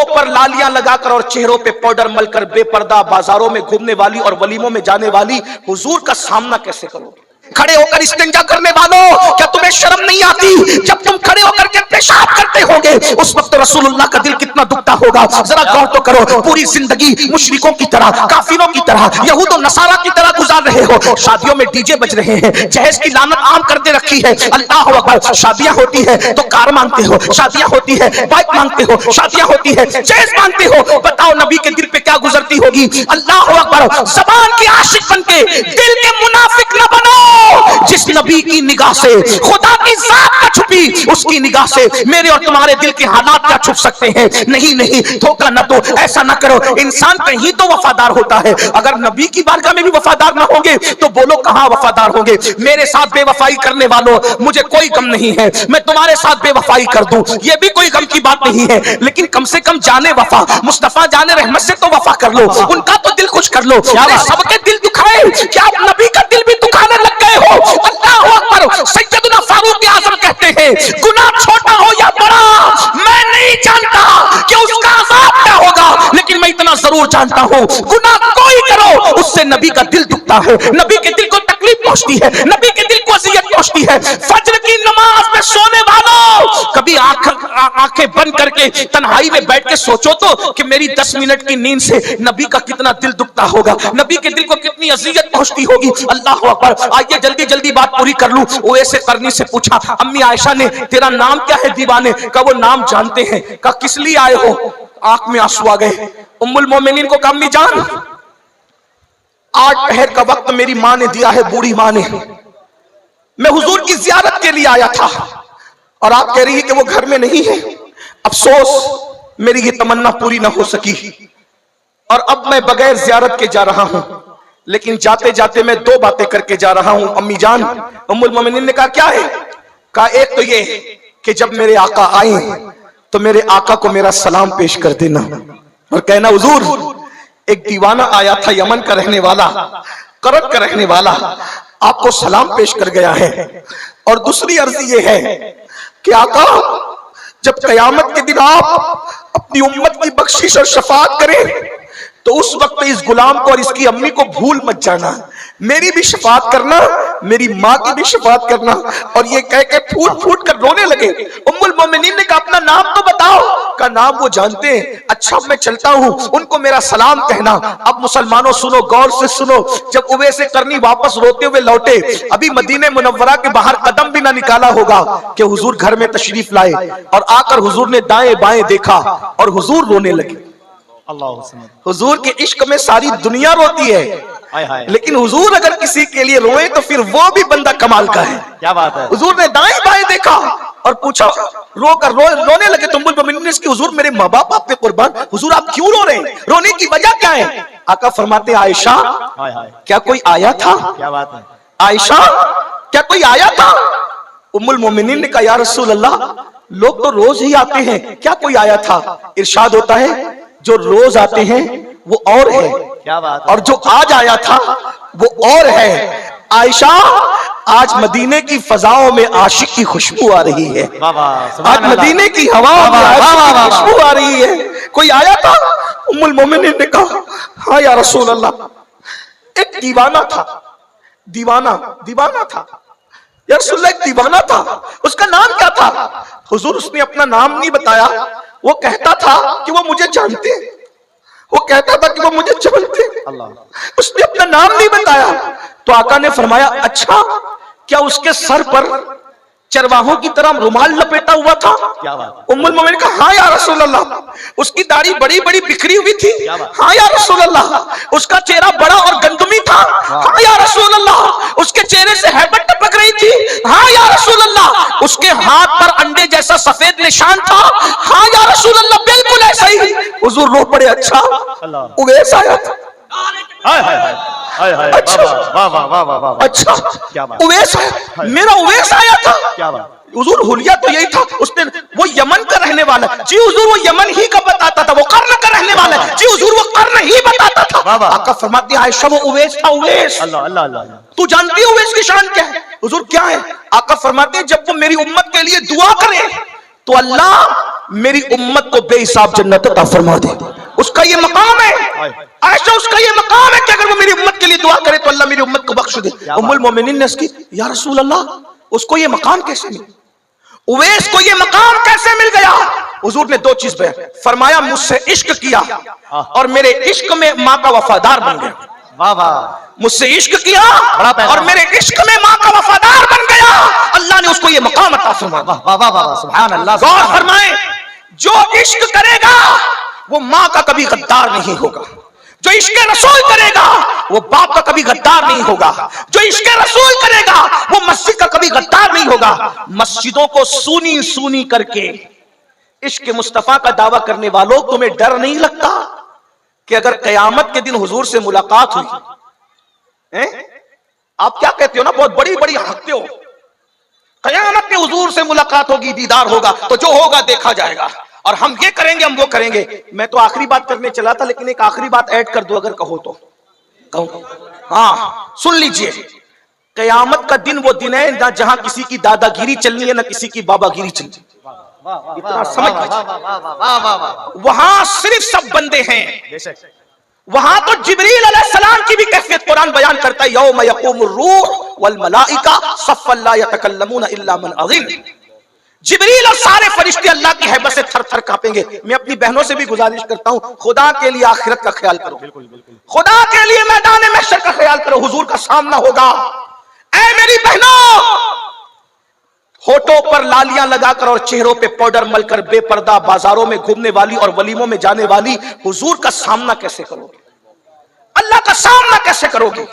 होठों पर लालियां लगाकर और चेहरों पे पाउडर मलकर बेपर्दा बाजारों में घूमने वाली और वलीमों में जाने वाली हुजूर का सामना कैसे करोगे? खड़े होकर इस्तिंजा करने वालों, क्या तुम्हें शर्म नहीं आती? जब तुम खड़े होकर के पेशाब करते होगे उस वक्त रसूलुल्लाह का दिल कितना दुखता होगा। जरा गौर तो करो, पूरी जिंदगी मुशरिकों की तरह, काफिरों की तरह, यहूद और नसारा की तरह गुजार रहे हो। शादियों में डीजे बज रहे हैं, जहेज की लानत आम कर दे रखी है। अल्लाह अकबर। शादियां होती है तो कार मांगते हो, शादियां होती है बाइक मांगते हो, शादियां होती है जहेज मांगते हो। बताओ नबी के दिल पे क्या गुजरती होगी? अल्लाह अकबर। ज़बान के आशिक बनके दिल के मुनाफिक न बनो। जिस नबी की निगाह से खुदा की जात का छुपी, उसकी निगाह से मेरे और तुम्हारे दिल के हालात क्या छुप सकते हैं? नहीं नहीं, धोखा न दो, ऐसा न करो। इंसान कहीं तो वफादार होता है, अगर नबी की बारगाह में भी वफादार ना होंगे तो बोलो कहां वफादार होंगे? मेरे साथ बेवफाई करने वालों, मुझे कोई गम नहीं है, मैं तुम्हारे साथ बेवफाई कर दूं, यह भी कोई गम की बात नहीं है, लेकिन कम से कम जाने वफा, मुस्तफा जाने रहमत से तो वफा कर लो, उनका तो दिल खुश कर लो। सबके दिल दुखाए, क्या आप नबी का दिल भी दुखाने लग गए हो? अल्लाह अकबर। सैयदना फारूक आज़म कहते हैं, गुनाह छोटा हो या बड़ा मैं नहीं जानता कि उसका अज़ाब क्या होगा, लेकिन मैं इतना जरूर जानता हूं, गुनाह कोई करो उससे नबी का दिल दुखता है, नबी के दिल को तकलीफ पहुंचती है, नबी के दिल को अज़ियत पहुंचती है। फज्र की नमाज में सोने वालों, कभी आंखें बंद करके तन्हाई में बैठ के सोचो तो कि मेरी 10 मिनट की नींद से नबी का कितना दिल दुखता होगा, नबी के दिल को कितनी अज़ियत पहुंचती होगी। अल्लाह अकबर। आइए जल्दी जल्दी बात पूरी कर लूं। ओवैसे करनी से पूछा, अम्मी आयशा ने, तेरा नाम क्या है दीवाने? का वो नाम जानते हैं। का किस लिए आए हो? आंख में आंसू आ गए। उम्मुल मोमिनीन को कहा, अम्मी जान, 8 पहर का वक्त मेरी मां ने दिया है, बूढ़ी मां ने, मैं हुजूर की जियारत के लिए आया था और आप कह रही है कि वो घर में नहीं है। अफसोस मेरी ये तमन्ना पूरी ना हो सकी और अब मैं बगैर जियारत के जा रहा हूं, लेकिन जाते जाते मैं 2 बातें करके जा रहा हूं अम्मी जान। उम्मुल मोमिनीन ने कहा, क्या है? कहा, एक तो ये कि जब मेरे आका आए तो मेरे आका को मेरा सलाम पेश कर देना और कहना, हुजूर एक दीवाना आया था, यमन का रहने वाला, करत का रहने वाला, आपको सलाम पेश कर गया है। और दूसरी अर्जी ये है कि आका जब कयामत के दिन आप अपनी उम्मत की बख्शिश और शफाअत करें तो उस वक्त इस गुलाम को और इसकी अम्मी को भूल मत जाना, मेरी भी शफाअत करना, मेरी माँ की भी शफाअत करना। और ये कह के फूट फूट कर रोने लगे। उम्मुल मोमिनीन ने कहा, अपना नाम तो बताओ। का नाम वो जानते हैं। अच्छा मैं चलता हूं, उनको मेरा सलाम कहना। अब मुसलमानों सुनो, गौर से सुनो, जब उवैसे करनी वापस रोते हुए लौटे, अभी मदीने मुनव्वरा के बाहर कदम भी ना निकाला होगा कि हुजूर घर में तशरीफ लाए और आकर हुजूर ने दाएं बाएं देखा और हुजूर रोने लगे। हुजूर के इश्क में सारी दुनिया रोती है, लेकिन हुजूर अगर किसी के लिए रोए तो फिर वो भी बंदा कमाल का है। क्या बात है? हुजूर ने दाएं बाएं देखा और पूछा, रोने लगे। तुम की हुजूर मेरे माँ बाप आप पे कुर्बान, हुजूर आप क्यों रो रहे हैं? रोने की वजह क्या है? आका फरमाते, आयशा क्या कोई आया था? क्या बात है? आयशा क्या कोई आया था? उम्मुल मोमिनीन ने कहा, या रसूल अल्लाह लोग तो रोज ही आते हैं, क्या कोई आया था? इरशाद होता है, जो रोज आते हैं वो और है, क्या बात है? और जो आज आया था वो और है। आयशा आज मदीने की फजाओं में आशिक की खुशबू आ रही है, आज मदीने की हवाओं में आशिक की खुशबू आ रही है। कोई आया था? उम्मुल मोमिनीन ने कहा, हाँ या रसूल अल्लाह, एक दीवाना था, दीवाना था या रसूल अल्लाह, एक दीवाना था। उसका नाम क्या था? हुजूर उसने अपना नाम नहीं बताया, वो कहता था कि वो मुझे जानते, वो कहता था कि वो मुझे जानते, उसने अपना नाम नहीं बताया। तो आका ने फरमाया, अच्छा क्या उसके सर पर चरवाहों की तरह रुमाल लपेटा हुआ था? उम्मुल मोमिनीन का, हाँ या रसूल अल्लाह। उसकी दाढ़ी बड़ी बड़ी बिखरी हुई थी? हाँ या रसूल अल्लाह। उसका चेहरा बड़ा और गंदमी था? हाँ या रसूल अल्लाह। उसके चेहरे से हैबत टपक रही थी? हाँ या रसूल अल्लाह। उसके हाथ पर अंडे जैसा सफेद निशान था? हाँ या रसूल अल्लाह, बिल्कुल ऐसा ही। हुजूर रो पड़े, अच्छा उवैस आया था? अच्छा उवैस, मेरा उवैस आया था? क्या बात? हुजूर हुलिया तो यही था, उसने, वो यमन का रहने वाला जी हुजूर, वो यमन ही का बताता था, वो कर्न का रहने वाला जी हुजूर, वो कर्न ही बताता था। आका फरमाते हैं, आयशा वो उवैस था, उवैस। अल्लाह अल्लाह अल्लाह। तू जानती है उवैस की शान क्या है? हुजूर क्या है? आका फरमाते हैं, जब वो मेरी उम्मत के लिए दुआ करे तो अल्लाह मेरी उम्मत को बेहिसाब जन्नत अता फरमा दे। उसका ये मकाम है, ऐसा उसका ये मकाम है कि अगर वो मेरी उम्मत के लिए दुआ करे तो अल्लाह मेरी उम्मत को बख्श दे। उम्मुल मोमिनीन ने उसकी, या रसूल अल्लाह उसको ये मकाम कैसे मिला, उवैस को ये मकाम कैसे मिल गया? हुजूर ने दो चीज बयान फरमाया, मुझसे इश्क किया और मेरे इश्क में माँ का वफादार बन गया। वाह वाह, मुझसे इश्क किया और मेरे इश्क में माँ का वफादार बन गया, अल्लाह ने उसको ये मकाम अता फरमाया। वाह वाह वाह, सुभान अल्लाह। गौर फरमाए, जो इश्क करेगा वो माँ का कभी गद्दार नहीं होगा, जो इश्क रसूल करेगा वो बाप का कभी गद्दार नहीं होगा, जो इश्क रसूल करेगा वो मस्जिद का कभी गद्दार नहीं होगा। मस्जिदों को सूनी सूनी करके इश्क मुस्तफा का दावा करने वालों, तुम्हें डर नहीं लगता कि अगर कयामत के दिन हुजूर से मुलाकात हुई, आप क्या कहते हो ना, बहुत बड़ी बड़ी हकते हो, कयामत में हुजूर से मुलाकात होगी, दीदार होगा, तो जो होगा देखा जाएगा और हम ये करेंगे, हम वो करेंगे। मैं तो आखिरी बात करने चला था, लेकिन एक आखिरी बात ऐड कर दो अगर कहो तो। कहूं? हाँ सुन लीजिए, कयामत का दिन वो दिन है ना जहां किसी की दादागिरी चलनी है ना किसी की बाबागिरी चलनी है। इतना समझ लीजिए, वहां सिर्फ सब बंदे हैं। वहां तो जिब्रील अलैहिस्सलाम की भी कैफियत कुरान बयान करता है, यौम यक़ूमुर रूह वल मलाइका सफ़्फ़न ला यतकल्लमूना इल्ला मन अज़िन। जिब्रील और सारे फरिश्ते अल्लाह की हैबत से थर थर कांपेंगे। मैं अपनी बहनों से भी गुजारिश करता हूं, खुदा के लिए आखिरत का ख्याल करो, खुदा के लिए मैदान महशर का ख्याल करो, हुजूर का सामना होगा। ऐ मेरी बहनों, होठों पर लालियां लगाकर और चेहरों पे पाउडर मलकर बेपर्दा बाजारों में घूमने वाली और वलीमों में जाने वाली हुजूर का सामना कैसे करोगे? अल्लाह का सामना कैसे करोगे?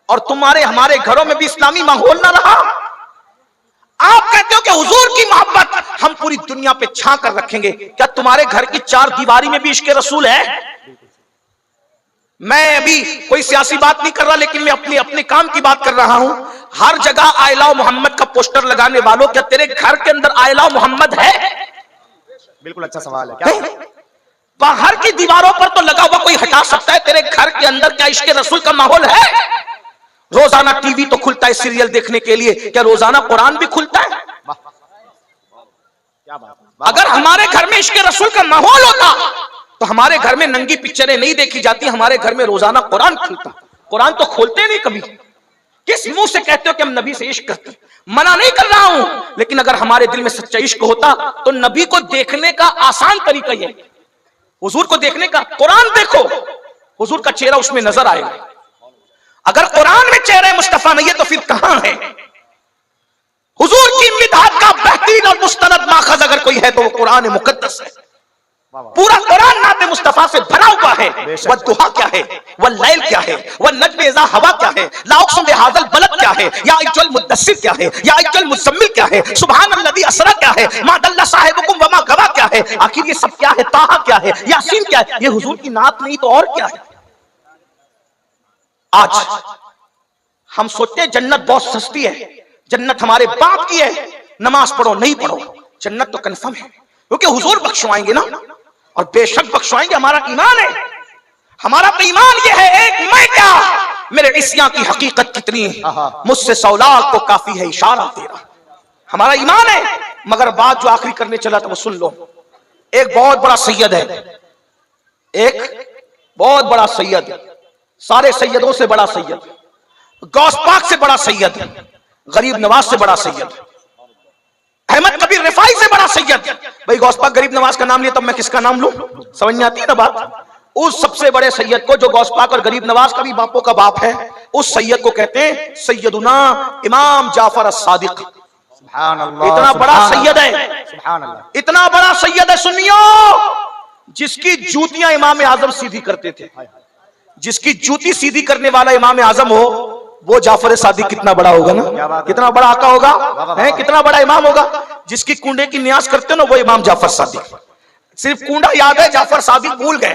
और तुम्हारे हमारे घरों में भी इस्लामी माहौल ना रहा। आप कहते हो कि हुजूर की मोहब्बत हम पूरी दुनिया पे छा कर रखेंगे, क्या तुम्हारे घर की चार दीवारी में भी इश्क रसूल है? मैं अभी कोई सियासी बात नहीं कर रहा, लेकिन मैं अपने काम की बात कर रहा हूं। हर जगह आई लव मोहम्मद का पोस्टर लगाने वालों, क्या तेरे घर के अंदर आई लव मोहम्मद है? बिल्कुल अच्छा सवाल है। क्या बाहर की दीवारों पर तो लगा हुआ कोई हटा सकता है, तेरे घर के अंदर क्या इश्क रसूल का माहौल है? रोजाना टीवी तो खुलता है सीरियल देखने के लिए, क्या रोजाना कुरान भी खुलता है? क्या बात। अगर हमारे घर में इश्क रसूल का माहौल होता तो हमारे घर में नंगी पिक्चरें नहीं देखी जाती, हमारे घर में रोजाना कुरान खुलता। कुरान तो खोलते नहीं कभी। किस मुंह से कहते हो कि हम नबी से इश्क करते? मना नहीं कर रहा हूं, लेकिन अगर हमारे दिल में सच्चा इश्क होता तो नबी को देखने का आसान तरीका ये, हुजूर को देखने का, कुरान देखो, हुजूर का चेहरा उसमें नजर आएगा। अगर कुरान में चेहरा मुस्तफा नहीं है तो फिर कहां है? हुजूर की मिदाद का बेहतरीन और मुस्तनद माखज अगर कोई है तो वो कुरान मुकद्दस है। पूरा कुरान नाते मुस्तफा से भरा हुआ है। वह दुहा क्या है, वह लैल क्या है, वह नज्म इज़ा हवा क्या है, ला उक़्सिमु बिहाज़ल बलद क्या है, या अय्युहल मुद्दस्सिर क्या है, या अय्युहल मुज़म्मिल क्या है, सुब्हानल्लज़ी असरा क्या है, मा दल्ला साहिबुकुम वमा गवा क्या है, आखिर ये सब क्या है? ताहा क्या है, यासीन क्या है? ये हुजूर की नात नहीं तो और क्या है? आज हम सोचते हैं जन्नत बहुत सस्ती है, जन्नत हमारे बाप की है, नमाज पढ़ो नहीं पढ़ो, जन्नत तो कंफर्म है क्योंकि हुजूर बख्शवाएंगे ना, और बेशक बख्शवाएंगे। हमारा ईमान है, हमारा तो ईमान ये है, एक मैं क्या मेरे इस्या की हकीकत कितनी है, मुझसे सौलाद को काफी है इशारा तेरा। हमारा ईमान है। मगर बात जो आखिरी करने चला था वो सुन लो। एक बहुत बड़ा सैयद है, एक बहुत बड़ा सैयद, सारे सैयदों से बड़ा सैयद, गौस पाक से बड़ा सैयद, गरीब नवाज से बड़ा सैयद, अहमद कबीर रिफाई से बड़ा सैयद। भाई गौस पाक गरीब नवाज का नाम लिया तब मैं किसका नाम लूं? समझ में आती है ना बात? उस सबसे बड़े सैयद को, जो गौस पाक और गरीब नवाज का भी बापों का बाप है, उस सैयद को कहते हैं सैयदुना इमाम जाफर as-सादिक। इतना बड़ा सैयद है, इतना बड़ा सैयद है सुनियो, जिसकी जूतियां इमाम आजम सीधी करते थे। जिसकी जूती सीधी करने वाला इमाम आजम हो वो जाफर सादिक कितना बड़ा होगा ना, कितना बड़ा आका होगा, है कितना बड़ा इमाम होगा। जिसकी कुंडे की न्यास करते हो ना वो इमाम जाफर सादिक। सिर्फ कुंडा याद है, जाफर सादिक भूल गए।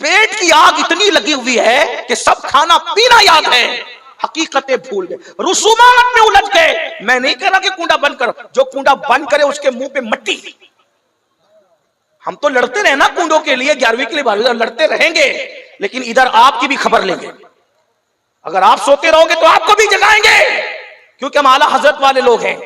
पेट की आग इतनी लगी हुई है कि सब खाना पीना याद है, हकीकतें भूल गए, रुसूमात में उलझ गए। मैं नहीं कह रहा कि कुंडा बंद करो, जो कुंडा बंद करे उसके मुंह पे मट्टी। हम तो लड़ते रहे ना कुंडों के लिए, 11वीं के लिए लड़ते रहेंगे, लेकिन इधर आपकी भी खबर लेंगे। अगर आप सोते रहोगे तो आपको भी जगाएंगे, क्योंकि हम आला हजरत वाले लोग हैं।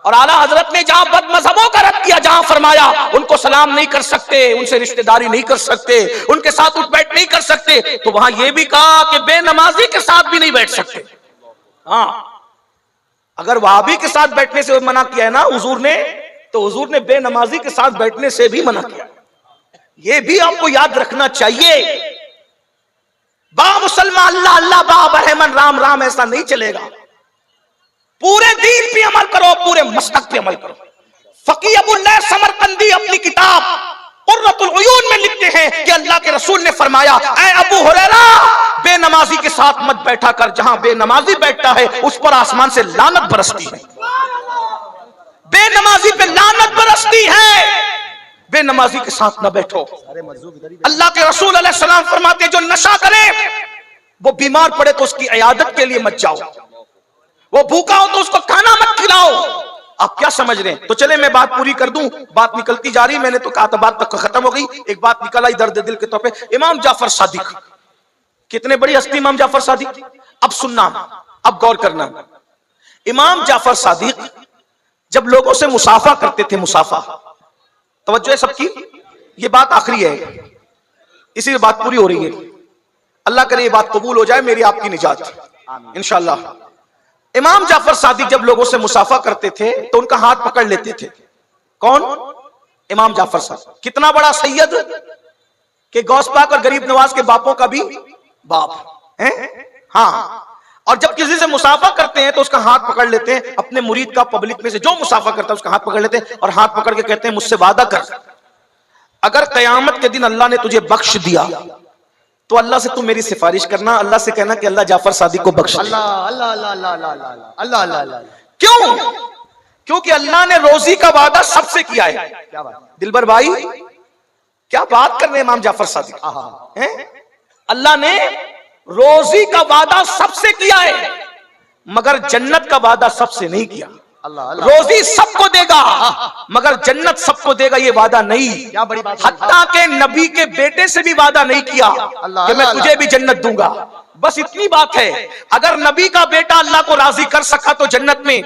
और आला हजरत ने जहां बद मजहबों का रद्द किया, जहां फरमाया उनको उनको सलाम नहीं कर सकते, उनसे रिश्तेदारी नहीं कर सकते, उनके साथ उठ बैठ नहीं कर सकते, तो वहां यह भी कहा कि बेनमाजी के साथ भी नहीं बैठ सकते। हाँ, अगर वहाबी के साथ बैठने से मना किया है ना हुजूर ने, तो हुजूर ने बेनमाजी के साथ बैठने से भी मना किया। यह भी आपको याद रखना चाहिए। बा मुसलमान अल्लाह अल्लाह, बा बरहमन राम राम, ऐसा नहीं चलेगा। पूरे दीन पे अमल करो, पूरे मस्तक पे अमल करो। फकीह अबुल्लाह समरकंदी अपनी किताब कुर्रतुल उयून में लिखते हैं कि अल्लाह के रसूल ने फरमाया, ऐ अबू हुरैरा, बेनमाजी के साथ मत बैठा कर, जहां बेनमाजी बैठता है उस पर आसमान से लानत बरसती है। बेनमाजी पे लानत बरसती है, बेनमाजी के साथ न बैठो। अल्लाह के रसूल अलैहि सलाम फरमाते, जो नशा करे वो बीमार पड़े तो उसकी इयादत के लिए मत जाओ, वो भूखा हो तो उसको खाना मत खिलाओ। आप क्या समझ रहे हैं? तो चले मैं बात पूरी कर दूं, बात निकलती जा रही, मैंने तो कहा था बात तक खत्म हो गई, एक बात निकल आई दर्द दिल के तौर पे। इमाम जाफर सादिक, कितने बड़ी हस्ती इमाम जाफर सादिक। अब सुनना, अब गौर करना। इमाम जाफर सादिक जब लोगों से मुसाफा करते थे, मुसाफा, तवज्जो है सबकी, ये बात आखिरी है, इसी बात पूरी हो रही है। अल्लाह करे ये बात कबूल हो जाए, मेरी आपकी निजात इंशाअल्लाह। इमाम जाफर सादिक जब लोगों से मुसाफा करते थे तो उनका हाथ पकड़ लेते थे। कौन? इमाम जाफर सादिक। कितना बड़ा सैयद कि गौस पाक और गरीब नवाज के बापों का भी बाप है। हाँ, और जब किसी से मुसाफा करते हैं तो उसका हाथ पकड़ लेते हैं, अपने मुरीद का, पब्लिक में से जो मुसाफा करता है उसका हाथ पकड़ लेते हैं और हाथ पकड़ के कहते हैं, मुझसे वादा कर, अगर कयामत के दिन अल्लाह ने तुझे बख्श दिया तो अल्लाह से तू मेरी सिफारिश करना, अल्लाह से कहना कि अल्लाह जाफर सादिक को बख्श दे। अल्लाह अल्लाह अल्लाह अल्लाह अल्लाह अल्लाह अल्लाह। क्यों? क्योंकि अल्लाह ने रोजी का वादा सबसे किया है। क्या बात, दिलबर भाई, क्या बात कर रहे हैं इमाम जाफर सादिक हैं? अल्लाह ने रोजी का वादा सबसे किया है, मगर जन्नत का वादा सबसे नहीं किया। रोजी सबको देगा मगर जन्नत सबको देगा, ये वादा नहीं। क्या बड़ी बात, हत्ता के नबी के बेटे से भी वादा नहीं किया कि मैं तुझे भी जन्नत दूंगा। बस इतनी बात है। अगर नबी का बेटा अल्लाह को राजी कर सका तो जन्नत में,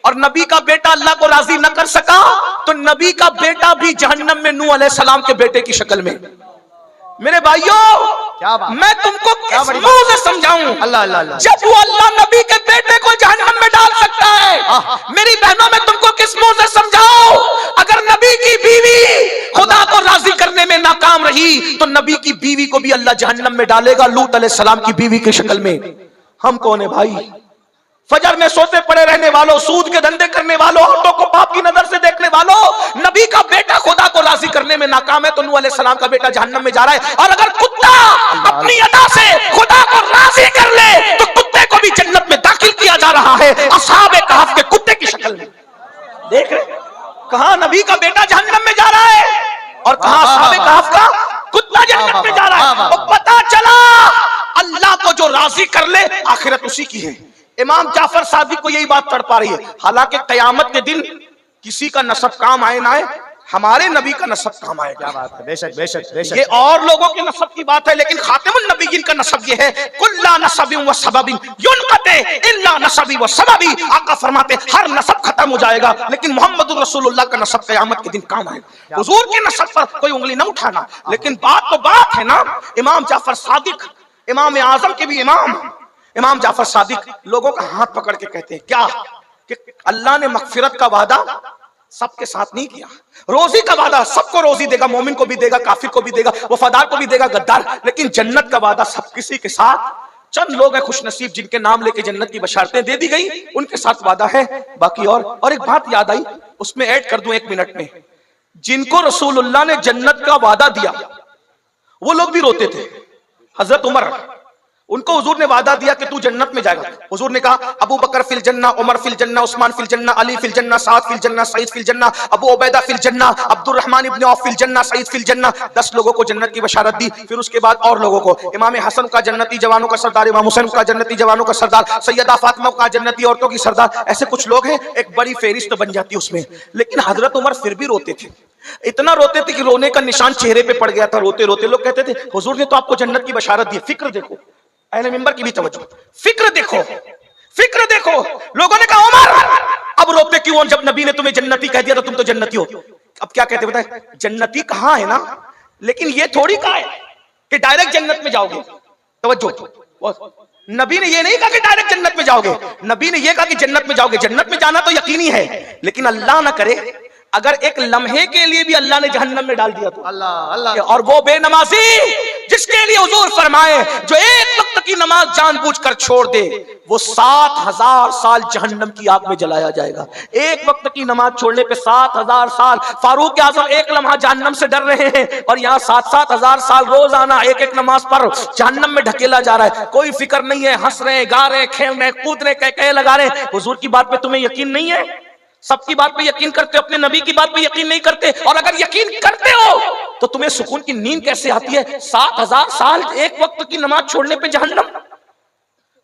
और नबी का बेटा अल्लाह को राजी न कर सका तो नबी का बेटा भी जहन्नम में, नूह अलैहि सलाम के बेटे की शक्ल में। मेरे भाइयों, क्या बात, मैं तुमको किस मुंह से समझाऊं? अल्लाह अल्लाह अल्लाह। जब वो अल्लाह नबी के बेटे को जहन्नम में डाल सकता है, मेरी बहनों, मैं तुमको किस मुंह से समझाऊं? अगर नबी की बीवी खुदा को राजी करने में नाकाम रही तो नबी की बीवी को भी अल्लाह जहन्नम में डालेगा, लूत अलैहिस्सलाम की बीवी की शक्ल में। हम कौन है भाई? फजर में सोते पड़े रहने वालों, सूद के धंधे करने वालों, औरतों को पाप की नजर से देखने वालों, नबी का बेटा खुदा को राजी करने में नाकाम है तो नूह अलैहिस्सलाम का बेटा जहन्नम में जा रहा है। और अगर कुत्ता अपनी अदा से खुदा को राजी कर ले तो कुत्ते को भी जन्नत में दाखिल किया जा रहा है, असहाबे कहफ के कुत्ते की शक्ल में। देख रहे, कहां नबी का बेटा जहन्नम में जा रहा है और कहां असहाबे कहफ का कुत्ता जन्नत में जा रहा है। और पता चला अल्लाह को जो राजी कर ले आखिरत उसी की है। इमाम जाफर सादिक को यही बात तड़पा रही है। हालांकि कयामत के दिन किसी का नसब काम आए ना आए, हमारे नबी का नसब काम आएगा। बेशक बेशक बेशक। ये और लोगों के नसब की बात है, लेकिन खातिमुन नबीयीन का नसब ये है, कुल्ला नसबिन व सबबिन युनक़ते इल्ला नसबी व सबबी। आका फरमाते हर नसब खत्म हो जाएगा लेकिन मोहम्मदुर रसूलुल्लाह का नसब कयामत के दिन काम आएगा। हुजूर के नसब पर कोई उंगली ना उठाना, लेकिन बात तो बात है ना। इमाम जाफर सादिक, इमाम आजम के भी इमाम जाफर सादिक लोगों का हाथ पकड़ के कहते हैं क्या कि अल्लाह ने मगफिरत का वादा सबके साथ नहीं किया, रोजी का वादा सबको रोजी देगा, मोमिन को भी देगा, काफिर को भी देगा, वफादार को भी देगा, गद्दार, लेकिन जन्नत का वादा सब किसी के साथ, चंद लोग हैं खुशनसीब जिनके नाम लेके जन्नत की बशारतें दे दी गई, उनके साथ वादा है। बाकी और एक बात याद आई, उसमें ऐड कर दूं 1 मिनट में। जिनको रसूलुल्लाह ने जन्नत का वादा दिया वो लोग भी रोते थे। हजरत उमर, उनको हुजूर ने वादा दिया कि तू जन्नत में जाएगा। हुजूर ने कहा अबू बकर फिल जन्ना, उमर फिल जन्ना, उस्मान फिल जन्ना, अली फिल जन्ना, साद फिल जन्ना, सईद फिल जन्ना, अबू उबैदा फिल जन्ना, अब्दुर रहमान इब्न औफ फिल जन्ना, सईद फिल जन्ना। 10 लोगों को जन्नत की बशारत दी। फिर उसके बाद और लोगों को, इमाम हसन का जन्नती जवानों का सरदार, इमाम हुसैन का जन्नती जवानों का सरदार, सैयदा फातिमा का जन्नती औरतों की सरदार, ऐसे कुछ लोग हैं, एक बड़ी फेरिस्त बन जाती उसमें। लेकिन हजरत उमर फिर भी रोते थे, इतना रोते थे कि रोने का निशान चेहरे पे पड़ गया था। रोते रोते लोग कहते थे हुजूर ने तो आपको जन्नत की बशारत दी, फिक्र देखो। अहले मिंबर की भी तवज्जो, फिक्र देखो, फिक्र देखो। लोगों ने कहा उमर अब रोते क्यों, जब नबी ने तुम्हें जन्नती कह दिया तो तुम तो जन्नती हो। अब क्या कहते बताए, जन्नती कहां है ना, लेकिन ये थोड़ी कहा है कि डायरेक्ट जन्नत में जाओगे। तवज्जो, नबी ने ये नहीं कहा कि डायरेक्ट जन्नत में जाओगे, नबी ने ये कहा कि जन्नत में जाओगे। जन्नत में जाना तो यकीनी है, लेकिन अल्लाह ना करे अगर एक लम्हे के लिए भी अल्लाह ने जहन्नम में डाल दिया तो अल्लाह अल्लाह। और वो बेनमाजी जिसके लिए हुजूर फरमाए जो एक वक्त की नमाज जानबूझकर छोड़ दे वो 7000 साल जहन्नम की आग में जलाया जाएगा। एक वक्त की नमाज छोड़ने पे 7000 साल। फारूक आजम एक लम्हा जहन्नम से डर रहे हैं और यहाँ 7-7 साल रोजाना एक एक नमाज पर जहन्नम में ढकेला जा रहा है। कोई फिक्र नहीं है, हंस रहे, गा रहे, खेल रहे, कूद रहे, कह लगा रहे। हुजूर की बात पे तुम्हें यकीन नहीं है? सबकी बात पे यकीन करते हो, अपने नबी की बात पे यकीन नहीं करते। और अगर यकीन करते हो तो तुम्हें सुकून की नींद कैसे आती है? 7000 साल एक वक्त की नमाज छोड़ने पे जहन्नम।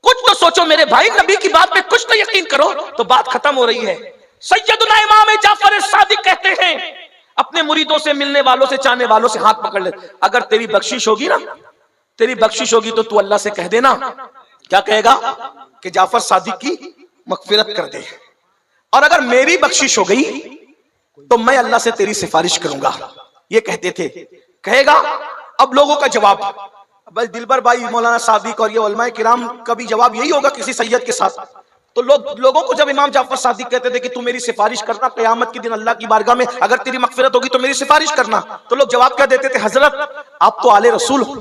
कुछ तो सोचो मेरे भाई, नबी की बात पे कुछ तो यकीन करो तो बात खत्म हो रही है। सैयदुना इमाम जाफर सादिक कहते हैं अपने मुरीदों से, मिलने वालों से, चाहने वालों से हाथ पकड़ ले, अगर तेरी बख्शिश होगी ना, तेरी बख्शिश होगी तो तू अल्लाह से कह देना, क्या कहेगा कि जाफर सादिक की मगफिरत कर दे, और अगर मेरी बख्शिश हो गई तो मैं अल्लाह से तेरी सिफारिश करूंगा। ये कहते थे। कहेगा अब लोगों का जवाब, बस दिलबर भाई, मौलाना सादिक और ये उलमाए किराम का भी जवाब यही होगा किसी सैयद के साथ। तो लोगों को जब इमाम जाफर सादिक कहते थे कि तू मेरी सिफारिश करना क़यामत के दिन अल्लाह की बारगाह में, अगर तेरी मगफिरत होगी तो मेरी सिफारिश करना, तो लोग जवाब क्या देते थे? हजरत आप तो आले रसूल हो,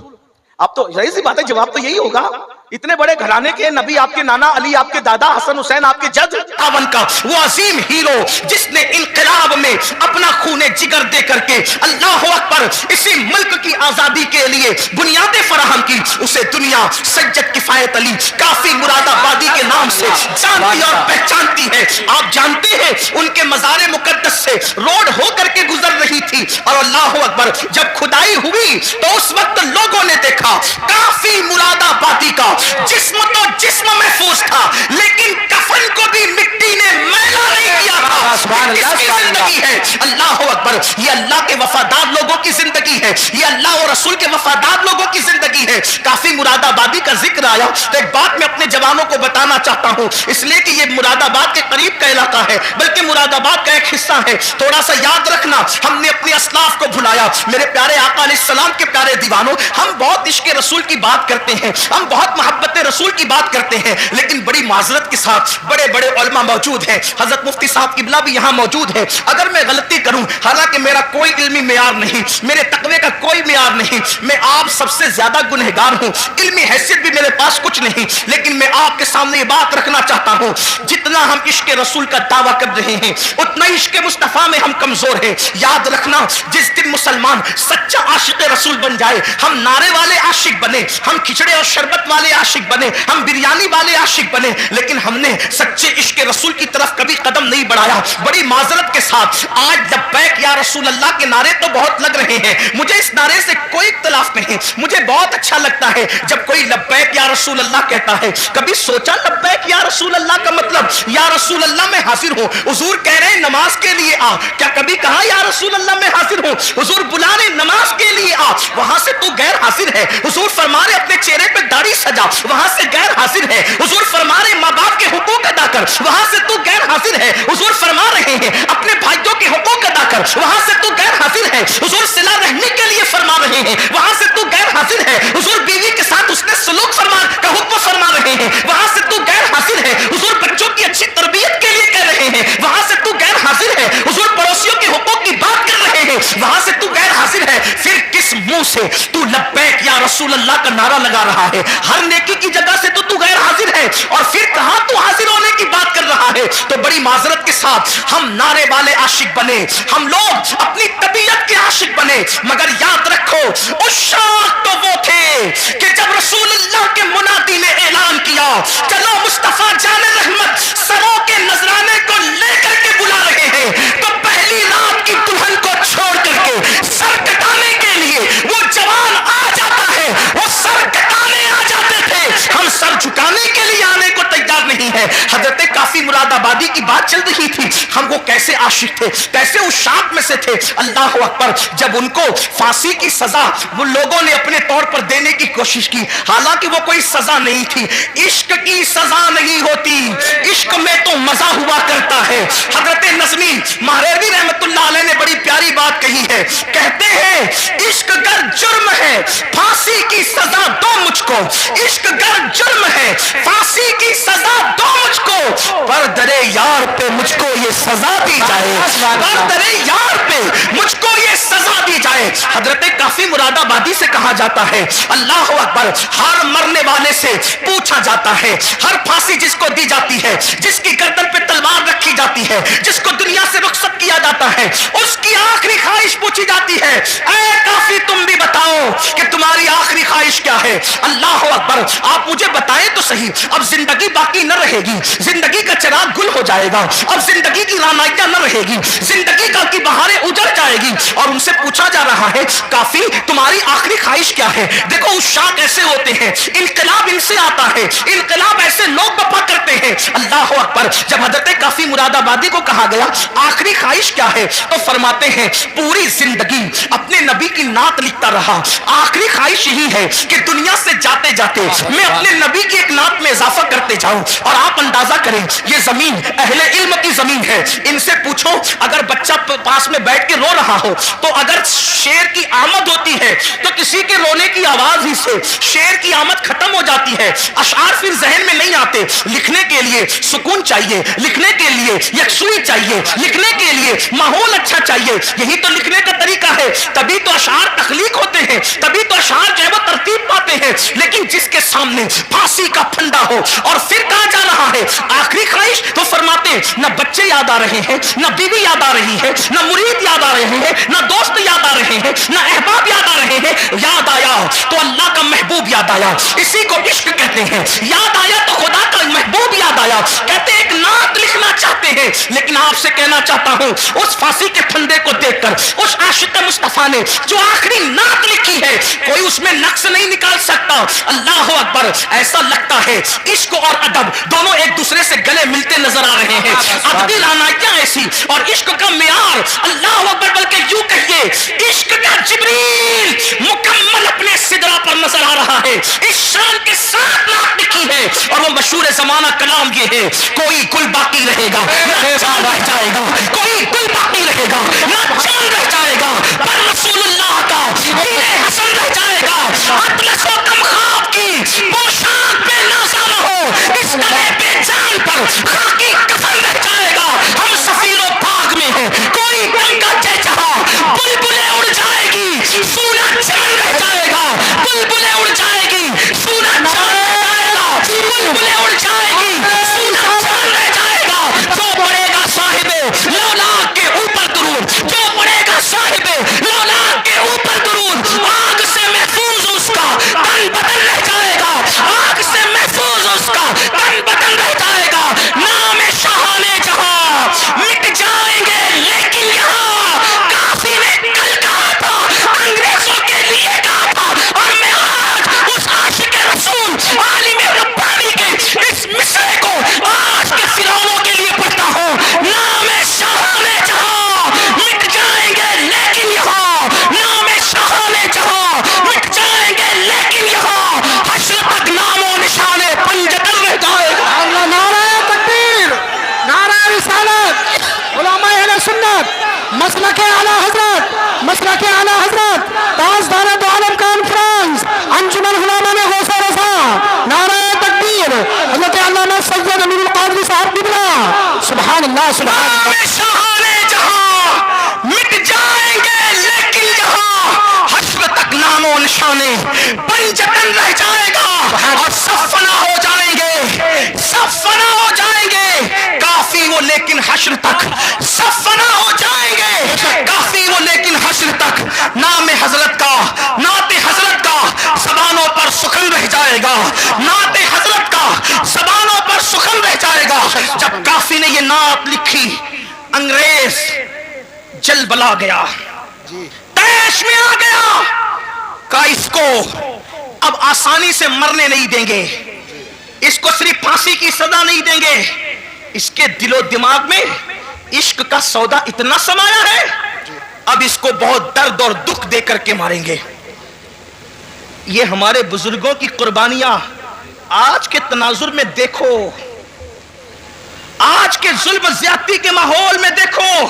आप तो, यही सी बात है, जवाब तो यही होगा। इतने बड़े घराने के नबी, आपके नाना अली, आपके दादा हसन हुसैन, आपके जद अवन का वो अजीम हीरो जिसने इनकलाब में अपना खूने जिगर दे करके अल्लाह अकबर इसी मुल्क की आजादी के लिए बुनियादें फराहम की, उसे दुनिया सज्जद किफायत अली काफी मुरादाबादी के नाम से जानती और पहचानती है। आप जानते हैं उनके मज़ार मुकद्दस से रोड होकर के गुजर रही थी और अल्लाह अकबर जब खुदाई हुई तो उस वक्त लोगों ने देखा काफी मुरादाबादी का जिस्म तो जिस्म महफूज था, लेकिन कफन को भी मिट्टी ने मैला नहीं किया था। इसकी जिंदगी है अल्लाह अकबर, ये अल्लाह के वफादार लोगों की जिंदगी है, ये अल्लाह और रसूल के वफादार लोगों की जिंदगी है। काफी मुरादाबादी का जिक्र आया तो एक बात मैं अपने जवानों को बताना चाहता हूं, इसलिए कि ये मुरादाबाद के करीब का इलाका है, बल्कि मुरादाबाद का एक हिस्सा है। थोड़ा सा याद रखना, हमने अपने असलाफ को भुलाया। मेरे प्यारे आका अलैहिस्सलाम के प्यारे दीवानों, हम बहुत इश्क़ रसूल की बात करते हैं, हम बहुत मोहब्बत रसूल की बात करते हैं, लेकिन बड़ी माजरत के साथ बड़े बड़े उलमा मौजूद हैं, हजरत मुफ्ती साहब किबला भी यहाँ मौजूद है। अगर मैं गलती करूं, हालांकि मेरा कोई इल्मी मेयार नहीं, मेरे तकवे का कोई मेयार नहीं, मैं आप सबसे ज्यादा गुनहगार हूं, इल्मी हैसियत भी मेरे पास कुछ नहीं, लेकिन मैं आपके सामने ये बात रखना चाहता हूं, जितना हम इश्क़ रसूल का दावा कर रहे हैं उतना इश्क़ मुस्तफा में हम कमजोर हैं। याद रखना, जिस दिन मुसलमान सच्चा आशिक रसूल बन जाए, हम नारे वाले आशिक बने, हम खिचड़े और शरबत वाले आशिक बने, हम बिरयानी वाले आशिक बने, लेकिन हमने सच्चे इश्क़ रसूल की तरफ कभी कदम नहीं बढ़ाया। बड़ी माजरत के साथ आज लब्बैक या रसूल अल्लाह के नारे तो बहुत लग रहे हैं, मुझे इस नारे से कोई इख्तिलाफ नहीं, मुझे बहुत अच्छा लगता है जब कोई लब्बैक या रसूल अल्लाह कहता है। कभी सोचा लब्बैक या रसूल अल्लाह का मतलब या रसूल अल्लाह मैं हाजिर हूं, हुजूर कह रहे हैं नमाज के लिए आ, क्या कभी कहा या रसूल अल्लाह मैं हाजिर हूं? हुजूर बुला रहे नमाज के लिए आ, वहां से तू गैर हाजिर है। हुजूर फरमा रहे अपने चेहरे पे दाढ़ी सजा, वहां से गैर हाजिर है। हुजूर फरमा रहे माँ बाप के हुकूक अदा कर, वहां से तू गैर हाजिर है। हुजूर फरमा रहे हैं अपने भाइयों के हुकूक अदा कर, वहां से तू गैर हाजिर है। हुजूर सिला रहने के लिए फरमा रहे हैं, वहां से तू गैर हाजिर है। हुजूर बीवी के साथ उसने सलूक फरमा का हुक्म फरमा रहे हैं, वहां से तू गैर हाजिर है। हुजूर बच्चों की अच्छी तरबियत के लिए कह रहे हैं, वहां से तू गैर हाजिर है। हुजूर पड़ोसियों के हुकूक की बात कर रहे हैं, वहां से तू गैर हाजिर है। फिर किस मुंह से तू लब्बैक या रसूल अल्लाह का नारा लगा रहा है? हर नेकी की जगह से तो तू गैर हाजिर है, और फिर कहां तू हाजिर होने की बात कर रहा है? तो बड़ी माजरत के साथ हम नारे वाले आशिक बने, हम लोग अपनी तबीयत के आशिक बने, मगर याद रखो उस शाख तो वो थे कि जब रसूलुल्लाह के मुनादी ने ऐलान किया चलो मुस्तफा जाने रहमत सरों के नजराने को लेकर के बुला रहे हैं, तो पहली रात की दुल्हन को छोड़ करके सर कटाने के लिए वो जवान आ जाता है, वो सर कटाने आ जाते थे, हम सर झुकाने के लिए आने को तैयार नहीं है। हजरत काफी मुरादाबादी की बात चल रही थी, हम वो कैसे आशिक थे, कैसे उस शाप में से थे। अल्लाह अकबर, जब उनको फांसी की सजा वो लोगों ने अपने तौर पर देने की कोशिश की, हालांकि वो कोई सजा नहीं थी, इश्क की सजा नहीं होती, इश्क में तो मजा हुआ करता है। हजरत नज़मी महरवी रहमतुल्लाह अलैह ने बड़ी प्यारी बात कही है, कहते हैं इश्क गर जुर्म है फांसी की सजा दो मुझको, इश्क गर जुर्म है फांसी की सजा दो मुझको, पर दरे यार पे मुझको ये सजा दी जाए, पर दरे यार पे मुझको ये सजा दी जाए। हजरत काफी मुरादाबादी से कहा जाता है, अल्लाह अकबर, हर मरने वाले से पूछा जाता है, हर फांसी जिसको दी जाती है, जिसकी गर्दन पे तलवार रखी जाती है, जिसको दुनिया से रुखसत किया जाता है, उसकी आखिरी ख्वाहिश पूछी जाती है, ऐ काफी तुम भी बताओ कि तुम्हारी आखिरी ख्वाहिश क्या है। अल्लाह अकबर, आप मुझे बताएं तो सही, अब जिंदगी बाकी न रहेगी, जिंदगी का चिराग गुल हो जाएगा, अब जिंदगी की रानाइयां न रहेगी, जिंदगी का की बहारें उजड़ जाएगी। और उनसे पूछा जा रहा है, काफी तुम्हारी आखिरी ख्वाहिश क्या है। देखो उस शाह कैसे होते हैं, इनकलाब इनसे आता है, इनकलाब ऐसे लोग बपा करते हैं। अल्लाह अकबर, जब हजरत काफी मुरादाबादी को कहा गया आखिरी ख्वाहिश क्या है, तो फरमाते हैं पूरी जिंदगी अपने नबी की नात लिखता रहा, आखिरी ख्वाहिश यही है कि दुनिया से जाते जाते मैं अपने नबी की एक नात में इजाफा करते जाऊं। और आप अंदाजा करें, ये जमीन अहले इल्म की जमीन है, इनसे पूछो अगर बच्चा पास में बैठ के रो रहा हो, तो अगर शेर की आमद होती है तो किसी के रोने की आवाज ही से शेर की आमद खत्म हो जाती है, अशआर फिर जहन में नहीं आते। लिखने के लिए सुकून चाहिए, लिखने के लिए यकसुई चाहिए, लिखने के लिए माहौल अच्छा चाहिए, यही तो लिखने का तरीका है, तभी तो अशआर तख्लीक होते हैं, तभी तो अशआर जो है वो तरतीब पाते हैं। लेकिन जिसके सामने फांसी का फंदा हो और फिर कहा जा रहा है आखिरी ख्वाहिश, तो फरमाते हैं न बच्चे याद आ रहे हैं, न बीवी याद आ रही है, न मुरीद याद आ रहे हैं, न दोस्त याद आ रहे हैं, न अहबाब याद आ रहे हैं, याद आया तो अल्लाह का महबूब याद आया, इसी को इश्क कहते हैं। याद आया तो खुदा का महबूब याद आया। कहते एक नात लिखना चाहते हैं, लेकिन आपसे कहना चाहता हूं उस फांसी के फंदे को देखकर उस आशिक मुस्तफा ने जो आखिरी नात लिखी है, कोई उसमें नक्श नहीं निकाल सकता। अल्लाह अकबर, ऐसा लगता है इश्क और अदब दोनों एक दूसरे से गले मिलते नजर आ रहे हैं। अदबी रानाइयां ऐसी और इश्क का मियार, अल्लाह अकबर, बल्कि यूं कहिए इश्क का जिब्रील मुकम्मल अपने सिदरा पर नजर आ रहा है। इस शान के साथ नात लिखी है और वो मशहूर जमाना कलाम ये है, कोई गुल बाकी रहेगा ना चांद रह जाएगा, कोई गुल बाकी रहेगा ना चांद रह जाएगा, पर रसूलुल्लाह का दीने हसन रह जाएगा। अतलस व कम ख्वाब की पोशाक पे नाज़ा न हो, इस गले पे जान पर खाकी कफन रह जाएगा। हम सफीरों भाग में हैं, कोई गंगा चहचहा, बुलबुलें उड़ जाएगी, सूना चमन रह जाएगा, बुलबुलें उड़ जाएगी, सूना चमन रह जाएगा, बुलबुलें उड़ जाएगी, सूना चमन रह जाएगा। जो पड़ेगा साहिबे लौला के ऊपर दुरूद, जो पड़ेगा साहिबे लौला के ऊपर दुरूद, आग से महफूज उसका तन बदन रह जाएगा, आग से महफूज उसका तन बदन रह जाएगा। नाम शाहाने जहां मिट जाएंगे, लेकिन यहाँ काफी ने कल कहा था, अंग्रेजों के लिए कहा था, और मैं आज उस आशिक रसूल आलिम रब्बानी के इस मिसरे को आज के फिरौनों के लिए पढ़ता हूँ। नाम शाहाने जहां मिट जाएंगे, लेकिन यहाँ नाम शाहाने जहां मिट जाएंगे, लेकिन यहाँ हश्र तक नामो निशाने पंजतन रह जाएगा। नारा तकबीर, नारा रिसालत, उलमा अहले सुन्नत, मसलक आला हजरत, मसलक आला हजरत, ताजदार दो आलम कॉन्फ्रेंस, अंजुमन उलमा में गौसे रसा, नारा तकबीर, हजरत अल्लामा सैयद अमीरुल कादरी साहब बिबला, सुभान अल्लाह, सुभान अल्लाह। नाम शाहाने जहां मिट जाएंगे, लेकिन यहाँ हश्र तक नामो निशाने पंजतन रह जाएगा, और सब फना हो जाएंगे, सब फना हो जाएंगे। काफी वो लेकिन हश्र तक सब फना हो जाएंगे, काफी वो लेकिन हश्र तक नाम हजरत का, नाते हजरत का जबानों पर सुखन रह जाएगा, नाते हजरत का जबानों पर सुखन रह जाएगा। जब काफी ने ये नात लिखी, अंग्रेज जल बला गया, तैश में आ गया, का इसको अब आसानी से मरने नहीं देंगे, इसको सिर्फ फांसी की सजा नहीं देंगे, इसके दिलो दिमाग में इश्क का सौदा इतना समाया है, अब इसको बहुत दर्द और दुख दे करके मारेंगे। ये हमारे बुजुर्गों की कुर्बानियां आज के तनाजुर में देखो, आज के जुल्म ज्यादती के माहौल में देखो।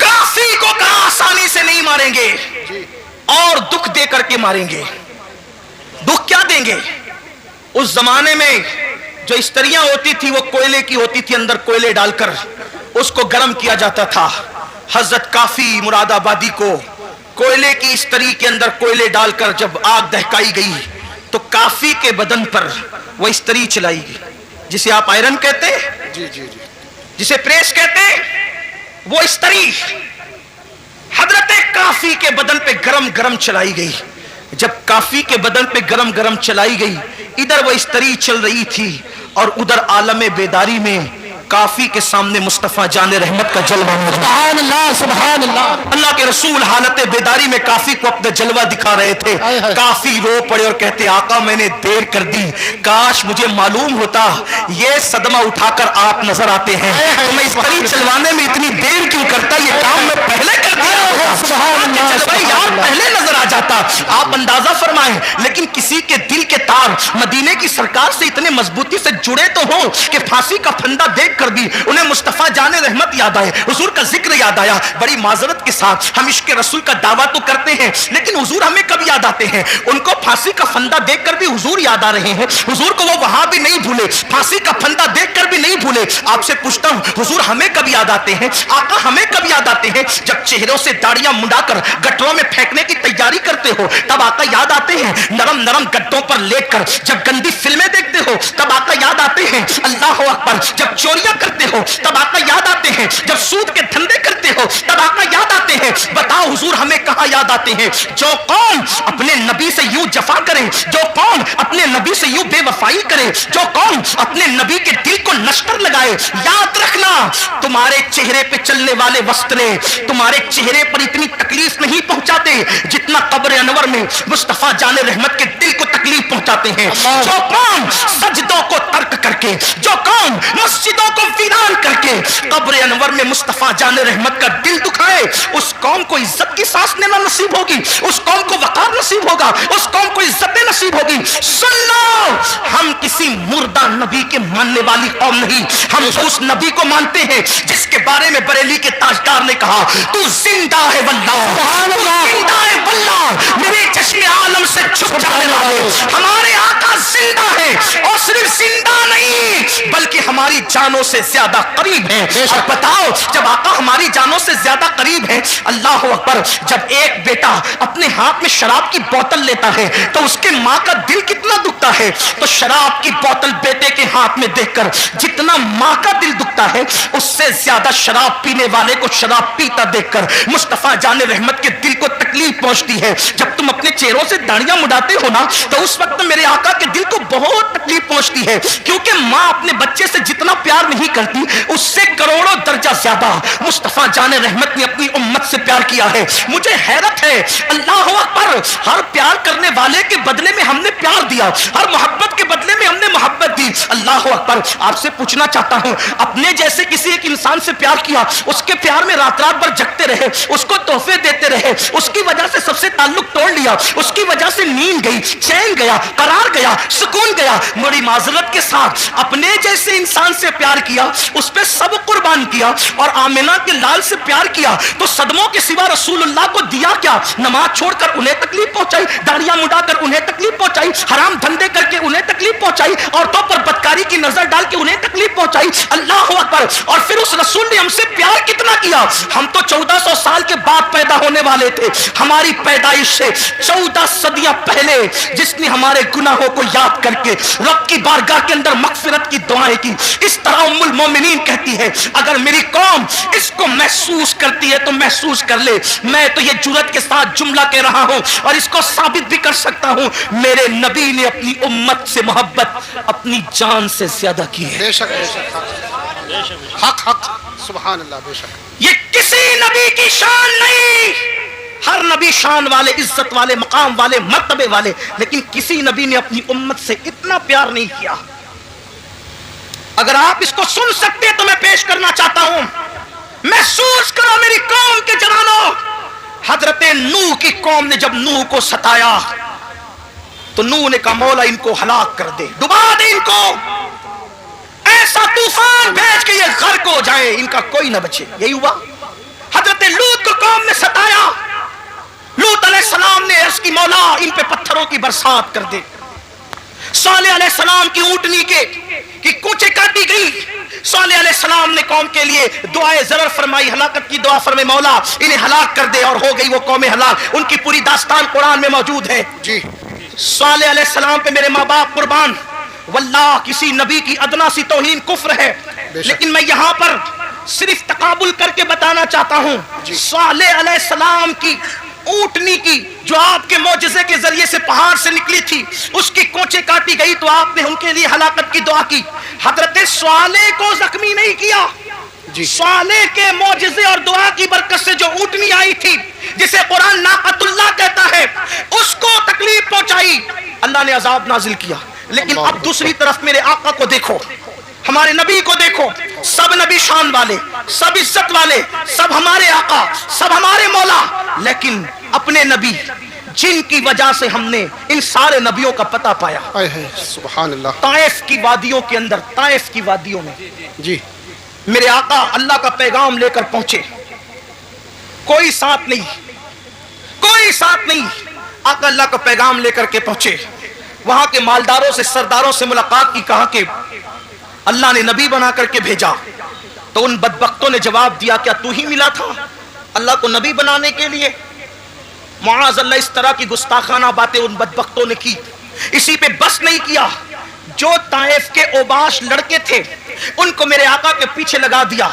काफी को कहां आसानी से नहीं मारेंगे और दुख दे करके मारेंगे। दुख क्या देंगे? उस जमाने में जो स्त्रियां होती थी वो कोयले की होती थी, अंदर कोयले डालकर उसको गर्म किया जाता था। हजरत काफी मुरादाबादी को कोयले की स्त्री के अंदर कोयले डालकर जब आग दहकाई गई तो काफी के बदन पर वो स्त्री चलाई गई, जिसे आप आयरन कहते हैं, जी जी जी, जिसे प्रेस कहते हैं, वो स्त्री हजरत काफी के बदन पे गरम गरम चलाई गई। जब काफी के बदन पे गरम गरम चलाई गई, इधर वो स्त्री चल रही थी और उधर आलम बेदारी में काफी के सामने मुस्तफा जाने रहमत का जलवा मौजूद। सुभान अल्लाह, सुभान अल्लाह। अल्लाह के रसूल हालत बेदारी में काफी को अपना जलवा दिखा रहे थे। काफी रो पड़े और कहते, आका मैंने देर कर दी, काश मुझे मालूम होता ये सदमा उठाकर आप नजर आते हैं तो मैं इस तरी चलवाने में इतनी देर क्यों करता, ये काम मैं पहले कर दिया होता, यार पहले नजर आ जाता। आप अंदाजा फरमाएं, लेकिन किसी के दिल के तार मदीने की सरकार से इतने मजबूती से जुड़े तो हो कि फांसी का फंदा देख कर भी उन्हें मुस्तफा जाने रहमत याद आए, हुजूर का जिक्र याद आया। बड़ी माजरत के साथ हम इश्क रसूल का दावा तो करते हैं, लेकिन हुजूर हमें कब याद आते हैं? उनको फांसी का फंदा देखकर भी हुजूर याद आ रहे हैं। हुजूर को वो वहां भी नहीं भूले, फांसी का फंदा देखकर भी नहीं भूले। आपसे पूछता हूं, हुजूर हमें कब याद आते हैं? आका हमें कब याद आते हैं? जब चेहरों से दाढ़ियां मुंडाकर गटरों में फेंकने की तैयारी करते हो तब आका याद आते हैं। नरम नरम गद्दों पर लेटकर जब गंदी फिल्में देखते हो तब आका याद आते हैं। अल्लाह अकबर। जब चोरियां करते हो तब आका याद आते हैं। जब सूद के धंधे करते हो तब आका याद आते हैं। बताओ हुजूर हमें कहां याद आते हैं? जो कौन अपने नबी से यूं जफा करे, जो कौन अपने नबी से यूं बेवफाई करे, जो कौन अपने नबी के दिल को नश्तर लगाए, याद रखना तुम्हारे चेहरे पे चलने वाले वस्त्रे तुम्हारे चेहरे पर इतनी तकलीफ नहीं पहुंचाते जितना कब्र अनवर में मुस्तफा जाने रहमत के दिल को तकलीफ पहुंचाते हैं। जो कौन सजदों को तर्क करके, जो कौन मस्जिदों को वीरान करके कब्र अनवर में मुस्तफा जाने रहमत का दिल दुखाए, उस कौम को इज्जत की सांस लेना नसीब होगी, उस कौम को वकार नसीब होगा, उस कौम को इज्जत नसीब होगी। सुन लो, हम किसी मुर्दा नबी के मानने वाली कौम नहीं, हम उस नबी को मानते हैं जिसके बारे में बरेली के ताजदार ने कहा, तू जिंदा है वल्लाह, जिंदा है वल्लाह, मेरे चश्मे आलम से छुप जाने वाले हमारे आका जिंदा है, और सिर्फ जिंदा नहीं बल्कि हमारी जानों से ज्यादा करीब है। और बताओ, जब आका हमारी जानों से ज्यादा करीब है, अल्लाह अकबर, जब एक बेटा अपने हाथ में शराब की बोतल लेता है तो उसके माँ का दिल कितना दुखता है, तो शराब की बोतल बेटे के हाथ में देखकर जितना माँ का दिल दुखता है, उससे ज्यादा शराब पीने वाले को शराब पीता देखकर मुस्तफा जाने रहमत के दिल को तकलीफ पहुंचती है। जब तुम अपने चेहरों से दाढ़ियां मुड़ाते हो ना, तो उस वक्त मेरे आका के दिल को बहुत तकलीफ पहुंचती है, क्योंकि माँ अपने बच्चे से जितना प्यार नहीं करती, उससे करोड़ों दर्जा ज्यादा मुस्तफा जाने रहमत ने अपनी उम्मत से प्यार किया है। मुझे हैरत है, अल्लाह अकबर, हर प्यार करने वाले के बदले में हमने प्यार दिया, हर मोहब्बत के बदले में हमने मोहब्बत दी। अल्लाह अकबर, आपसे पूछना चाहता हूं, अपने जैसे किसी एक इंसान से प्यार किया, उसके प्यार में रात रात भर जगते रहे, उसको तोहफे देते रहे, उसकी वजह से सबसे ताल्लुक तोड़ लिया, उसकी वजह से नींद गई, चैन गया, करार गया, सुकून गया, बड़ी माजरत के साथ अपने जैसे इंसान से प्यार किया, उस पर सब कुर्बान किया, और आमिना के लाल से प्यार किया तो सदमों के सिवा रसूलुल्लाह को दिया क्या? नमाज छोड़कर उन्हें तकलीफ पहुंचाई, दाढ़ियां मुड़ाकर उन्हें तकलीफ पहुंचाई, हराम धंधे करके उन्हें तकलीफ पहुंचाई, औरतों पर बदकारी की नजर डाल के उन्हें तकलीफ पहुंचाई। अल्लाह अकबर। और फिर उस रसूल ने हमसे प्यार कितना किया? हम तो 1400 साल के बाद पैदा होने वाले थे, हमारी पैदाइश से 14 सदियां पहले जिसने हमारे गुनाहों को याद करके रब की बारगाह के अंदर मगफिरत की दुआएं की। इस तरह उम्मुल मोमिनीन कहती है, अगर मेरी कौम इसको महसूस करती है तो महसूस कर ले। मैं तो ये जुर्रत के साथ जुमला कह रहा हूं और इसको साबित भी कर सकता हूं, मेरे नबी ने अपनी उम्मत से मोहब्बत अपनी जान से ज्यादा की है। बेशक बेशक, हक हक, सुभान अल्लाह, बेशक। ये किसी नबी की शान नहीं, हर नबी शान वाले, इज्जत वाले, मकाम वाले, मर्तबे वाले, लेकिन किसी नबी ने अपनी उम्मत से इतना प्यार नहीं किया। अगर आप इसको सुन सकते हैं तो मैं पेश करना चाहता हूं। महसूस करो मेरी कौम के जवानों, हजरत नूह की कौम ने जब नूह को सताया तो नूह ने कहा मौला इनको हलाक कर दे, डुबा दे इनको, ऐसा तूफान भेज के ये गर्क हो जाए, इनका कोई ना बचे। यही हुआ। हजरत लूत को कौम ने सताया, लूत अलैहिस्सलाम ने अर्ज की मौला इन पे पत्थरों की बरसात कर दे। सालेह अलैहिस्सलाम की ऊंटनी की कूचे काटी गई। सालेह अलैहिस्सलाम ने कौम के लिए दुआए ज़रर फरमाई, हलाकत की दुआ फरमाई, मौला इन्हें हलाक कर दे, और हो गई वो कौम हलाक। उनकी पूरी दास्तान कुरान में मौजूद है जी। सालेह अलैहिस्सलाम पे मेरे माँ बाप कुर्बान, वल्लाह किसी नबी की अदना सी तौहीन कुफ्र है, लेकिन मैं यहां पर सिर्फ तकाबुल करके बताना चाहता हूं। सालेह अलैहिस्सलाम की ऊंटनी की जो आपके मौजज़े के जरिए से पहाड़ से निकली थी, उसकी कोचे काटी गई तो आपने उनके लिए हलाकत की दुआ की। हजरत सालेह को जख्मी नहीं किया, सालेह के मौजज़े और दुआ की बरकत से जो ऊंटनी आई थी, जिसे कुरान नाक़तुल्लाह कहता है, उसको तकलीफ पहुंचाई, अल्लाह ने अजाब नाजिल किया। लेकिन अब दूसरी तरफ मेरे आका को देखो, हमारे नबी को देखो, सब नबी शान वाले, सब इज्जत वाले, सब हमारे आका, सब हमारे मौला, लेकिन अपने नबी जिनकी वजह से हमने इन सारे नबियों का पता पाया, सुभान अल्लाह, ताइफ की वादियों के अंदर, ताइफ की वादियों में जी मेरे आका अल्लाह का पैगाम लेकर पहुंचे, कोई साथ नहीं, कोई साथ नहीं, आका अल्लाह का पैगाम लेकर के पहुंचे। वहां के मालदारों से, सरदारों से मुलाकात की, कहा कि अल्लाह ने नबी बना करके भेजा। तो उन बदबख्तों ने जवाब दिया, क्या तू ही मिला था अल्लाह को नबी बनाने के लिए? मुआज़ अल्लाह, इस तरह की गुस्ताखाना बातें उन बदबख्तों ने की। इसी पे बस नहीं किया, जो ताइफ के ओबाश लड़के थे उनको मेरे आका के पीछे लगा दिया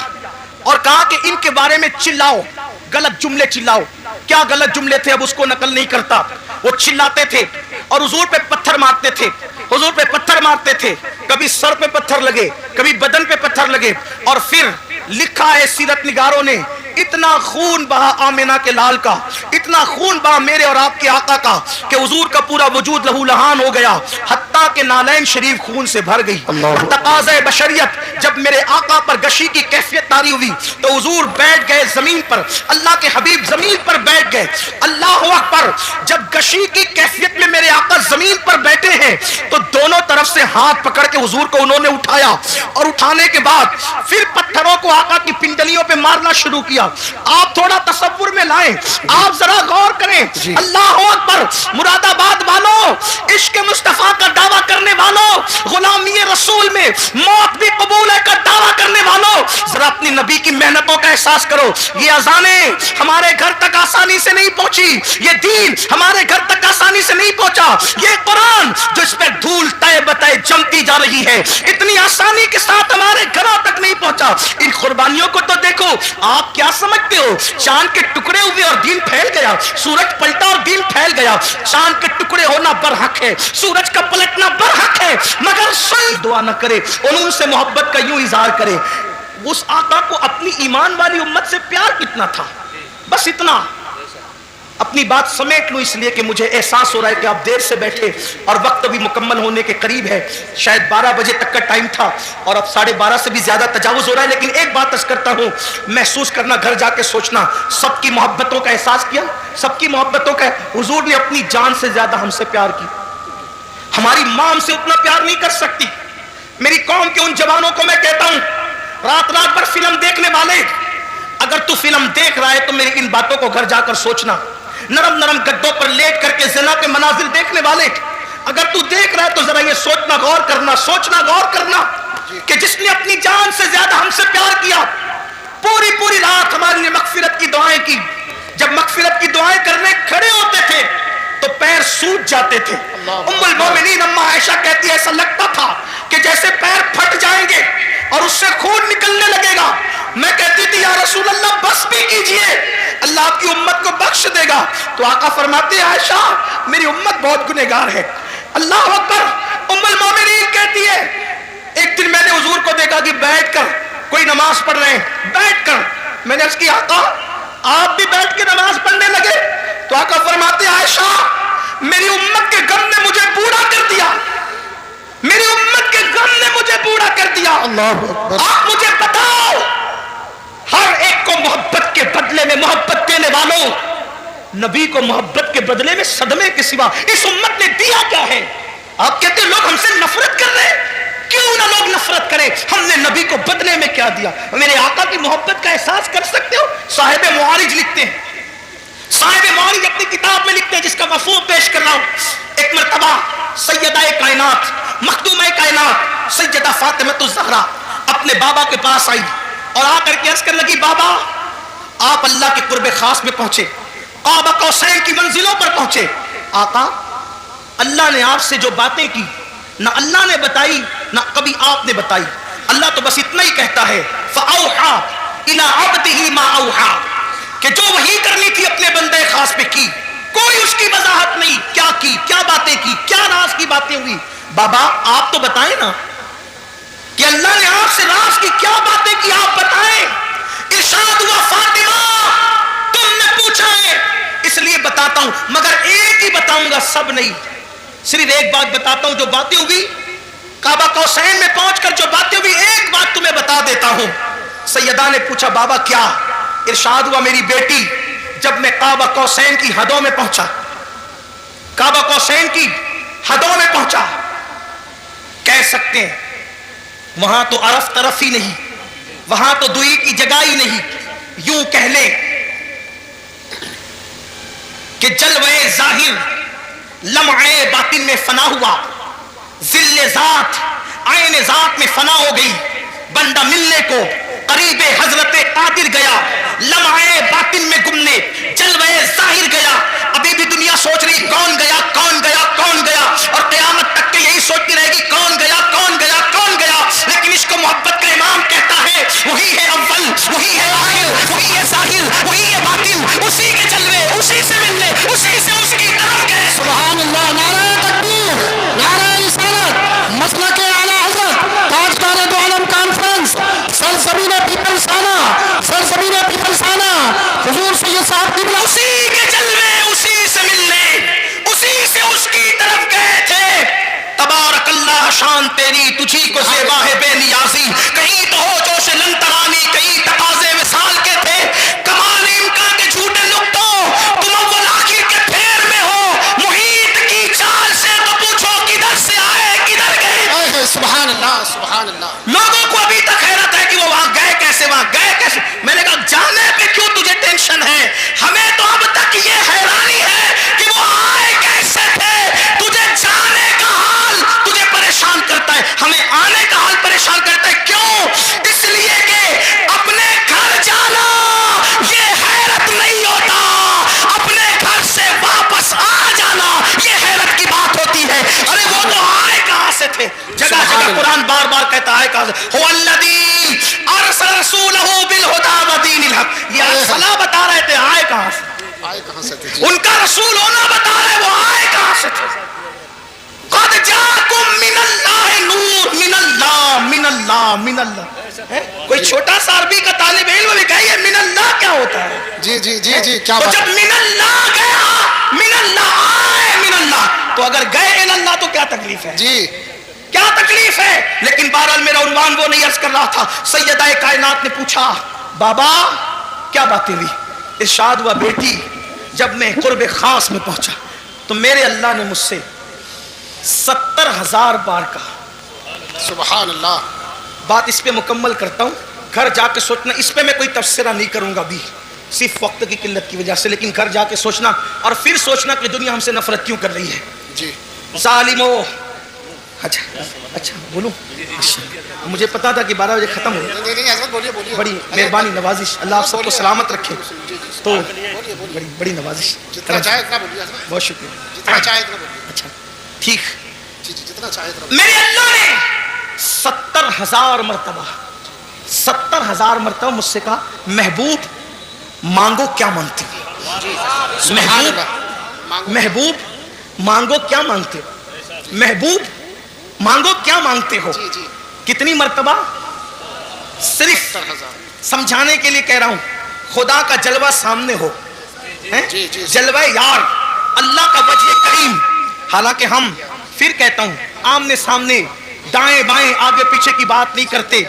और कहा कि इनके बारे में चिल्लाओ, गलत जुमले चिल्लाओ। क्या गलत जुमले थे अब उसको नकल नहीं करता, वो चिल्लाते थे और हुजूर पे पत्थर मारते थे, हुजूर पे पत्थर मारते थे, कभी सर पे पत्थर लगे, कभी बदन पे पत्थर लगे। और फिर लिखा है सीरत निगारों ने, इतना खून बहा आमिना के लाल का, इतना खून बहा मेरे और आपके आका का कि हुजूर का पूरा वजूद लहू लहान हो गया, हत्ता के नालैन शरीफ खून से भर गई। तकाज़े बशरियत जब मेरे आका पर गशी की कैफियत तारी हुई तो हुजूर बैठ गए जमीन पर, अल्लाह के हबीब जमीन पर बैठ गए। अल्लाहु अकबर, जब गशी की कैफियत में मेरे आका जमीन पर बैठे हैं तो दोनों तरफ से हाथ पकड़ के हुजूर को उन्होंने उठाया और उठाने के बाद फिर पत्थरों को आका की पिंडलियों पे मारना शुरू किया। आप थोड़ा तसव्वुर में लाएं, आप जरा गौर करें। अल्लाहु अकबर, मुरादाबाद वालों, इश्क मुस्तफा का दावा करने वालों, गुलामी रसूल में मौत भी कबूल है का दावा करने वालों, जरा अपनी नबी की मेहनतों का एहसास करो। ये अजाने हमारे घर तक आसानी से नहीं पहुंची, ये दीन हमारे घर तक आसानी से नहीं पहुंचा, ये कुरान जो इस पे धूल तय बताए जमती जा रही है, इतनी आसानी के साथ हमारे घरों तक नहीं पहुंचा। इन कुर्बानियों को तो देखो, आप क्या समझते हो, चांद के टुकड़े हुए और दीन फैल गया, सूरज पलटा और दीन फैल गया। चांद के टुकड़े होना बरहक है, सूरज का पलटना बरहक है, मगर सुन दुआ न करे और उनसे मोहब्बत का यूं इजहार करे। उस आका को अपनी ईमान वाली उम्मत से प्यार कितना था, बस इतना। अपनी बात समेट लूं इसलिए कि मुझे एहसास हो रहा है कि आप देर से बैठे और वक्त अभी मुकम्मल होने के करीब है, शायद 12 बजे तक का टाइम था और अब 12:30 से भी ज्यादा तजावुज हो रहा है। लेकिन एक बात अर्ज करता हूं, महसूस करना, घर जाके सोचना, सबकी मोहब्बतों का एहसास किया, सबकी मोहब्बतों का। हुजूर ने अपनी जान से ज्यादा हमसे प्यार की, हमारी मां हमसे उतना प्यार नहीं कर सकती। मेरी कौम के उन जवानों को मैं कहता हूं, रात रात भर फिल्म देखने वाले, अगर तू फिल्म देख रहा है तो मेरी इन बातों को घर जाकर सोचना। नरम नरम गद्दों पर लेट करके ज़िना के मनाजिर देखने वाले, अगर तू देख रहा है तो जरा ये सोचना, गौर करना, सोचना, गौर करना कि जिसने अपनी जान से ज्यादा हमसे प्यार किया, पूरी पूरी रात हमारे लिए मगफिरत की दुआएं की। जब मगफिरत की दुआएं करने खड़े होते थे तो पैर सूज जाते थे। उम्मुल मोमिनीन अम्मा आयशा कहती है, ऐसा लगता था कि जैसे पैर फट जाएंगे और उससे खून निकलने लगेगा। मैं कहती थी, या रसूल अल्लाह बस भी कीजिए, अल्लाह आपकी उम्मत को बख्श देगा। तो आका फरमाते हैं, आयशा मेरी उम्मत बहुत गुनहगार है। अल्लाह अकबर। उम्मुल मोमिनीन कहती है, एक दिन मैंने हुजूर को देखा कि बैठकर कोई नमाज पढ़ रहे हैं, बैठकर। मैंने उसकी आका आप भी बैठ के नमाज पढ़ने लगे? तो आका फरमाते हैं, आयशा मेरी उम्मत के गम ने मुझे बूढ़ा कर दिया, मेरी उम्मत के गम ने मुझे बूढ़ा कर दिया। आप मुझे बताओ, हर एक को मोहब्बत के बदले में मोहब्बत देने वालों, नबी को मोहब्बत के बदले में सदमे के सिवा इस उम्मत ने दिया क्या है? आप कहते हैं लोग हमसे नफरत कर रहे हैं, क्यों ना लोग नफरत करें, हमने नबी को बदले में क्या दिया? मेरे आका की मोहब्बत का एहसास कर सकते हो? साहिब मुआरिज लिखते हैं, साहिब मुआरिज अपनी किताब में लिखते हैं, जिसका मफहूम पेश कर रहा हूं। एक मर्तबा सैयदा कायनात, मखदूम कायनात सैयदा फातिमा ज़हरा अपने बाबा के पास आई और आकर के अर्ज करने लगी, बाबा आप अल्लाह के कुर्बे खास में पहुंचे, काबा कौसैन की मंजिलों पर पहुंचे। आका, अल्लाह ने आपसे जो बातें की ना अल्लाह ने बताई ना कभी आपने बताई। अल्लाह तो बस इतना ही कहता है, फ़अौहा इला अब्दिही मा औहा, कि जो वही करनी थी अपने बंदे खास पे की, कोई उसकी वजाहत नहीं, क्या की, क्या बातें की, क्या राज की बातें हुई। बाबा आप तो बताएं ना कि अल्लाह ने आपसे राज की क्या बातें की, आप बताएं। इरशाद हुआ, फातिमा तुमने पूछा है इसलिए बताता हूं, मगर एक ही बताऊंगा, सब नहीं, सिर्फ एक बात बताता हूं। जो बातें हुई काबा कौसैन में पहुंचकर जो बातें हुई, एक बात तुम्हें बता देता हूं। सैयदा ने पूछा, बाबा क्या? इरशाद हुआ, मेरी बेटी जब मैं काबा कौसैन की हदों में पहुंचा, काबा कौसैन की हदों में पहुंचा, कह सकते हैं वहां तो अरफ तरफ ही नहीं, वहां तो दुई की जगह ही नहीं, यूं कह ले कि जलवे जाहिर लम्हे बातिन में फना हुआ, जिल्ले जात आयने जात में फना हो गई, बंदा मिलने को करीबे हजरते कादिर गया, लम्हे बातिन में गुमने जलवे जाहिर गया। अभी भी दुनिया सोच रही कौन गया, कौन गया, कौन गया, और क़यामत तक के यही सोचती रहेगी कौन गया, कौन गया, कौन गया। लेकिन इसको मोहब्बत का इमाम कहता है, वही है अव्वल, वही है आखिर, वही है जाहिर, वही है बातिन, उसी के जलवे, उसी से मिलने, उसी से उसकी तरफ गए। सुभान अल्लाह, नारे तकबीर, नारे रिसालत, मसलक आला हज़रत, ताजदार दो आलम कॉन्फ्रेंस, सरज़मीन पीपलसाना, सरज़मीन पीपलसाना, हुजूर सैयद साहब किबला, उसी के जलवे, उसी से मिलने, उसी से उसकी तरफ गए थे। तबारक अल्लाह, शान तेरी, तुझी को ज़ेबा है बेनियाज़ी, कहीं तो हो जोश लंतरानी, कहीं तकाज़े विसाल के थे, कमाल इम्कान के झूठे नुक्तों, तुम अव्वल आखिर के फेर में हो, मुहीत की चाल से तो पूछो किधर से आए, किधर गए। सुभान अल्लाह, सुभान अल्लाह। लोगों को अभी तक हैरत है कि वो वहां गए कैसे, वहां गए कैसे। मैंने कहा जाने पे क्यों तुझे टेंशन है, हमें तो अब तक ये हैरानी है कि वो आए कैसे थे। तुझे जाने का हाल तुझे परेशान करता है, हमें आने का हाल परेशान करता है। क्यों? इसलिए कि अपने घर जाना ये हैरत नहीं होता, अपने घर से वापस आ जाना ये हैरत की बात होती है। अरे वो तो आए कहां से थे? जगह जगह कुरान बार बार कहता है कहां से, हुवल्लज़ी अरसल रसूलहु बिल हुदा व दीनिल हक। ये अरसला बता रहे थे, आए कहां से? आए कहां से थे? उनका रसूल होना बता रहे, वो आए कहां से थे? क़द जाकुम मिनल्लाहि नूर, मिनल्लाह, मिनल्लाह, मिनल्लाह। कोई छोटा सा अरबी का तालिब इल्म भी कहे मिनल्लाह क्या होता है? जी जी जी जी, क्या तो बात। जब मिनल्लाह गया, मिनल्लाह आए, मिनल्लाह, तो अगर गए इलल्लाह तो क्या तकलीफ है? जी, क्या तकलीफ है? लेकिन बहरहाल मेरा उन्वान वो नहीं अर्ज कर रहा था। सैयदा कायनात ने पूछा, बाबा क्या बातें हुई? इरशाद हुआ, बेटी जब मैं कुर्बे खास में पहुंचा तो मेरे अल्लाह ने मुझसे 70,000 बार कहा। सुभान अल्लाह। बात इस पे मुकम्मल करता हूं, घर जाके सोचना, इस पे मैं कोई तफसीरा नहीं करूंगा अभी, सिर्फ वक्त की किल्लत की वजह से, लेकिन घर जाके सोचना और फिर सोचना कि दुनिया हमसे नफरत क्यों कर रही है। जी, जालिमो। अच्छा अच्छा बोलूं? मुझे पता था कि 12 बजे खत्म हो। नहीं नहीं हज़रत, बोलिए बोलिए। बड़ी मेहरबानी, नवाजिश, अल्लाह आप सबको सलामत रखे। तो बड़ी बड़ी नवाजिश, जितना चाहे इतना बोलिए हज़रत, बहुत शुक्रिया। जितना चाहे इतना बोलिए। अच्छा ठीक, जी जी, जितना चाहे इतना। मेरे अल्लाह ने 70,000 मरतबा, 70,000 मरतबा मुझसे कहा, महबूब मांगो क्या मांगते हो? महबूब, महबूब मांगो क्या मांगते हो? महबूब मांगो क्या मांगते हो? जी जी, कितनी मरतबा? सिर्फ 70,000। समझाने के लिए कह रहा हूं, खुदा का जलवा सामने हो, हैं? जी, जी। जलवा यार, अल्लाह का वजह करीम। हालांकि हम फिर कहता हूं, आमने सामने दाएं बाएं आगे पीछे की बात नहीं करते,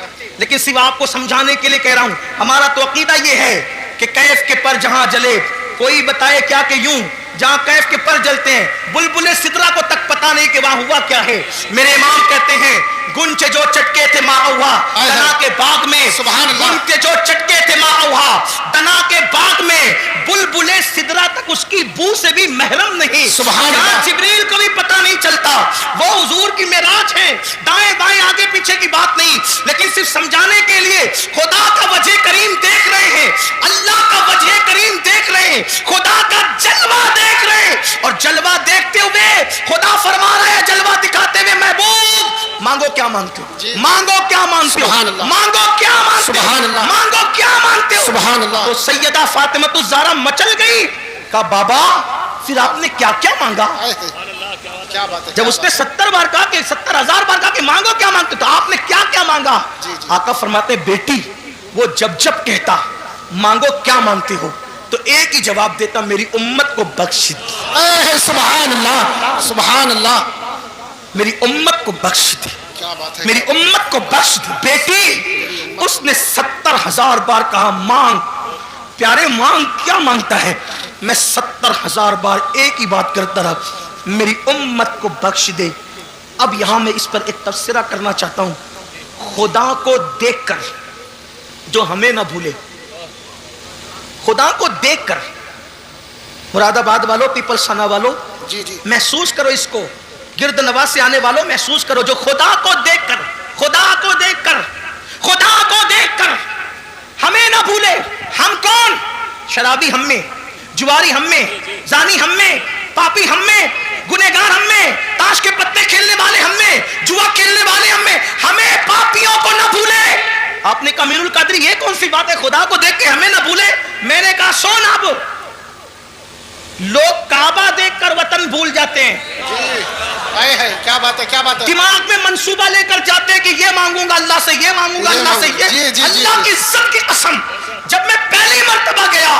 लेकिन सिर्फ आपको समझाने के लिए कह रहा हूं। हमारा तो अकीदा ये है कि कैफ के पर जहां जले, कोई बताए क्या कि यूं जहां कैफ के पर जलते हैं बुलबुले सिदरा को तक पता नहीं कि वहां हुआ क्या है। मेरे इमाम कहते हैं गुंचे जो चटके थे माउहा दना के बाग में, सुभान अल्लाह। गुंचे जो चटके थे माउहा दना के बाग में, बुलबुले सिदरा तक उसकी बू से भी महरम नहीं। सुभान अल्लाह। जिब्रील को भी पता नहीं चलता, वो हुजूर की मेराज है। दाएं बाएं आगे पीछे की बात नहीं, लेकिन सिर्फ समझाने के लिए खुदा का वजह करीम देख रहे हैं, अल्लाह का वजह करीम देख रहे हैं, खुदा का जलवा देख रहे हैं। और जलवा देखते हुए खुदा फरमा रहे हैं, जलवा दिखाते हुए, महबूब मांगो क्या मांगते हो, मांगो क्या मांगते हो, सुभान अल्लाह। मांगो क्या मांगते हो, सुभान अल्लाह। मांगो क्या मांगते हो। सुभान अल्लाह। तो सैयदा फातिमा ज़हरा मचल गई, कहा बाबा फिर आपने क्या क्या मांगा। क्या बात है। जब उसने 70 बार कहा कि 70,000 बार कहा कि मांगो क्या मांगते, तो आपने क्या क्या मांगा। आका फरमाते बेटी वो जब जब कहता मांगो क्या मांगते हो, तो एक ही जवाब देता, मेरी उम्मत को बख्श दे, सुभान अल्लाह, सुभान अल्लाह। मेरी उम्मत को बख्श दे, क्या बात है। मेरी उम्मत को बख्श दे। बेटी उसने 70,000 बार कहा मांग, प्यारे मांग क्या मांगता है। मैं 70,000 बार एक ही बात करता रहा, मेरी उम्मत को बख्श दे। अब यहां मैं इस पर एक तबसरा करना चाहता हूं, खुदा को देखकर जो हमें ना भूले, खुदा को देखकर, मुरादाबाद वालों, पीपल्स थाना वालों, जी जी। महसूस करो इसको, गिरद नवाज से आने वालों महसूस करो, जो खुदा को देखकर, खुदा को देखकर, खुदा को देखकर हमें ना भूले। हम कौन? शराबी हम में, जुआरी हम में, जानी हम में, पापी हम में, गुनहगार हम में, ताश के पत्ते खेलने वाले हम में, जुआ खेलने वाले हम में, हमें पापियों को ना भूले। आपने कहा मीरुल कादरी ये कौन सी बात है, खुदा को देख के हमें ना भूले। मैंने कहा सोन, अब लोग काबा देखकर वतन भूल जाते हैं। आए है, क्या बात है, क्या बात है। दिमाग में मंसूबा लेकर जाते हैं कि ये मांगूंगा अल्लाह से, ये मांगूंगा अल्लाह से, जी, जी, ये जी, अल्लाह जी। की इज्जत की कसम, जब मैं पहली मर्तबा गया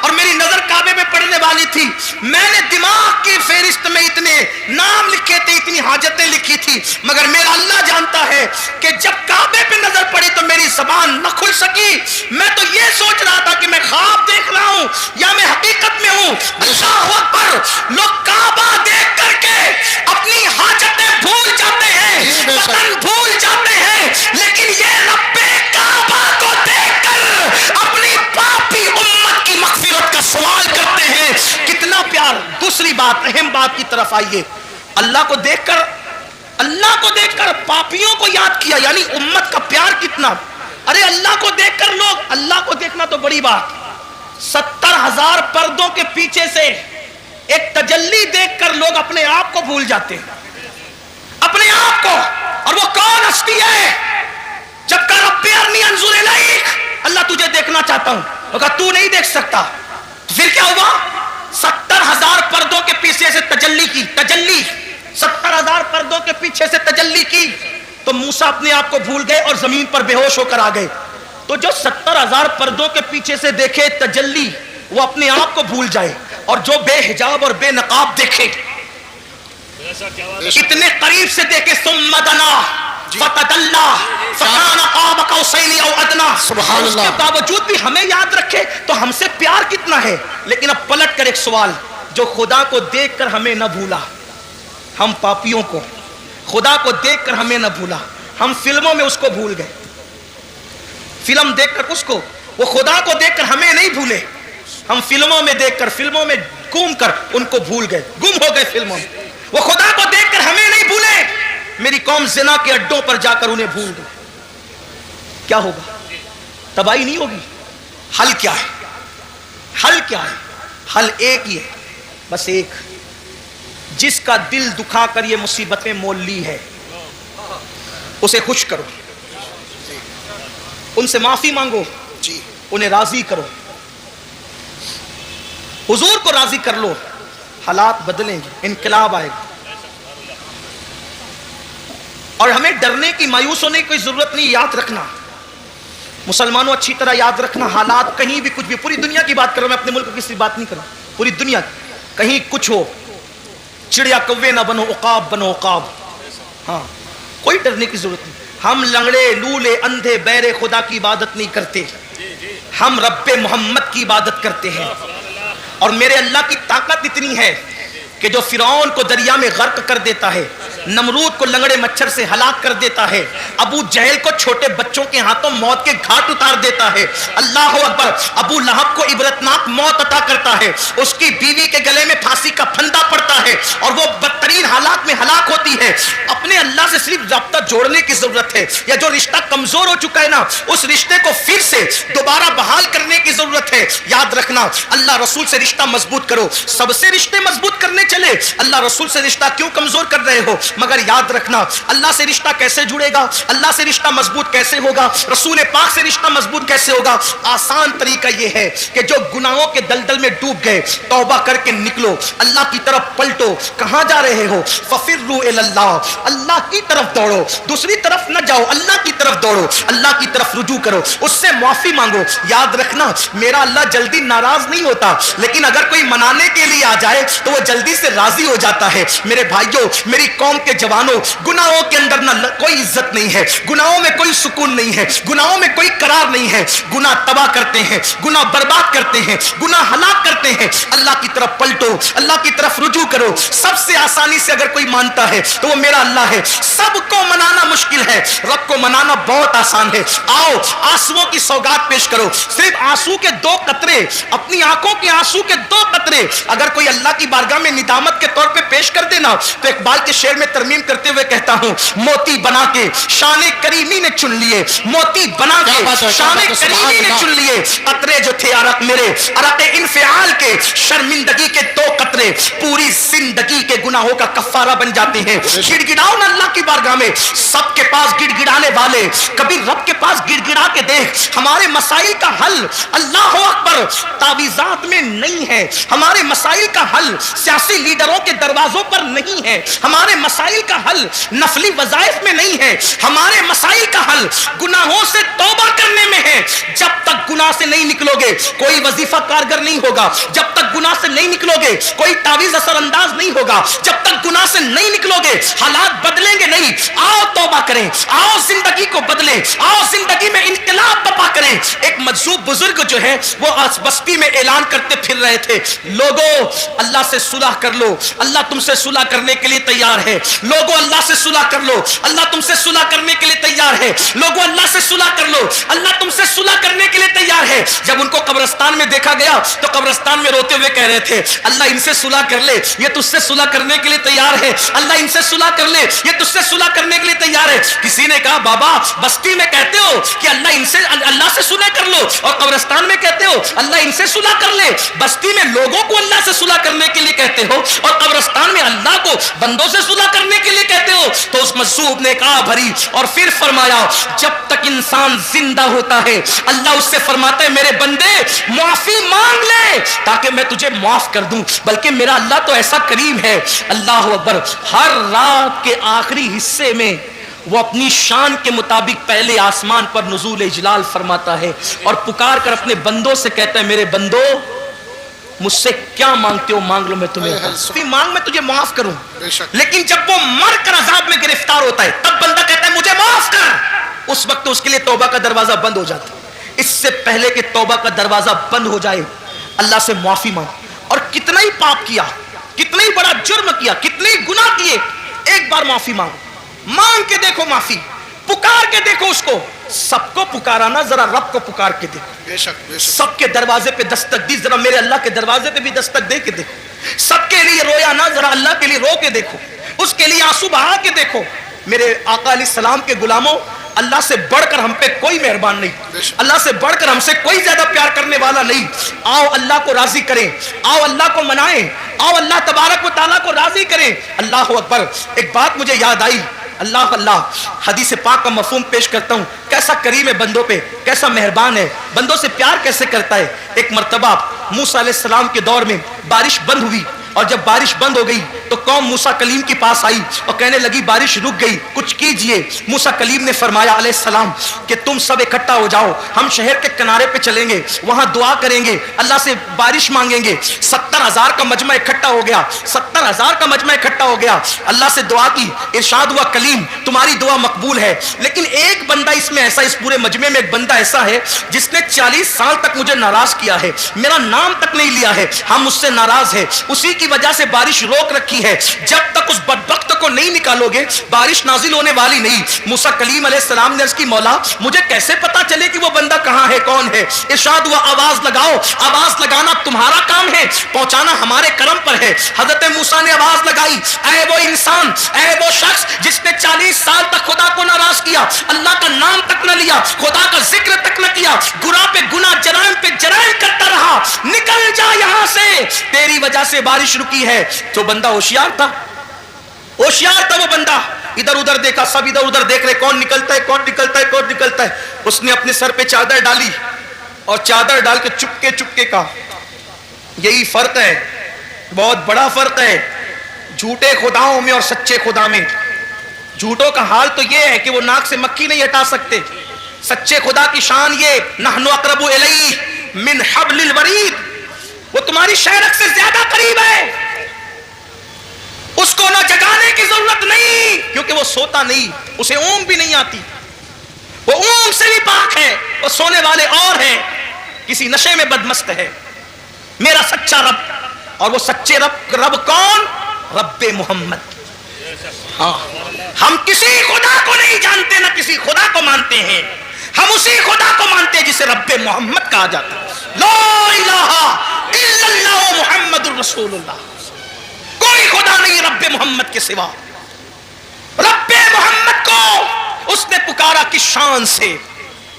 और मेरी नजर काबे पे पड़ने वाली थी, मैंने दिमाग की फेरिस्त में इतने नाम लिखे थे, इतनी हाजतें लिखी थी, मगर मेरा अल्लाह जानता है कि जब काबे पे नजर पड़ी तो मेरी जबान न खुल सकी। मैं तो ये सोच रहा था कि मैं ख्वाब देख रहा हूं या मैं हकीकत में हूं। अल्लाह अकबर। लोग काबा देख करके अपनी हाजतें भूल जाते हैं, वतन भूल जाते हैं, लेकिन ये रब्बे काबा को देखकर अपनी पापी उम्मत की मग़फ़िरत का सवाल करते हैं। कितना प्यार। दूसरी बात, अहम बात की तरफ आइए, अल्लाह को देखकर, अल्लाह को देखकर पापियों को याद किया, यानी उम्मत का प्यार कितना। अरे अल्लाह को देखकर लोग, अल्लाह को देखना तो बड़ी बात, 70,000 पर्दों के पीछे से एक तजल्ली देखकर लोग अपने आप को भूल जाते हैं, अपने आप को। और वो कौन हस्ती है? जब का रब्बी अरनी अंजुर इलैक, अल्लाह तुझे देखना चाहता हूं, मगर तू नहीं देख सकता। तो फिर क्या हुआ? 70,000 पर्दों के पीछे से तजल्ली की, तजल्ली 70,000 पर्दों के पीछे से तजल्ली की, तो मूसा अपने आप को भूल गए और जमीन पर बेहोश होकर आ गए। तो जो 70,000 पर्दों के पीछे से देखे तजल्ली, वो अपने आप को भूल जाए, और जो बेहिजाब और बेनकाब देखे, इतने करीब से देखे, सुम्मा दना फतदल्ला फकाना क़ाब क़ौसैन औ अदना, सुभान अल्लाह। उसके बावजूद भी हमें याद रखे तो हमसे प्यार कितना है। लेकिन अब पलट कर एक सवाल, जो खुदा को देखकर हमें न भूला, हम पापियों को, खुदा को देखकर हमें न भूला, हम फिल्मों में उसको भूल गए, फिल्म देखकर उसको, वो खुदा को देखकर हमें नहीं भूले, हम फिल्मों में देखकर, फिल्मों में घूम कर उनको भूल गए, गुम हो गए फिल्मों में। वो खुदा को देखकर हमें नहीं भूले, मेरी कौम जिना के अड्डों पर जाकर उन्हें भूल गए। क्या होगा? तबाही नहीं होगी? हल क्या है? हल क्या है? हल एक ही है, बस एक, जिसका दिल दुखाकर ये मुसीबतें मोल ली है, उसे खुश करो, उनसे माफी मांगो, जी। उन्हें राजी करो, हुजूर को राजी कर लो, हालात बदलेंगे, इनकलाब आएगा। और हमें डरने की, मायूस होने की कोई जरूरत नहीं। याद रखना मुसलमानों, अच्छी तरह याद रखना, हालात कहीं भी कुछ भी, पूरी दुनिया की बात करो, मैं अपने मुल्क की किसी बात नहीं करूं, पूरी दुनिया, कहीं कुछ हो, चिड़िया कौवे ना बनो, उकाब बनो उकाब। हाँ, कोई डरने की जरूरत नहीं। हम लंगड़े लूले अंधे बहरे खुदा की इबादत नहीं करते, हम रब्बे मोहम्मद की इबादत करते हैं। और मेरे अल्लाह की ताकत इतनी है कि जो फिरौन को दरिया में गर्क कर देता है, नमरूद को लंगड़े मच्छर से हलाक कर देता है, अबू जहल को छोटे बच्चों के हाथों मौत के घाट उतार देता है, अल्लाह अकबर, अबू लहब को इबरतनाक मौत अता करता है, उसकी बीवी के गले में फांसी का फंदा पड़ता है और वो बदतरीन हालात में हलाक होती है। अपने अल्लाह से सिर्फ रब्ता जोड़ने की जरूरत है, या जो रिश्ता कमजोर हो चुका है ना, उस रिश्ते को फिर से दोबारा बहाल करने की जरूरत है। याद रखना, अल्लाह रसूल से रिश्ता मजबूत करो। सबसे रिश्ते मजबूत करने चले, अल्लाह रसूल से रिश्ता क्यों कमजोर कर रहे हो? मगर याद रखना, अल्लाह से रिश्ता कैसे जुड़ेगा, अल्लाह से रिश्ता मजबूत कैसे होगा, रसूल पाक से रिश्ता मजबूत कैसे होगा? आसान तरीका यह है कि जो गुनाहों के दलदल में डूब गए, तौबा करके निकलो, अल्लाह की तरफ पलटो। कहां जा रहे हो? फफिर्रू इलल्लाह, अल्लाह की तरफ दौड़ो, दूसरी तरफ न जाओ, अल्लाह की तरफ दौड़ो, अल्लाह की तरफ रुजू करो, उससे माफी मांगो। याद रखना, मेरा अल्लाह जल्दी नाराज नहीं होता, लेकिन अगर कोई मनाने के लिए आ जाए तो वो जल्दी से राजी हो जाता है। मेरे भाइयों, मेरी कौम के जवानों, गुनाहों के अंदर ना कोई इज्जत नहीं है, गुनाहों में कोई सुकून नहीं है, गुनाहों में कोई करार नहीं है। गुनाह तबाह करते हैं, गुनाह बर्बाद करते हैं, गुनाह हलाक करते हैं। अल्लाह की तरफ पलटो, अल्लाह की तरफ रुजू करो। सबसे आसानी से अगर कोई मानता है तो वो मेरा अल्लाह है। सबको मनाना मुश्किल है, रब को मनाना बहुत आसान है। आओ आंसुओं की सौगात पेश करो। सिर्फ आंसू के 2 कतरे, अपनी आंखों के आंसू के 2 कतरे अगर कोई अल्लाह की बारगाह में निदामत के तौर पे पेश कर देना, तो इकबाल के शेर में तरमीम करते हुए कहता हूं, मोती बना के शाने करीमी ने चुन लिए, मोती बना के शाने करीमी ने चुन लिए। कतरे जो थे अरक मेरे, अरक इन्फियाल के, शर्मिंदगी के 2 कतरे पूरी जिंदगी के गुनाहों का कफारा बन जाते हैं। गिड़गिड़ाओ ना अल्लाह की बारगाह में। सबके पास गिड़गिड़ाने वाले, कभी रब के पास गिड़गिड़ा के देख। हमारे मसाइल का हल, अल्लाह अकबर, तावीज़ात में नहीं है। हमारे मसाइल का हल सियासी लीडरों के दरवाजों पर नहीं है। हमारे मसाइल का हल नफली वज़ाइफ में नहीं है। हमारे मसाइल का हल गुनाहों से तौबा करने में है। जब तक गुनाह से नहीं निकलोगे, कोई वजीफा कारगर नहीं होगा। जब तक गुनाह से नहीं निकलोगे, कोई तावीज असरअंदाज नहीं होगा। जब तक गुनाह से नहीं निकलोगे, हालात बदलेंगे नहीं। आओ तौबा करें, आओ जिंदगी को बदलें, आओ जिंदगी में इनकलाब बर्पा करें। एक मजसूब बुजुर्ग जो है वो बस्ती में ऐलान करते फिर रहे थे, लोगों अल्लाह से सुलह कर लो, अल्लाह तुमसे सुलह करने के लिए तैयार है। लोगों अल्लाह से सुलह कर लो, अल्लाह तुमसे सुलह करने के लिए तैयार है। लोगों अल्लाह से सुलह कर लो, अल्लाह तुमसे सुलह करने के लिए तैयार है। जब उनको कब्रिस्तान में देखा गया तो कब्रिस्तान में रोते हुए कह रहे थे, अल्लाह इनसे सुलह कर ले, ये तुझसे सुलह करने के लिए तैयार है। अल्लाह इनसे सुलह कर ले, ये तुझसे सुलह करने के लिए तैयार है। किसी ने कहा, बाबा बस्ती में कहते हो कि अल्लाह से सुलह कर लो, और कब्रिस्तान में कहते हो अल्लाह इनसे सुलह कर ले। बस्ती में लोगों को अल्लाह से सुलह करने के लिए कहते हो, और कब्रिस्तान में अल्लाह को बंदों से सुलह करने के लिए कहते हो। तो उस मजसूब ने कहा भरी, और फिर फरमाया, जब तक इंसान जिंदा होता है अल्लाह उससे फरमाता है, मेरे बंदे माफी मांग ले ताकि मैं तुझे माफ कर दूं। बल्कि मेरा अल्लाह तो ऐसा करीम है, अल्लाह अकबर, हर रात के आखिरी हिस्से में वो अपनी शान के मुताबिक पहले आसमान पर नुज़ूल इजलाल फरमाता है और पुकार कर अपने बंदों से कहता है, मेरे बंदो मुझसे क्या मांगते हो मांग लो, मैं तुम्हें मांग, मैं तुझे माफ करूं। लेकिन जब वो मर कर अजाब में गिरफ्तार होता है तब बंदा कहता है मुझे माफ कर। उस वक्त उसके लिए तौबा का दरवाजा बंद हो जाता है। इससे पहले कि तौबा का दरवाजा बंद हो जाए, अल्लाह से माफी मांग। और कितना ही पाप किया, कितना ही बड़ा जुर्म किया, कितने ही गुनाह किए, एक बार माफी मांगो, मांग के देखो माफी, पुकार के देखो उसको। सबको पुकारा ना, जरा रब को पुकार के देखो। बेशक बेशक। सबके दरवाजे पे दस्तक दी, जरा मेरे अल्लाह के दरवाजे पे भी दस्तक दे के देखो। सबके लिए रोया ना, जरा अल्लाह के लिए रो के देखो, उसके लिए आंसू बहा के देखो। मेरे आका अलैहिस्सलाम के गुलामों, अल्लाह से बढ़कर हम पे कोई मेहरबान नहीं, अल्लाह से बढ़कर हमसे कोई ज्यादा प्यार करने वाला नहीं। आओ अल्लाह को राजी करें, आओ अल्लाह को मनाएं, आओ अल्लाह तबारक व तआला को राजी करें। अल्लाह अकबर। एक बात मुझे याद आई, अल्लाह अल्लाह, हदीस पाक का मफहूम पेश करता हूँ। कैसा करीम है बंदों पे, कैसा मेहरबान है, बंदों से प्यार कैसे करता है। एक मर्तबा मूसा अलैहिस्सलाम के दौर में बारिश बंद हुई और जब बारिश बंद हो गई तो कौम मूसा कलीम के पास आई और कहने लगी बारिश रुक गई, कुछ कीजिए। मूसा कलीम ने फरमाया अलैहिस्सलाम कि तुम सब इकट्ठा हो जाओ, हम शहर के किनारे पे चलेंगे, वहां दुआ करेंगे, अल्लाह से बारिश मांगेंगे। 70,000 का मजमा इकट्ठा हो गया, 70,000 का मजमा इकट्ठा हो गया, अल्लाह से दुआ की। इरशाद हुआ कलीम तुम्हारी दुआ मकबूल है, लेकिन एक बंदा इसमें ऐसा, इस पूरे मजमे में एक बंदा ऐसा है जिसने 40 साल तक मुझे नाराज किया है, मेरा नाम तक नहीं लिया है, हम उससे नाराज है, उसी की वजह से बारिश रोक रखी है। जब तक उस बदबख्त को नहीं निकालोगे बारिश नाजिल होने वाली नहीं। मूसा कलीम अलैहिस्सलाम ने अर्ज़ की मौला मुझे कैसे पता चले कि वो बंदा कहां है, कौन है? इरशाद हुआ आवाज लगाओ। आवाज लगाना तुम्हारा काम है, पहुंचाना हमारे करम पर है। हजरत मूसा ने आवाज लगाई, ऐ वो इंसान, ऐ वो शख्स जिसने 40 साल तक खुदा को नाराज किया, अल्लाह का नाम तक न लिया, खुदा का जिक्र तक न किया, गुनाह पे गुनाह, जराइम पे जराइम करता रहा, निकल जा यहां से, तेरी वजह से बारिश रुकी है। तो बंदा होशियार था, होशियार था वो बंदा। इधर उधर देखा, सब इधर उधर देख रहे, कौन निकलता है, कौन निकलता है, कौन निकलता है। उसने अपने सर पे चादर डाली और चादर डाल के चुपके चुपके का। यही फर्क है, बहुत बड़ा फर्क है झूठे खुदाओं में और सच्चे खुदा में। झूठों का हाल तो ये है कि वो नाक से मक्खी नहीं हटा सकते। सच्चे खुदा की शान ये, नहनु अक़रबु इलैहि मिन हब्लिल वरीद, वो तुम्हारी शहरक से ज्यादा करीब है, उसको ना जगाने की जरूरत नहीं, क्योंकि वो सोता नहीं, उसे ऊँग भी नहीं आती, वो ऊँग से भी पाक है, वो सोने वाले और हैं, किसी नशे में बदमस्त है। मेरा सच्चा रब, और वो सच्चे रब कौन? रब्बे मोहम्मद। हाँ, हम किसी खुदा को नहीं जानते, ना किसी खुदा को मानते हैं, हम उसी खुदा को मानते हैं जिसे रब्बे मोहम्मद कहा जाता है। ला इलाहा इल्लल्लाह मुहम्मदुर रसूलुल्लाह, कोई खुदा नहीं रब्बे मोहम्मद के सिवा। रब्बे मोहम्मद को उसने पुकारा किस शान से,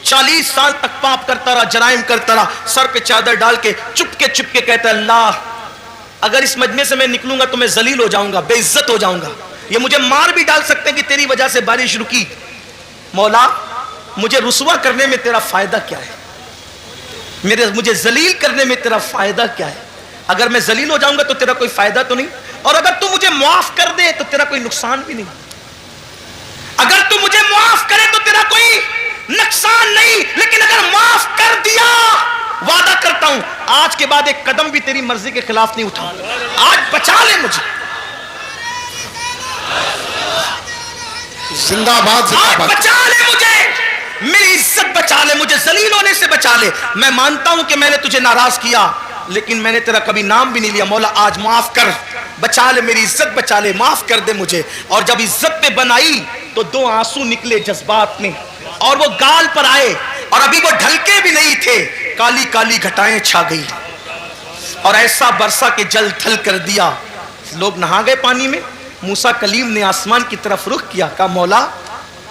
40 साल तक पाप करता रहा, जराइम करता रहा, सर पे चादर डाल के चुपके चुपके कहता अल्लाह अगर इस मजमे से मैं निकलूंगा तो मैं जलील हो जाऊंगा, बेइज्जत हो जाऊंगा, ये मुझे मार भी डाल सकते हैं कि तेरी वजह से बारिश रुकी। मौला मुझे रुसवा करने में तेरा फायदा क्या है, मुझे जलील करने में तेरा फायदा क्या है? अगर मैं जलील हो जाऊंगा तो तेरा कोई फायदा तो नहीं, और अगर तू मुझे माफ कर दे तो तेरा कोई नुकसान भी नहीं, अगर तू मुझे माफ करे तो तेरा कोई नुकसान नहीं, लेकिन अगर माफ कर दिया, वादा करता हूं आज के बाद एक कदम भी तेरी मर्जी के खिलाफ नहीं उठाऊंगा। आज बचा ले मुझे, जिंदाबाद जिंदाबाद, बचा ले मुझे, मेरी इज्जत बचा ले, मुझे जलील होने से बचा ले। मैं मानता हूं कि मैंने तुझे नाराज किया, लेकिन मैंने तेरा कभी नाम भी नहीं लिया। मौला आज माफ कर, बचा ले, मेरी इज्जत बचा ले, माफ कर दे मुझे। और जब इज्जत पे बनाई तो 2 आंसू निकले जज्बात में, और वो गाल पर आए, और अभी वो ढलके भी नहीं थे, काली काली घटाएं छा गई, और ऐसा बरसा के जल थल कर दिया। लोग नहा गए पानी में। मूसा कलीम ने आसमान की तरफ रुख किया, कहा मौला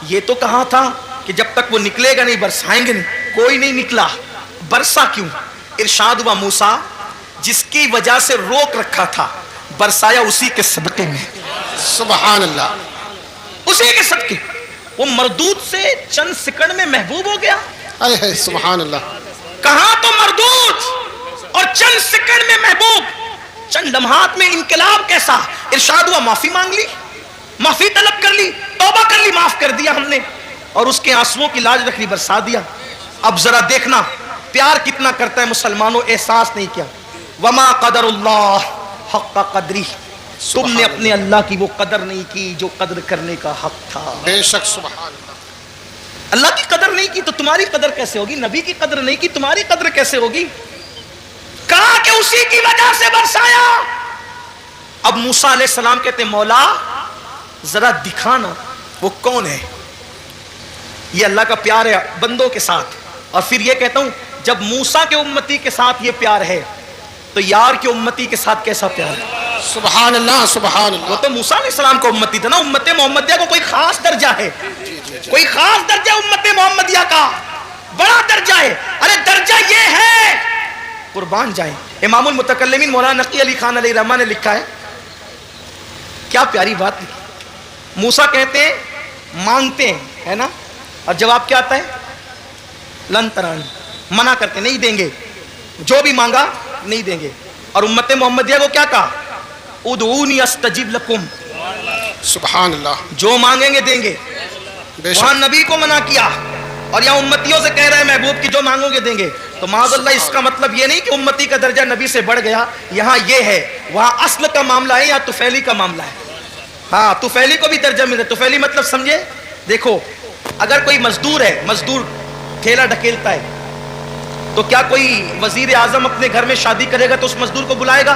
ये तो कहा था कि जब तक वो निकलेगा नहीं बरसाएंगे नहीं, कोई नहीं निकला, बरसा क्यों? इरशाद हुआ मूसा जिसकी वजह से रोक रखा था बरसाया उसी के सदके में। सुभान अल्लाह, उसी के सदके। वो मरदूद से चंद सेकंड में महबूब हो गया। अरे सुभान अल्लाह, कहां तो मरदूद और चंद सेकंड में महबूब, चंद लम्हात में इनकलाब कैसा। इरशाद हुआ माफी मांग ली, माफी तलब कर ली, तौबा कर ली, माफ कर दिया हमने, और उसके आंसुओं की लाज रख ली, बरसा दिया। अब जरा देखना प्यार कितना करता है मुसलमानों, एहसास नहीं किया। वमा कदरुल्लाह हक़्क़ क़द्री, तुमने अपने अल्लाह की वो कदर नहीं की जो कदर करने का हक था। बेशक सुभान अल्लाह की कदर नहीं की तो तुम्हारी कदर कैसे होगी? नबी की कदर नहीं की तुम्हारी कदर कैसे होगी? कहा कि उसी की वजह से बरसाया। अब मूसा अलैहिस्सलाम कहते मौला जरा दिखाना वो कौन है। ये अल्लाह का प्यार है बंदों के साथ। और फिर ये कहता हूं जब मूसा के उम्मती के साथ ये प्यार है तो यार के उम्मती के साथ कैसा प्यार है। सुभान अल्लाह, सुभान अल्लाह। वो तो मूसा अलैहिस्सलाम का उम्मती था ना, उम्मते मोहम्मदिया को कोई खास दर्जा है, कोई खास दर्जा उम्मते मोहम्मदिया का, बड़ा दर्जा है। अरे दर्जा ये है, कुर्बान जाए। इमामुल मुतकल्लिमीन मौलाना नकी अली खान अलैहि रहमा ने लिखा है, क्या प्यारी बात लिखी। मूसा कहते हैं मांगते हैं, है ना, और जवाब क्या आता है? लन तरान, मना करते नहीं देंगे, जो भी मांगा नहीं देंगे। और उम्मते मोहम्मदिया को क्या कहा? उदऊनी अस्तजिब लकुम, सुभान अल्लाह। जो मांगेंगे देंगे। बेशक। वहां नबी को मना किया और यहाँ उम्मतियों से कह रहे हैं महबूब की जो मांगोगे देंगे। तो माज़अल्लाह इसका मतलब ये नहीं कि उम्मती का दर्जा नबी से बढ़ गया, यहाँ ये है, वहाँ असल का मामला है या तुफैली का मामला है। हाँ, तुफैली को भी दर्जा मिले। तुफैली मतलब समझे, देखो अगर कोई मजदूर है, मजदूर ठेला ढकेलता है, तो क्या कोई वजीर आजम अपने घर में शादी करेगा तो उस मजदूर को बुलाएगा?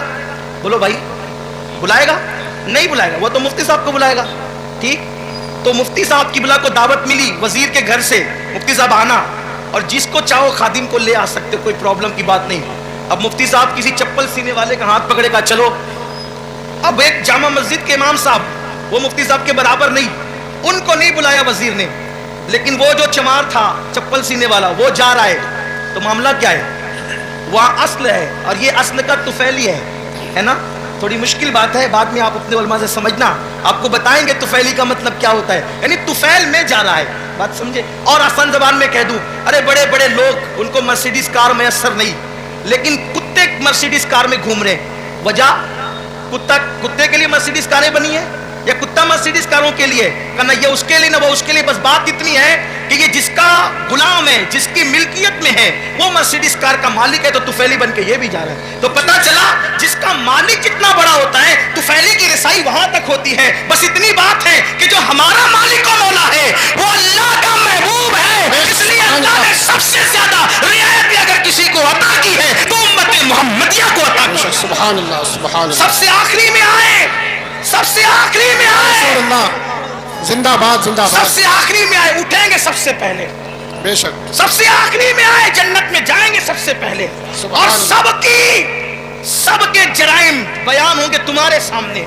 बोलो भाई, बुलाएगा? नहीं बुलाएगा, वो तो मुफ्ती साहब को बुलाएगा। ठीक, तो मुफ्ती साहब की बुला को दावत मिली वजीर के घर से, मुफ्ती साहब आना, और जिसको चाहो खादिम को ले आ सकते, कोई प्रॉब्लम की बात नहीं। अब मुफ्ती साहब किसी चप्पल सीने वाले का हाथ पकड़ेगा, चलो। अब एक जामा मस्जिद के इमाम साहब, वो मुफ्ती साहब के बराबर नहीं, उनको नहीं बुलाया वजीर ने, लेकिन वो जो चमार था चप्पल सीने वाला वो जा रहा है, तो मामला क्या है? वहाँ असल है और ये असल का तुफैली है ना। थोड़ी मुश्किल बात है, बाद में आप अपने उलमा से समझना, आपको बताएंगे तुफैली का मतलब क्या होता है। यानी तुफैल में जा रहा है, बात समझे। और आसान जबान में कह दूं, अरे बड़े बड़े लोग, उनको मर्सिडीज कार मैसर नहीं, लेकिन कुत्ते मर्सिडीज कार में घूम रहे हैं। वजह, कुत्ते के लिए मर्सिडीज कारें बनी है या कुत्ता मर्सिडीज कारों के लिए? कहना ये उसके लिए ना वो उसके लिए। बस बात इतनी है कि ये जिसका गुलाम है, जिसकी मिल्कियत में है, वो मर्सिडीज कार का मालिक है, तो तुफैली बन के ये भी जा रहा है। तो पता चला जिसका मालिक जितना बड़ा होता है, तुफैली की रिसाई वहां तक होती है। बस इतनी बात है कि जो हमारा मालिक और मौला है वो अल्लाह का महबूब है, इसलिए अल्लाह ने सबसे ज्यादा रियायत अगर किसी को अता की है तो उम्मत मुहम्मदिया को अता की। सुभान अल्लाह, सुभान अल्लाह। सबसे आखिरी में आए, सबसे आखिरी में आए, जिंदाबाद जिंदाबाद। सबसे आखिरी में आए, उठेंगे सबसे पहले। बेशक। सबसे आखिरी में आए, जन्नत में जाएंगे सबसे पहले, और सबके जराइम बयान होंगे तुम्हारे सामने।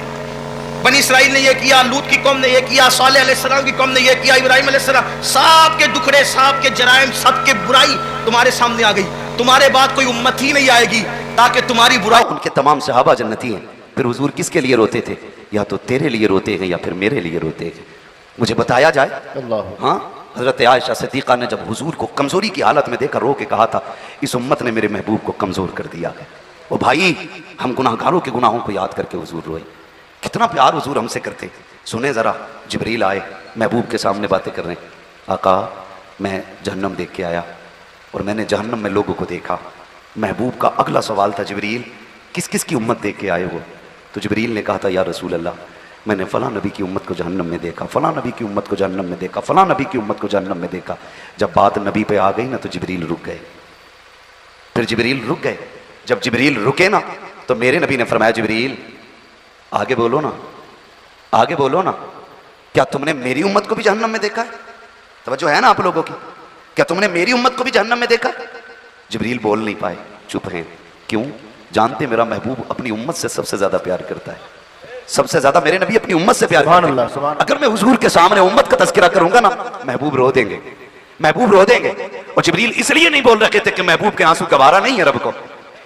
बनी इसराइल ने ये किया, लूत की कौम ने ये किया, सालेह अलैहिस्सलाम की कौम ने ये किया, इब्राहिम अलैहिस्सलाम, सबके दुखड़े, सबके जराइम, सबके बुराई तुम्हारे सामने आ गई। तुम्हारे बाद कोई उम्मत ही नहीं आएगी ताकि तुम्हारी बुराई। उनके तमाम सहाबा जन्नती हैं। फिर हुजूर किसके लिए रोते थे? या तो तेरे लिए रोते हैं या फिर मेरे लिए रोते हैं। मुझे बताया जाए। हाँ, हजरत आयशा सिद्दीक़ा ने जब हुजूर को कमजोरी की हालत में देखकर रो के कहा था, इस उम्मत ने मेरे महबूब को कमजोर कर दिया है। ओ भाई, हम गुनाहगारों के गुनाहों को याद करके हुजूर रोए। कितना प्यार हुजूर हमसे करते। सुने जरा, जिब्रील आए, महबूब के सामने बातें कर रहे हैं। आका, मैं जहन्नम देख के आया और मैंने जहन्नम में लोगों को देखा। महबूब का अगला सवाल था, जिब्रील किस किस की उम्मत देख के आए हो? तो जिब्रील ने कहा था, या रसूल अल्लाह, मैंने फला नबी की उम्मत को जहन्नम में देखा, फला नबी की उम्मत को जहन्नम में देखा, फला नबी की उम्मत को जहन्नम में देखा। जब बात नबी पे आ गई ना तो जिब्रील रुक गए। फिर जिब्रील रुक गए। जब जिब्रील रुके ना तो मेरे नबी ने फरमाया, जिब्रील आगे बोलो ना, आगे बोलो ना, क्या तुमने मेरी उम्मत को भी जहन्नम में देखा है? तवज्जो है ना आप लोगों की? क्या तुमने मेरी उम्मत को भी जहन्नम में देखा? जिब्रील बोल नहीं पाए, चुप हैं। क्यों? जानते मेरा महबूब अपनी उम्मत से सबसे ज्यादा प्यार करता है। सबसे ज्यादा मेरे नबी अपनी उम्मत से प्यार करते हैं। अगर मैं हुजूर के सामने उम्मत का तज़किरा करूंगा ना, महबूब रो देंगे, महबूब रो देंगे। और जिब्रील इसलिए नहीं बोल रहे थे कि महबूब के आंसू गवारा नहीं है रब को,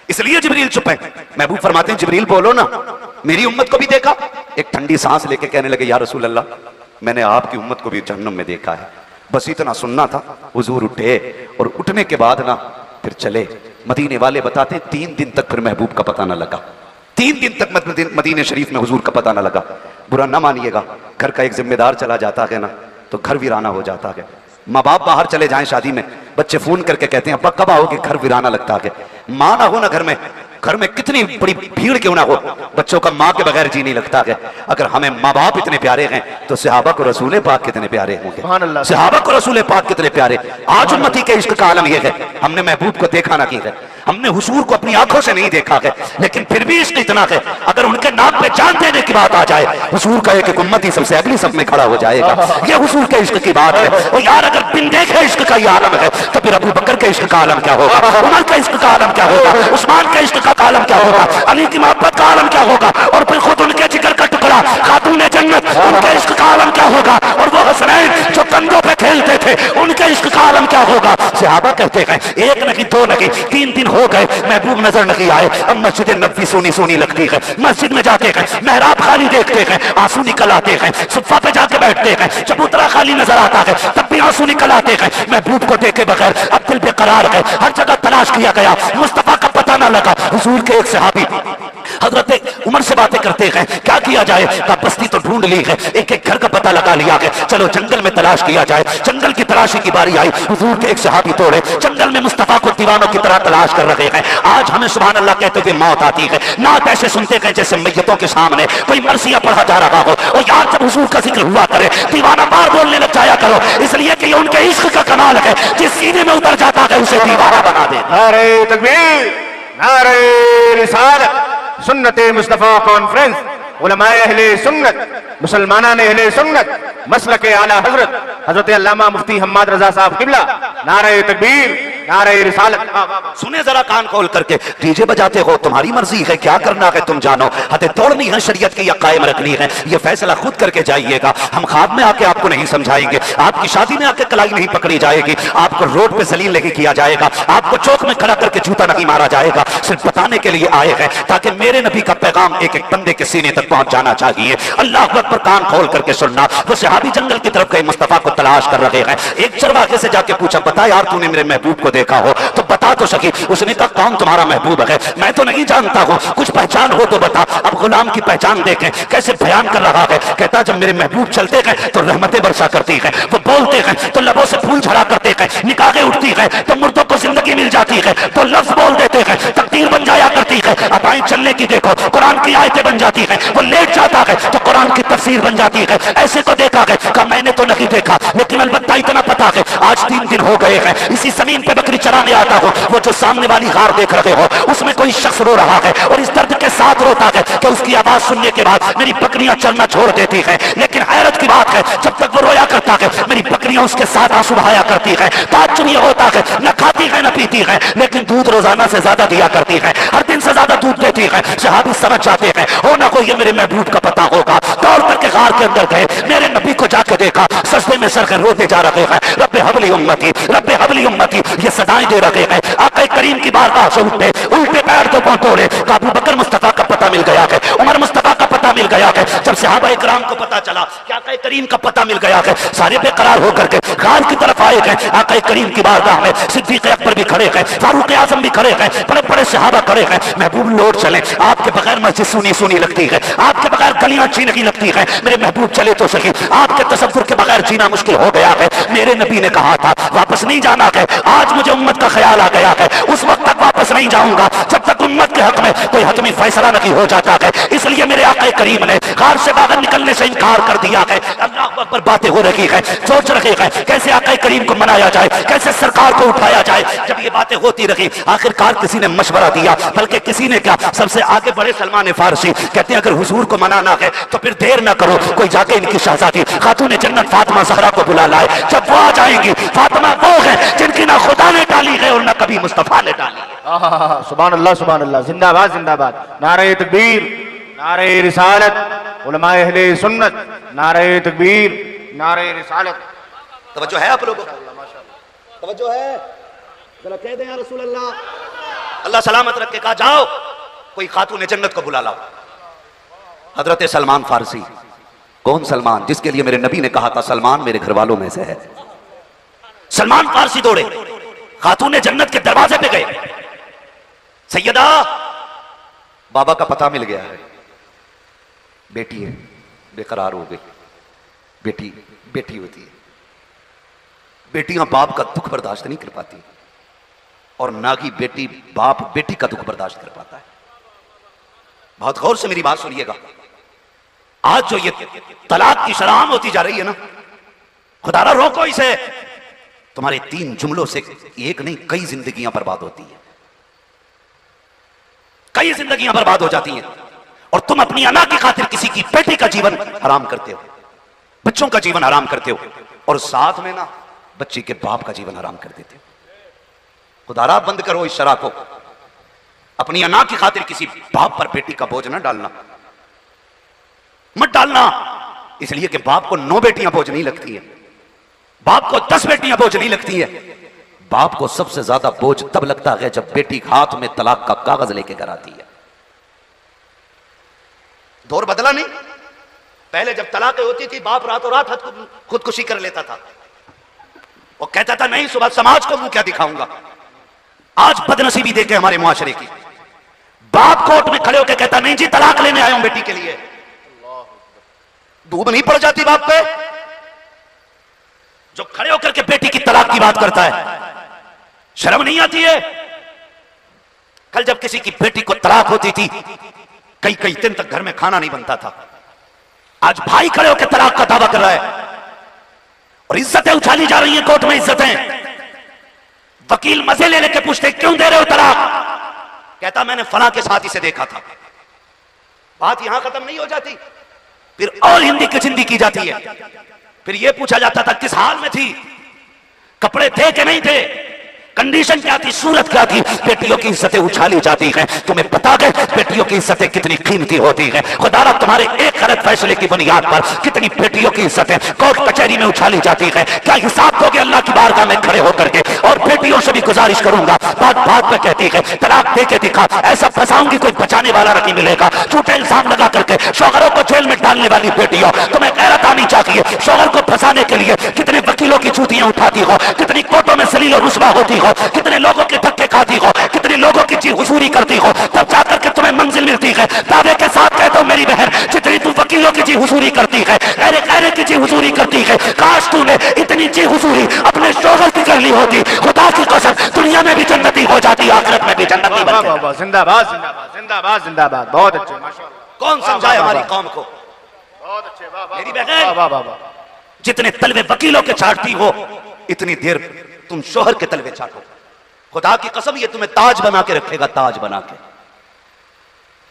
इसलिए जिब्रील चुप है। महबूब फरमाते हैं, जिब्रील बोलो ना, मेरी उम्मत को भी देखा? एक ठंडी सांस लेके कहने लगे, या रसूल अल्लाह, मैंने आपकी उम्मत को भी जहन्नम में देखा है। बस इतना सुनना था। हुजूर उठे और उठने के बाद ना फिर चले। मदीने वाले बताते 3 दिन तक फिर महबूब का पता ना लगा। 3 दिन तक मदीने शरीफ में हुजूर का पता ना लगा। बुरा ना मानिएगा, घर का एक जिम्मेदार चला जाता है ना तो घर वीराना हो जाता है। माँ बाप बाहर चले जाएं शादी में, बच्चे फोन करके कहते हैं, अब्बा कब आओगे? घर वीराना लगता है। माँ ना हो ना घर में कितनी बड़ी भीड़ क्यों ना हो, बच्चों का माँ के बगैर जी नहीं लगता है। अगर हमें माँ बाप इतने प्यारे हैं तो सहाबा को रसूल पाक कितने प्यारे होंगे। सहाबा को रसूल पाक कितने प्यारे। आज उम्मती के इश्क का आलम यह है, हमने महबूब को देखा ना की है, हमने हुजूर को अपनी आंखों से नहीं देखा है, लेकिन फिर भी इश्क इतना है, अगर उनके नाम पे जान देने की बात आ जाए, हुजूर का एक उम्मती सबसे अगली सब में खड़ा हो जाएगा। ये हुजूर के इश्क की बात है। और यार, अगर बिन देखे इश्क का ये आलम है तो फिर अबू बकर के इश्क का आलम क्या होगा? उमर का इश्क का आलम क्या होगा? उस्मान के इश्क का आलम क्या होगा? अली की मोहब्बत का आलम क्या होगा? और फिर खुद उनके जिगर का टुकड़ा खातून जन्नत, उनके इश्क का आलम क्या होगा? और वो हसनैन जो कंधों पे खेलते थे, उनके इश्क का आलम क्या होगा? सहाबा कहते हैं, 1 नहीं 2 नहीं 3 दिन हो गए, महबूब नजर नहीं आए। अब मस्जिद नबवी सोनी सोनी लगती है। मस्जिद में जाते हैं, मेहराब खाली देखते हैं, आंसू निकल आते हैं। सुफ़ा पे जाके बैठते हैं, चबूतरा खाली नजर आता है, तब भी आंसू निकल आते हैं। महबूब को देखे बगैर अब दिल बेकरार है। हर जगह तलाश किया गया, मुस्तफा का पता ना लगा। हुजूर के एक सहाबी हजरत उमर कौन से बातें करते हैं, क्या किया जाए? का बस्ती तो ढूंढ ली है, एक एक घर का पता लगा लिया है, चलो जंगल में तलाश किया जाए। जंगल की तलाशी की बारी आई, हुजूर के एक सहाबी तोड़े जंगल में मुस्तफा को दीवानों की तरह तलाश कर रहे हैं। आज हमें सुभान अल्लाह कहते हुए मौत आती है, नात ऐसे सुनते हैं जैसे मैयतों के सामने कोई मरसिया पढ़ा जा रहा हो। और यार जब हुजूर का जिक्र हुआ करे दीवाना बार बोलने लग जाया करो, इसलिए कि ये उनके इश्क का कमाल है, जिस सीने में उतर जाता है उसे दीवाना बना दे। नारे तकबीर, नारे रिसालत, सुन्नते मुस्तफा कॉन्फ्रेंस, उलमाए अहले सुन्नत, मुसलमाना ने अहले सुन्नत, मसलके आला हजरत हजरत अल्लामा मुफ्ती हम्माद रजा साहब किबला, नारे तकबीर, नारे रिसालत। सुने जरा कान खोल करके, डीजे बजाते हो तुम्हारी मर्जी है, क्या करना है तुम जानो, हदें तोड़नी है शरीयत की या कायम रखनी है, ये फैसला खुद करके जाइएगा। हम ख्वाब में आके आपको नहीं समझाएंगे, आपकी शादी में आके कलाई नहीं पकड़ी जाएगी, आपको रोड पे जलील नहीं किया जाएगा, आपको चौक में खड़ा करके जूता नहीं मारा जाएगा। सिर्फ बताने के लिए आए हैं ताकि मेरे नबी का पैगाम एक एक बंदे के सीने तक पहुंच जाना चाहिए। अल्लाह अकबर, कान खोल करके सुनना। वो सहाबी जंगल की तरफ गए, मुस्तफा को तलाश कर रहे हैं। एक चरवाहे से जाके पूछा, बता यार तूने मेरे महबूब को देखा हो तो बता तो सकी। उसने कहा कौन तुम्हारा महबूब है? मैं तो नहीं जानता हूं, कुछ पहचान हो तो बता। अब गुलाम की पहचान देखें कैसे बयान कर रहा है। कहता जब मेरे महबूब चलते हैं तो रहमतें बरसा करती है, वो बोलते हैं तो लबों से फूल झड़ा करते हैं, निकाहें उठती है तो मुर्दों को जिंदगी मिल जाती है, तो लफ्ज बोल देते हैं तकदीर बन जाया करती है। अदाएं चलने की देखो कुरान की आयतें बन जाती है, वो लेट जाता है तो कुरान की तफसीर बन जाती है। ऐसे को देखा है का मैंने तो नहीं देखा, लेकिन अलबत्ता इतना पता है आज 3 दिन हो गए हैं इसी जमीन पे बकरी चराने आता हूं। वो जो सामने वाली गार देख रहे हो उसमें कोई शख्स रो रहा है और इस दर्द के साथ रोता है कि उसकी आवाज सुनने के बाद मेरी बकरियां चरना छोड़ देती हैं। लेकिन हैरत की बात है जब तक वो रोया करता है मेरी बकरियां उसके साथ आंसू बहाया करती है। ताज्जुब ये होता है न खाती है न पीती है, लेकिन दूध रोजाना से ज्यादा दिया करती है, हर दिन से ज्यादा दूध देती है। सहाबी समझ जाते हैं हो ना कोई ये मेरे महबूब का पता होगा। दौड़ करके गार के अंदर गए, मेरे नबी को जाकर देखा सजदे में सर कर रोते जा रहे हैं, रब्बे हबली उम्मती, रब्बे हबली उम्मती ये सदाएं दे रहे हैं। आका करीम की बारगाह से उठे, उल्टे पैर तो पांव तोड़े। अबू बकर मुस्तफा का पता मिल गया है, उमर मुस्तफा का पता मिल गया है। जब सहाबा इकराम को पता चला कि आका करीम का पता मिल गया है, सारे बेकरार होकर के गार की तरफ आए हैं। आका करीम की बारगाह में सिद्दीक अकबर भी खड़े हैं, फारूक आजम भी खड़े हैं, बड़े बड़े सहाबा खड़े हैं। महबूब लौट चले, आपके बगैर मस्जिद सुनी सुनी लगती है, आपके बगैर गलियां अच्छी नहीं लगती है। मेरे महबूब चले तो सही, आपके तसव्वुर के बगैर जीना मुश्किल हो गया है। मेरे नबी ने कहा था वापस नहीं जाना है, आज मुझे उम्मत का ख्याल आ गया है, उस वक्त तक वापस नहीं जाऊंगा जब तक उम्मत के हक में कोई हतमी फैसला नहीं हो जाता है। इसलिए मेरे आका करीम ने गार से बाहर निकलने से इनकार कर दिया है। अल्लाह अकबर, बातें हो रही है, सोच रहे हैं कैसे आका करीम को मनाया जाए, कैसे सरकार को उठाया जाए। जब ये बातें होती रही आखिरकार किसी ने मशवरा दिया, बल्कि किसी ने क्या सबसे आगे बढ़े सलमान फारसी, कहते हैं अगर हुजूर को मनाना है तो फिर देर ना करो, कोई जाके इनकी शहजादी खातून जन्नत फातिमा ज़हरा को बुला लाए। जब वो आ जाएंगी, फातिमा वो है जिनकी ना खुदा ने डाली है और ना कभी मुस्तफा ने डाली है। सुभान अल्लाह, सुभान अल्लाह, जिंदाबाद जिंदाबाद, नारे तकबीर, नारे रिसालत, उलमाए अहले सुन्नत, नारे तकबीर, नारे रिसालत। तवज्जो है आप लोगों को? तवज्जो है? जरा कह दें या रसूल अल्लाह। अल्लाह सलामत रख के कहा जाओ कोई खातून जन्नत को बुला लाओ। हजरत सलमान फारसी, कौन सलमान? जिसके लिए मेरे नबी ने कहा था सलमान मेरे घर वालों में से है। सलमान फारसी दौड़े, खातून जन्नत के दरवाजे पे गए। सैयदा, बाबा का पता मिल गया है, बेटी है, बेकरार हो गई। बेटी बेटी होती है, बेटियां बाप का दुख बर्दाश्त नहीं कर पाती और ना कि बेटी बाप बेटी का दुख बर्दाश्त कर पाता है। बहुत गौर से मेरी बात सुनिएगा। आज जो ये तलाक की शराम होती जा रही है ना, खुदारा रोको इसे। तुम्हारे 3 जुमलों से एक नहीं कई जिंदगियां बर्बाद होती हैं, कई जिंदगियां बर्बाद हो जाती हैं। और तुम अपनी अना की खातिर किसी की बेटी का जीवन हराम करते हो, बच्चों का जीवन हराम करते हो और साथ में ना बच्ची के बाप का जीवन हराम कर देते हो। खुदारा बंद करो इस शरा को। अपनी अना की खातिर किसी बाप पर बेटी का बोझ ना डालना, मत डालना। इसलिए कि बाप को 9 बेटियां बोझ नहीं लगती है, बाप को 10 बेटियां बोझ नहीं लगती है। बाप को सबसे ज्यादा बोझ तब लगता है जब बेटी हाथ में तलाक का कागज लेके घर आती है। दौर बदला नहीं। पहले जब तलाकें होती थी बाप रातों रात खुदकुशी कर लेता था, वो कहता था नहीं सुबह समाज को मुंह क्या दिखाऊंगा। आज बदनसीबी देखे हमारे मुआशरे की, बाप कोर्ट में खड़े होकर कहता नहीं जी तलाक लेने आया हूं बेटी के लिए, धूप नहीं पड़ जाती बाप पे? जो खड़े होकर के बेटी की तलाक की बात करता है, शर्म नहीं आती है? कल जब किसी की बेटी को तलाक होती थी, कई कई दिन तक घर में खाना नहीं बनता था। आज भाई खड़े होकर तलाक का दावा कर रहा है और इज्जतें उछाली जा रही हैं कोर्ट में, इज्जतें। वकील मजे ले लेके पूछते क्यों दे रहे हो तलाक? कहता मैंने फला के साथी से देखा था। बात यहां खत्म नहीं हो जाती, फिर और हिंदी की जिंदी की जाती है। फिर यह पूछा जाता था किस हाल में थी, कपड़े थे कि नहीं थे, कंडीशन क्या थी, सूरत क्या थी। बेटियों की इज्जतें उछाली जाती हैं। तुम्हें पता है बेटियों की इज्जतें कितनी कीमती होती हैं? खुदारा तुम्हारे एक गलत फैसले की बुनियाद पर कितनी बेटियों की इज्जतें कोर्ट कचहरी में उछाली जाती हैं। क्या हिसाब दोगे अल्लाह की बारगाह में खड़े होकर के? और बेटियों से भी गुजारिश करूंगा, बात बात में कहती है तलाक दे के दिखा, ऐसा फंसाऊंगी कोई बचाने वाला नहीं मिलेगा। झूठे इल्जाम लगा करके शौहरों को जेल में डालने वाली बेटियों, तुम्हें गैरत आनी चाहिए। शौहर को फंसाने के लिए कितने वकीलों की छुट्टियां उठाती हो, कितनी कोर्टों में सलील और रुस्वा होती हो, कितने लोगों के धक्के खाती हो, कितने लोगों की जी हुजूरी करती हो, तब जाकर के तुम्हें मंजिल मिलती है। दावे के साथ कहता हूं मेरी बहन, जितनी तुम वकीलों की जी हुजूरी करती है, गहरे की जी हुजूरी करती है, काश तूने इतनी जी हुजूरी अपने शौहर की कर ली होती। खुदा की कसम दुनिया में भी जन्नती हो जाती, आखिरत में भी जन्नती बन जाती। जिंदाबाद जिंदाबाद जिंदाबाद जिंदाबाद। बहुत अच्छे, माशाअल्लाह। कौन समझाए हमारी कौम को? बहुत अच्छे, वाह वाह मेरी वाह बहन, वाह वाह। जितने तलवे वकीलों के छाटती हो, इतनी देर तुम शौहर के तलवे छाटो। खुदा की कसम ये तुम्हें ताज बना के रखेगा, ताज बना के,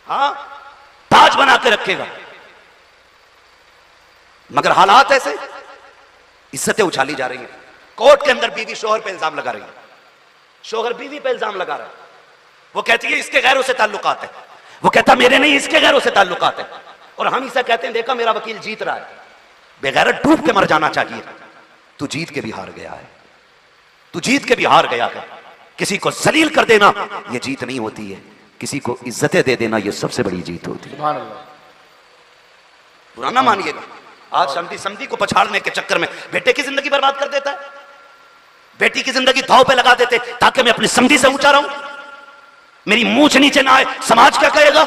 हाँ ताज बना के रखेगा। मगर हालात ऐसे, इज्जतें उछाली जा रही हैं। कोर्ट के अंदर बीवी शौहर पे इल्जाम लगा रही है, शौहर बीवी पे इल्जाम लगा रहा है। वो कहती है इसके गैरों से ताल्लुकात है, वो कहता मेरे नहीं इसके गैरों से ताल्लुकात है। और हम इसे कहते हैं देखा मेरा वकील जीत रहा है। बेगैरत डूब के मर जाना चाहिए। तू जीत के भी हार गया है, तू जीत के भी हार गया है। किसी को जलील कर देना यह जीत नहीं होती है, किसी को इज्जतें दे देना यह सबसे बड़ी जीत होती है। बुरा ना मानिएगा, आज समझी समझी को पछाड़ने के चक्कर में बेटे की जिंदगी बर्बाद कर देता है, बेटी की जिंदगी दांव पे लगा देते ताकि मैं अपनी समझी से ऊंचा रहूं, मेरी मूंछ नीचे ना आए। समाज क्या कहेगा?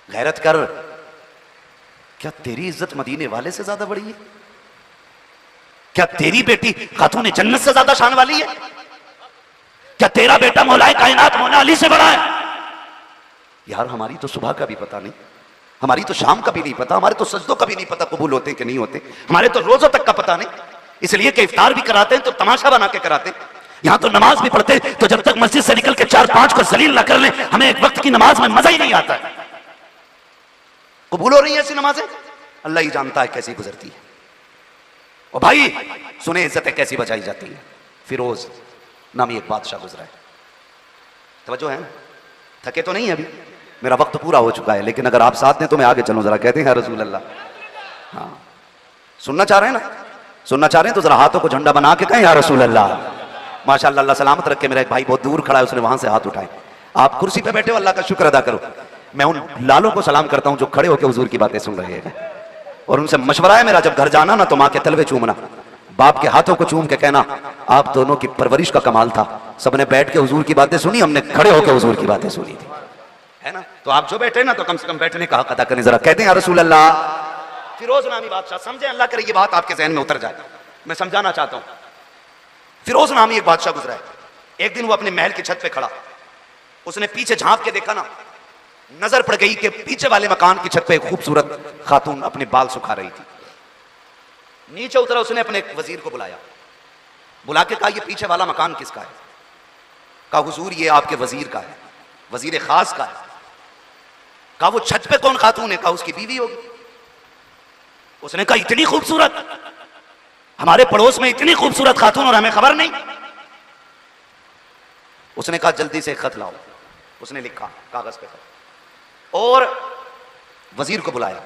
गैरत कर। क्या तेरी इज्जत मदीने वाले से ज्यादा बड़ी है? क्या तेरी बेटी खातून जन्नत से ज्यादा शान वाली है? क्या तेरा बेटा मौलाए कायनात मौला अली से बड़ा है? यार हमारी तो सुबह का भी पता नहीं, हमारी तो शाम का भी नहीं पता, हमारे तो सजदों का भी नहीं पता कबूल होते कि नहीं होते, हमारे तो रोजों तक का पता नहीं। इसलिए कि इफ्तार भी कराते हैं तो तमाशा बना के कराते हैं। यहां तो नमाज भी पढ़ते तो जब तक मस्जिद से निकल के 4-5 को जलील ना कर ले, हमें एक वक्त की नमाज में मजा ही नहीं आता है। कबूल हो रही है ऐसी नमाजें? अल्लाह ही जानता है कैसी गुजरती है। और भाई सुने इज्जतें कैसी बचाई जाती है। फिरोज नामी एक बादशाह गुजरा है, तवज्जो है ना? थके तो नहीं है अभी, मेरा वक्त पूरा हो चुका है, लेकिन अगर आप साथ हैं तो मैं आगे चलूं जरा। कहते हैं रसूल अल्लाह, हाँ सुनना चाह रहे हैं ना? सुनना चाह रहे हैं तो जरा हाथों को झंडा बना के कहें या रसूल अल्लाह। माशाअल्लाह, अल्लाह सलामत रखे। मेरा एक भाई बहुत दूर खड़ा है, उसने वहां से हाथ उठाए। आप कुर्सी पे बैठे हो, अल्लाह का शुक्र अदा करो। मैं उन लालों को सलाम करता हूं जो खड़े होकर हुजूर की बातें सुन रहे हैं, और उनसे मशवरा है मेरा, जब घर जाना ना तो माँ के तलवे चूमना, बाप के हाथों को चूम के कहना आप दोनों की परवरिश का कमाल था। सबने बैठ के हुजूर की बातें सुनी, हमने खड़े होकर हुजूर की बातें सुनी थी, है ना? तो आप जो बैठे ना तो कम से कम बैठने का हक अदा करें। जरा कहते हैं रसूल अल्लाह। फिरोज नामी बादशाह, समझे, अल्लाह करे ये बात आपके जहन में उतर जाए, मैं समझाना चाहता हूं। फिरोज नामी एक बादशाह गुजरा है। एक दिन वो अपने महल की छत पे खड़ा, उसने पीछे झांक के देखा ना, नजर पड़ गई कि पीछे वाले मकान की छत पे एक खूबसूरत खातून अपने बाल सुखा रही थी। नीचे उतरा, उसने अपने एक वजीर को बुलाया, बुला के कहा ये पीछे वाला मकान किसका है? कहा हुजूर ये आपके वजीर का है, वजीर खास का है। कहा वो छत पे कौन खातून है? कहा उसकी बीवी होगी। उसने कहा इतनी खूबसूरत, हमारे पड़ोस में इतनी खूबसूरत खातून और हमें खबर नहीं। उसने कहा जल्दी से खत लाओ। उसने लिखा कागज पे खत, और वजीर को बुलाया,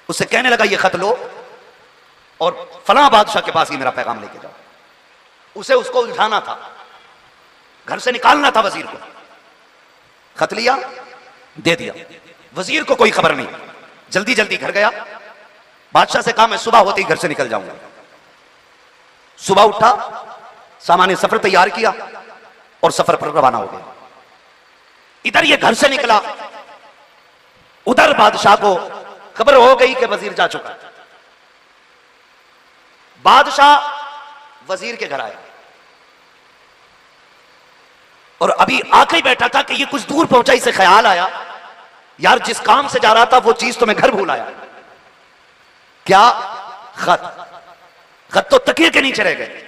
उससे कहने लगा ये खत लो और फलां बादशाह के पास ही मेरा पैगाम लेके जाओ। उसे उसको उलझाना था, घर से निकालना था वजीर को। खत लिया, दे दिया, वजीर को कोई खबर नहीं। जल्दी जल्दी घर गया, बादशाह से कहा मैं सुबह होते ही घर से निकल जाऊंगा। सुबह उठा, सामान्य सफर तैयार किया और सफर पर रवाना हो गया। इधर ये घर से निकला, उधर बादशाह को खबर हो गई कि वजीर जा चुका। बादशाह वजीर के घर आया और अभी आके ही बैठा था कि ये कुछ दूर पहुंचा, इसे ख्याल आया यार जिस काम से जा रहा था वो चीज तो मैं घर भूल आया। क्या? खत। खत तो तकिए के नीचे रह गए।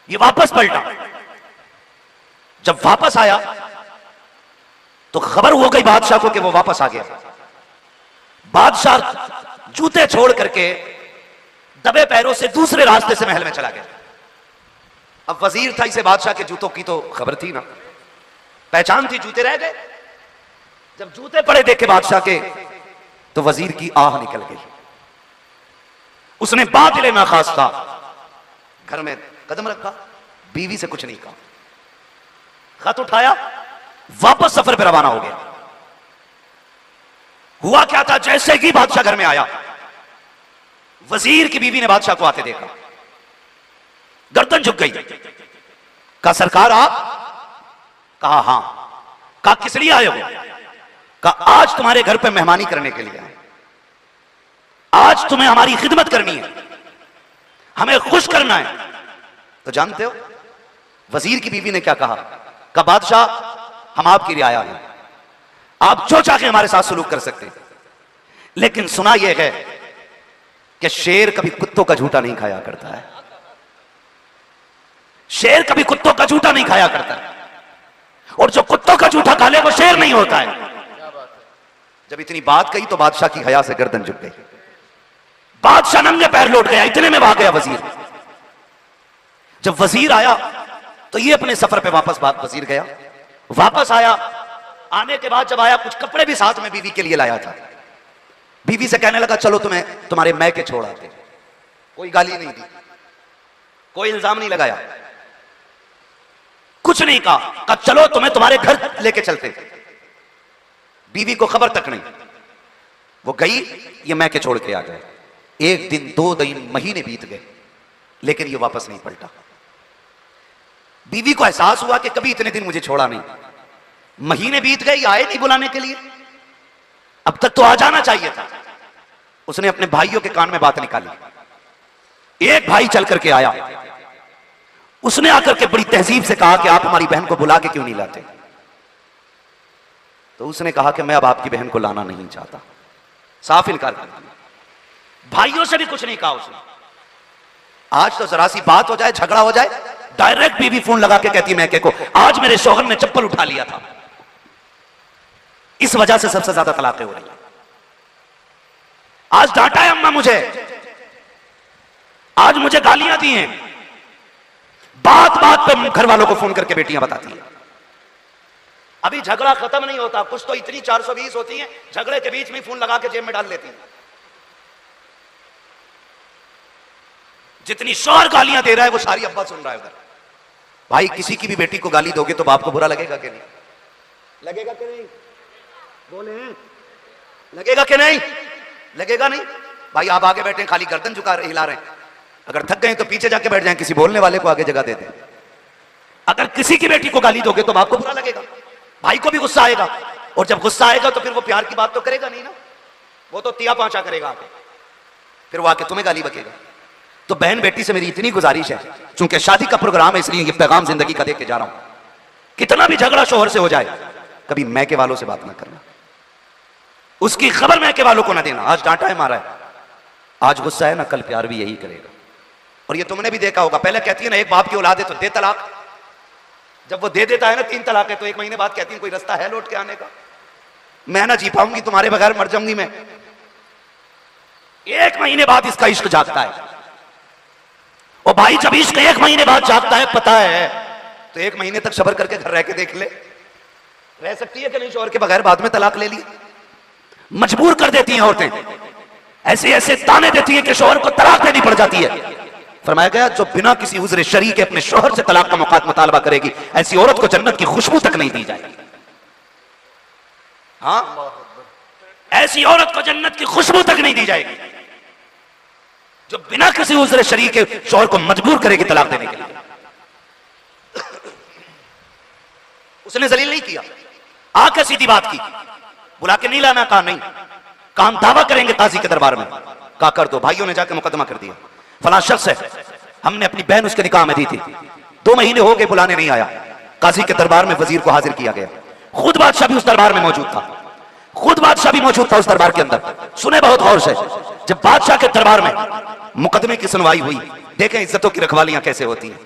ये वापस पलटा। जब वापस आया तो खबर हो गई बादशाह को कि वो वापस आ गया। बादशाह जूते छोड़ करके दबे पैरों से दूसरे रास्ते से महल में चला गया। अब वजीर था, इसे बादशाह के जूतों की तो खबर थी ना, पहचान थी, जूते रह गए। जब जूते पड़े देखे बादशाह के तो वजीर की आह निकल गई। उसने बातिल नाखास्ता घर में कदम रखा, बीवी से कुछ नहीं कहा, खत उठाया, वापस सफर पर रवाना हो गया। हुआ क्या था, जैसे ही बादशाह घर में आया, वजीर की बीवी ने बादशाह को आते देखा, गर्दन झुक गई। कहा सरकार आप? कहा हां। कहा किस लिए आए हो? कहा आज तुम्हारे घर पे मेहमानी करने के लिए आए, आज तुम्हें हमारी खिदमत करनी है, हमें खुश करना है। तो जानते हो वजीर की बीवी ने क्या कहा? कहा बादशाह हम आपकी रियाया हैं, आप जो चाहे हमारे साथ सलूक कर सकते हैं, लेकिन सुना यह है कि शेर कभी कुत्तों का झूठा नहीं खाया करता है। शेर कभी कुत्तों का झूठा नहीं खाया करता है, और जो कुत्तों का झूठा खा ले वो शेर नहीं होता है। जब इतनी बात कही तो बादशाह की हया से गर्दन झुक गई। बादशाह नंगे पैर लौट गया, इतने में भाग गया वजीर। जब वजीर आया तो ये अपने सफर पे वापस वजीर गया, वापस आया। आने के बाद जब आया कुछ कपड़े भी साथ में बीवी के लिए लाया था। बीवी से कहने लगा चलो तुम्हें तुम्हारे मैके छोड़ आते। कोई गाली नहीं दी, कोई इल्जाम नहीं लगाया, कुछ नहीं कहा चलो तुम्हें तुम्हारे घर लेके चलते। बीवी को खबर तक नहीं। वो गई, ये मैके छोड़ के आ गए। एक दिन, 2 दिन, महीने बीत गए, लेकिन ये वापस नहीं पलटा। बीवी को एहसास हुआ कि कभी इतने दिन मुझे छोड़ा नहीं। महीने बीत गए, ये आए नहीं बुलाने के लिए, अब तक तो आ जाना चाहिए था। उसने अपने भाइयों के कान में बात निकाली। एक भाई चल करके आया, उसने आकर के बड़ी तहजीब से कहा कि आप हमारी बहन को बुला के क्यों नहीं लाते? तो उसने कहा कि मैं अब आपकी बहन को लाना नहीं चाहता, साफ इनकार कर दिया। भाइयों से भी कुछ नहीं कहा उसने। आज तो जरा सी बात हो जाए, झगड़ा हो जाए, डायरेक्ट बीवी फोन लगा के कहती मैके को आज मेरे शौहर ने चप्पल उठा लिया था। इस वजह से सबसे ज्यादा तलाकें हो रही हैं। आज डांटा है अम्मा मुझे, आज मुझे गालियां दी हैं। बात बात पे घर वालों को फोन करके बेटियां बताती हैं। अभी झगड़ा खत्म नहीं होता, कुछ तो इतनी 420 होती हैं, झगड़े के बीच में फोन लगा के जेब में डाल लेती हैं। जितनी शौहर गालियां दे रहा है वो सारी अब्बा सुन रहा है उधर। भाई किसी की भी बेटी को गाली दोगे तो बाप को बुरा लगेगा कि नहीं? लगेगा कि नहीं? बोले लगेगा कि नहीं? लगेगा नहीं। भाई आप आगे बैठे खाली गर्दन झुका रहे, हिला रहे हैं। अगर थक गए तो पीछे जाके बैठ जाएं, किसी बोलने वाले को आगे जगह दे दें। अगर किसी की बेटी को गाली दोगे तो बाप को बुरा लगेगा, भाई को भी गुस्सा आएगा, और जब गुस्सा आएगा तो फिर वो प्यार की बात तो करेगा नहीं ना, वो तो तिया पांचा करेगा आके, फिर वो आके तुम्हें गाली बकेगा। तो बहन बेटी से मेरी इतनी गुजारिश है, चूंकि शादी का प्रोग्राम है इसलिए ये पैगाम जिंदगी का दे के जा रहा हूं। कितना भी झगड़ा शोहर से हो जाए, कभी मैके वालों से बात ना करना, उसकी खबर मैके वालों को ना देना। आज डांटा है, मारा है, आज गुस्सा है ना, कल प्यार भी यही करेगा। और ये तुमने भी देखा होगा, पहले कहती है ना एक बाप की औलाद है तो दे तलाक, जब वो दे देता है ना 3 तलाक है तो 1 महीने बाद कहती है कोई रास्ता है लौट के आने का? मैं ना जी पाऊंगी, तुम्हारे बगैर मर जाऊंगी मैं। 1 महीने बाद इसका इश्क जागता है। और भाई जब इश्क 1 महीने बाद जागता है, पता है, तो 1 महीने तक सब्र करके घर रह के देख ले, रह सकती है कि नहीं शौहर के बगैर? बाद में तलाक ले ली, मजबूर कर देती हैं औरतें, ऐसे ऐसे ताने देती हैं कि शौहर को तलाक देनी पड़ जाती है। फरमाया गया जो बिना किसी उज़्र शरई के अपने शौहर से तलाक का मुतालबा करेगी, ऐसी औरत को जन्नत की खुशबू तक नहीं दी जाएगी। हाँ, ऐसी औरत को जन्नत की खुशबू तक नहीं दी जाएगी जो बिना किसी उज़्र शरई के शौहर को मजबूर करेगी तलाक देने के लिए। उसने जलील नहीं किया, आके सीधी बात की, बुला के नहीं लाना, कहा नहीं, कहा हम दावा करेंगे काजी के दरबार में। कहा कर दो। भाइयों ने जाके मुकदमा कर दिया, फलां शख्स है, हमने अपनी बहन उसके निकाह में दी थी, 2 महीने हो गए बुलाने नहीं आया। काजी के दरबार में वजीर को हाजिर किया गया, खुद बादशाह भी उस दरबार में मौजूद था, खुद बादशाह भी मौजूद था उस दरबार के अंदर। सुने बहुत गौर से, जब बादशाह के दरबार में मुकदमे की सुनवाई हुई, देखें इज्जतों की रखवालियां कैसे होती हैं,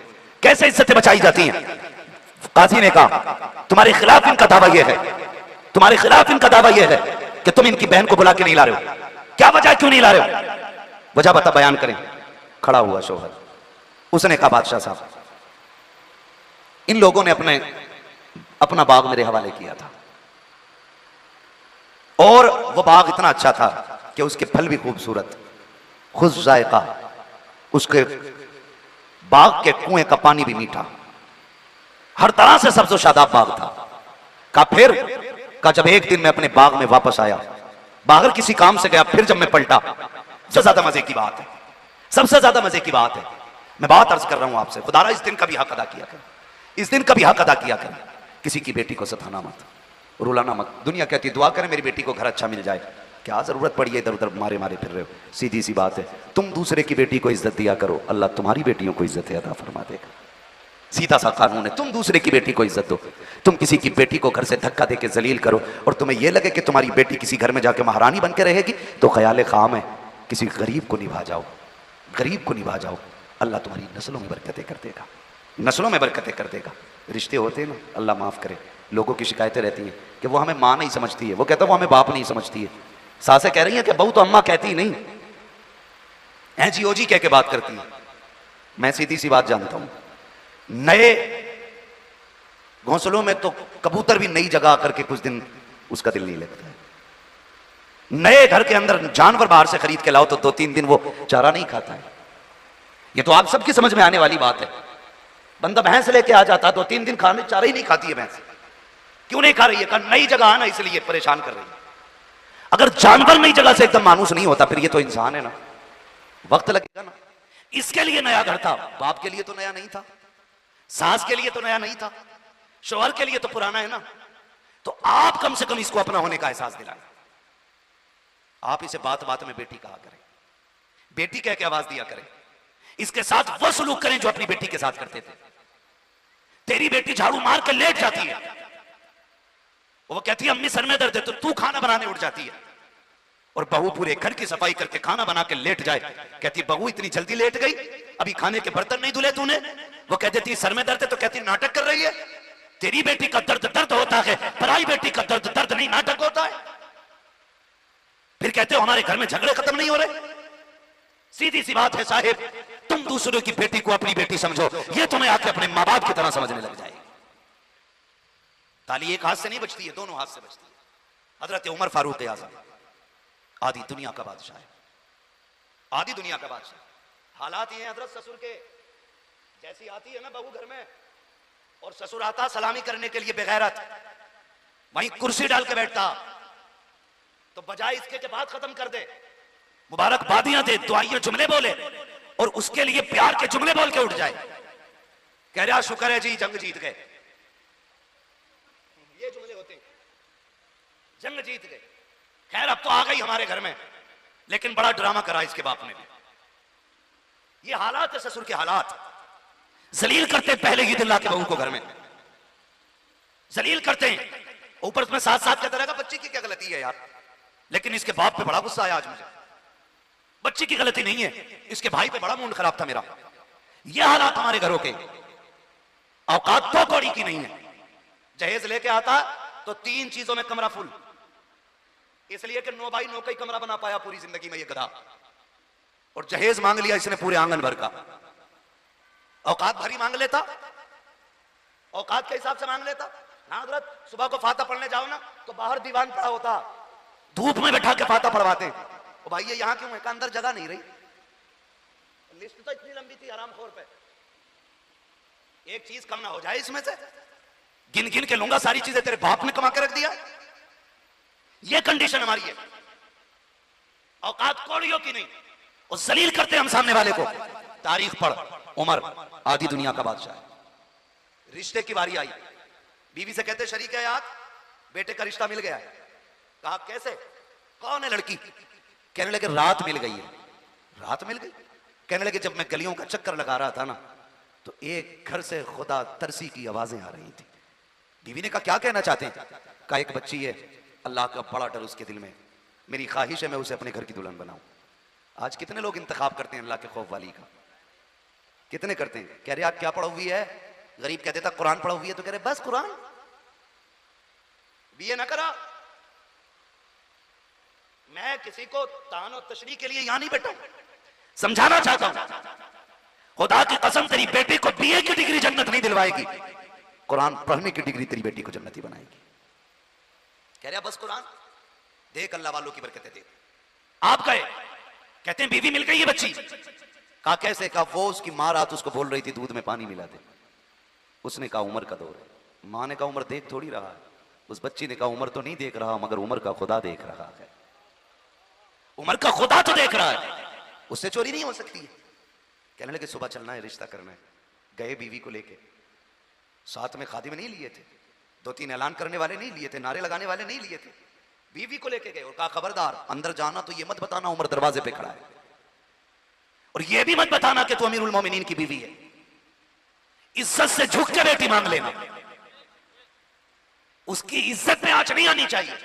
कैसे इज्जतें बचाई जाती हैं। काजी ने कहा तुम्हारे खिलाफ इनका दावा यह है, तुम्हारे खिलाफ इनका दावा यह है कि तुम इनकी बहन को बुला के नहीं ला रहे हो, क्या वजह, क्यों नहीं ला रहे हो, वजह बता, बयान करें। खड़ा हुआ शोहर, उसने कहा बादशाह साहब, इन लोगों ने अपना बाग मेरे हवाले किया था, और वह बाग इतना अच्छा था कि उसके फल भी खूबसूरत, खुश जायका, उसके बाग के कुएं का पानी भी मीठा, हर तरह से सब्ज़ो शादाब बाग था। कहा फिर, कहा जब एक दिन मैं अपने बाग में वापस आया, बाहर किसी काम से गया, फिर जब मैं पलटा, सबसे ज्यादा मजे की बात है, सबसे ज्यादा मजे की बात है, मैं बात अर्ज कर रहा हूं आपसे, खुदारा इस दिन का भी हक अदा किया कर, इस दिन का भी हक अदा किया कर। किसी की बेटी को सताना मत, रुलाना मत। दुनिया कहती दुआ करे मेरी बेटी को घर अच्छा मिल जाए, क्या जरूरत पड़ी है इधर उधर मारे मारे फिर रहे हो। सीधी सी बात है, तुम दूसरे की बेटी को इज्जत दिया करो, अल्लाह तुम्हारी बेटियों को इज्जत अदा फरमा देगा। सीधा सा कानून है, तुम दूसरे की बेटी को इज्जत दो। तुम किसी की बेटी को घर से धक्का देके जलील करो और तुम्हें यह लगे कि तुम्हारी बेटी किसी घर में जाके महारानी बन के रहेगी, तो ख्याल खाम है। किसी गरीब को निभा जाओ, गरीब को निभा जाओ, अल्लाह तुम्हारी नस्लों में बरकतें कर देगा, नस्लों में बरकतें कर देगा। रिश्ते होते हैं ना, अल्लाह माफ़ करे, लोगों की शिकायतें रहती हैं कि वो हमें माँ नहीं समझती है, वो कहता है वो हमें बाप नहीं समझती है। सासें कह रही हैं कि बहू तो अम्मा कहती ही नहीं है, जी ओ जी कह के बात करती है। मैं सीधी सी बात जानता हूं, नए घोंसलों में तो कबूतर भी नई जगह करके कुछ दिन उसका दिल नहीं लगता है। नए घर के अंदर जानवर बाहर से खरीद के लाओ तो 2-3 दिन वो चारा नहीं खाता है। ये तो आप सबकी समझ में आने वाली बात है। बंदा भैंस लेके आ जाता, 2-3 दिन खाने चारा ही नहीं खाती है भैंस। क्यों नहीं खा रही है? कारण नई जगह आना इसलिए परेशान कर रही है। अगर जानवर नई जगह से एकदम मानूस नहीं होता, फिर ये तो इंसान है ना, वक्त लगेगा ना। इसके लिए नया घर था, बाप के लिए तो नया नहीं था, सास के लिए तो नया नहीं था, शौहर के लिए तो पुराना है ना। तो आप कम से कम इसको अपना होने का एहसास दिलाएं। आप इसे बात बात में बेटी कहा करें, बेटी कह के आवाज दिया करें, इसके साथ वो सलूक करें जो अपनी बेटी के साथ करते थे। तेरी बेटी झाड़ू मार के लेट जाती है, वो कहती है अम्मी सर में दर्द है, तो तू खाना बनाने उठ जाती है। और बहू पूरे घर की सफाई करके खाना बना के लेट जाए, कहती बहू इतनी जल्दी लेट गई, अभी खाने के बर्तन नहीं धुले तूने। वो कह देती सर में दर्द है, तो कहती नाटक कर रही है। तेरी बेटी का दर्द दर्द होता है, पराई बेटी का दर्द दर्द नहीं, नाटक होता है। फिर कहते हो हमारे घर में झगड़े खत्म नहीं हो रहे। सीधी सी बात है साहिब, तुम दूसरों की बेटी को अपनी बेटी समझो, ये तुम्हें आके अपने माँ बाप की तरह समझने लग जाएगी। ताली एक हाथ से नहीं बचती है, दोनों हाथ से बचती है। हजरत उमर फारूक आजम आधी दुनिया का बादशाह है, आधी दुनिया का बादशाह। हालात ये हजरत ससुर के जैसी आती है ना बहू घर में, और ससुर आता सलामी करने के लिए बेगैरत, वहीं कुर्सी डाल के बैठता, तो बजाय इसके के बाद खत्म कर दे, मुबारकबादियां दे, दुआइयां जुमले बोले, और उसके लिए प्यार के जुमले बोल के उठ जाए। कह रहा शुक्र है जी जंग जीत गए, ये जुमले होते हैं, जंग जीत गए। खैर अब तो आ गई हमारे घर में, लेकिन बड़ा ड्रामा करा इसके बाप ने भी। ये हालात है ससुर के हालात। जलील करते पहले ही दिल लाके बहू को घर में जलील करते हैं, ऊपर में साथ साथ कहता रहेगा बच्ची की क्या गलती है यार। लेकिन इसके बाप पे बड़ा गुस्सा आया आज मुझे, बच्ची की गलती नहीं है, इसके भाई पे बड़ा मूड खराब था मेरा। ये हालात हमारे घरों के। औकात तो कौड़ी की नहीं है। जहेज लेके आता तो 3 चीजों में कमरा फुल, इसलिए कि 9 बाई 9 का ही कमरा बना पाया पूरी जिंदगी में ये गधा। और जहेज मांग लिया इसने पूरे आंगन भर का। औकात भरी मांग लेता, औकात के हिसाब से मांग लेता। हाँ हजरत सुबह को फाता पढ़ने जाओ ना, तो बाहर दीवान पड़ा होता, धूप में बैठा के फाता पढ़वाते। तो भाई ये यहाँ क्यों है? अंदर जगह नहीं रही। लिस्ट तो इतनी लंबी थी हरामखोर पे, एक चीज कम ना हो जाए इसमें से। गिन गिन के लूंगा सारी चीजें तेरे बाप ने कमा के रख दिया। ये कंडीशन हमारी है। औकात कौड़ियों की नहीं, और जलील करते हम सामने वाले को। तारीख पढ़, उमर आधी दुनिया का बादशाह है। रिश्ते की बारी आई, बीवी से कहते शरीक है यार, बेटे का रिश्ता मिल गया है। कहा कैसे, कौन है लड़की? कहने लगे रात मिल गई है। रात मिल गई? कहने लगे जब मैं गलियों का चक्कर लगा रहा था ना, तो एक घर से खुदा तरसी की आवाजें आ रही थी। बीवी ने कहा क्या कहना चाहते हैं? कहा एक बच्ची है, अल्लाह का बड़ा डर उसके दिल में, मेरी ख्वाहिश है मैं उसे अपने घर की दुल्हन बनाऊं। आज कितने लोग इंतखाब करते हैं अल्लाह के खौफ वाली का? कितने करते हैं? कह रहे आप क्या पढ़ा हुई है? गरीब कह देता कुरान पढ़ा हुई है, तो कह रहे बस कुरान, बीए ना करा। मैं किसी को तान और तशरीह के लिए यहां नहीं बैठा, समझाना चाहता हूं खुदा की कसम तेरी बेटी को बीए की डिग्री जन्नत नहीं दिलवाएगी, कुरान पढ़ने की डिग्री तेरी बेटी को जन्नती बनाएगी। कह रहे बस कुरान देख, अल्लाह वालों की बरकतें देख। आप गए, कहते हैं बीवी मिल गई है बच्ची। कहा कैसे? कहा वो उसकी मां रात उसको बोल रही थी दूध में पानी मिला दे। उसने कहा उम्र का दौर है। मां ने कहा उम्र देख थोड़ी रहा है। उस बच्ची ने कहा उम्र तो नहीं देख रहा, मगर उम्र का खुदा देख रहा है। उम्र का खुदा तो देख रहा है, उससे चोरी नहीं हो सकती है। कहने लगे सुबह चलना है, रिश्ता करना है। गए बीवी को लेके, साथ में खादिम नहीं लिए थे, 2-3 ऐलान करने वाले नहीं लिए थे, नारे लगाने वाले नहीं लिए थे। बीवी को लेके गए और कहा खबरदार अंदर जाना तो ये मत बताना उमर दरवाजे पे खड़ा है, और ये भी मत बताना कि तू अमीरुल मोमिनीन की बीवी है। इज्जत से झुक के बेटी मांग लेना, उसकी इज्जत में आंच नहीं आनी चाहिए।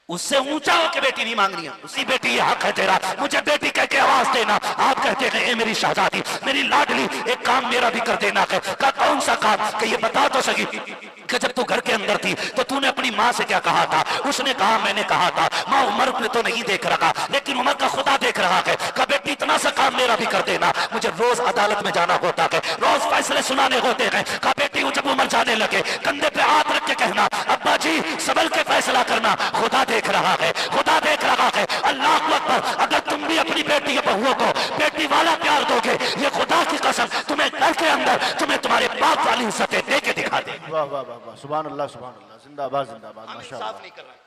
उससे ऊंचा होकर बेटी नहीं मांगनी है। उसी बेटी ये हक है तेरा, मुझे बेटी कह के आवाज देना। आप कहते हैं ए मेरी शहजादी, मेरी लाडली, एक काम मेरा भी कर देना है। का कौन सा काम? कि ये बता तो सही कि जब तू घर के अंदर थी तो तूने अपनी माँ से क्या कहा था? उसने कहा मैंने कहा था माँ उमर ने तो नहीं देख रहा, लेकिन उमर का खुदा देख रहा है। का बेटी इतना सा काम मेरा भी कर देना, मुझे रोज अदालत में जाना होता है, रोज फैसले सुनाने होते हैं। का बेटी जब उमर जाने लगे कंधे पे हाथ रख के कहना अब्बा जी संभल के फैसला करना, खुदा देख रहा है, खुदा देख रहा है। अल्लाह अकबर। अगर तुम भी अपनी बेटी के बहुओं को बेटी वाला प्यार दोगे, ये खुदा की कसम तुम्हें घर के अंदर तुम्हें तुम्हारे बाप वाली इज्जतें दे के दिखा दे। वाह वाह वाह वाह, सुभान अल्लाह सुभान अल्लाह, जिंदाबाद जिंदाबाद। हम इंसाफ नहीं कर रहे,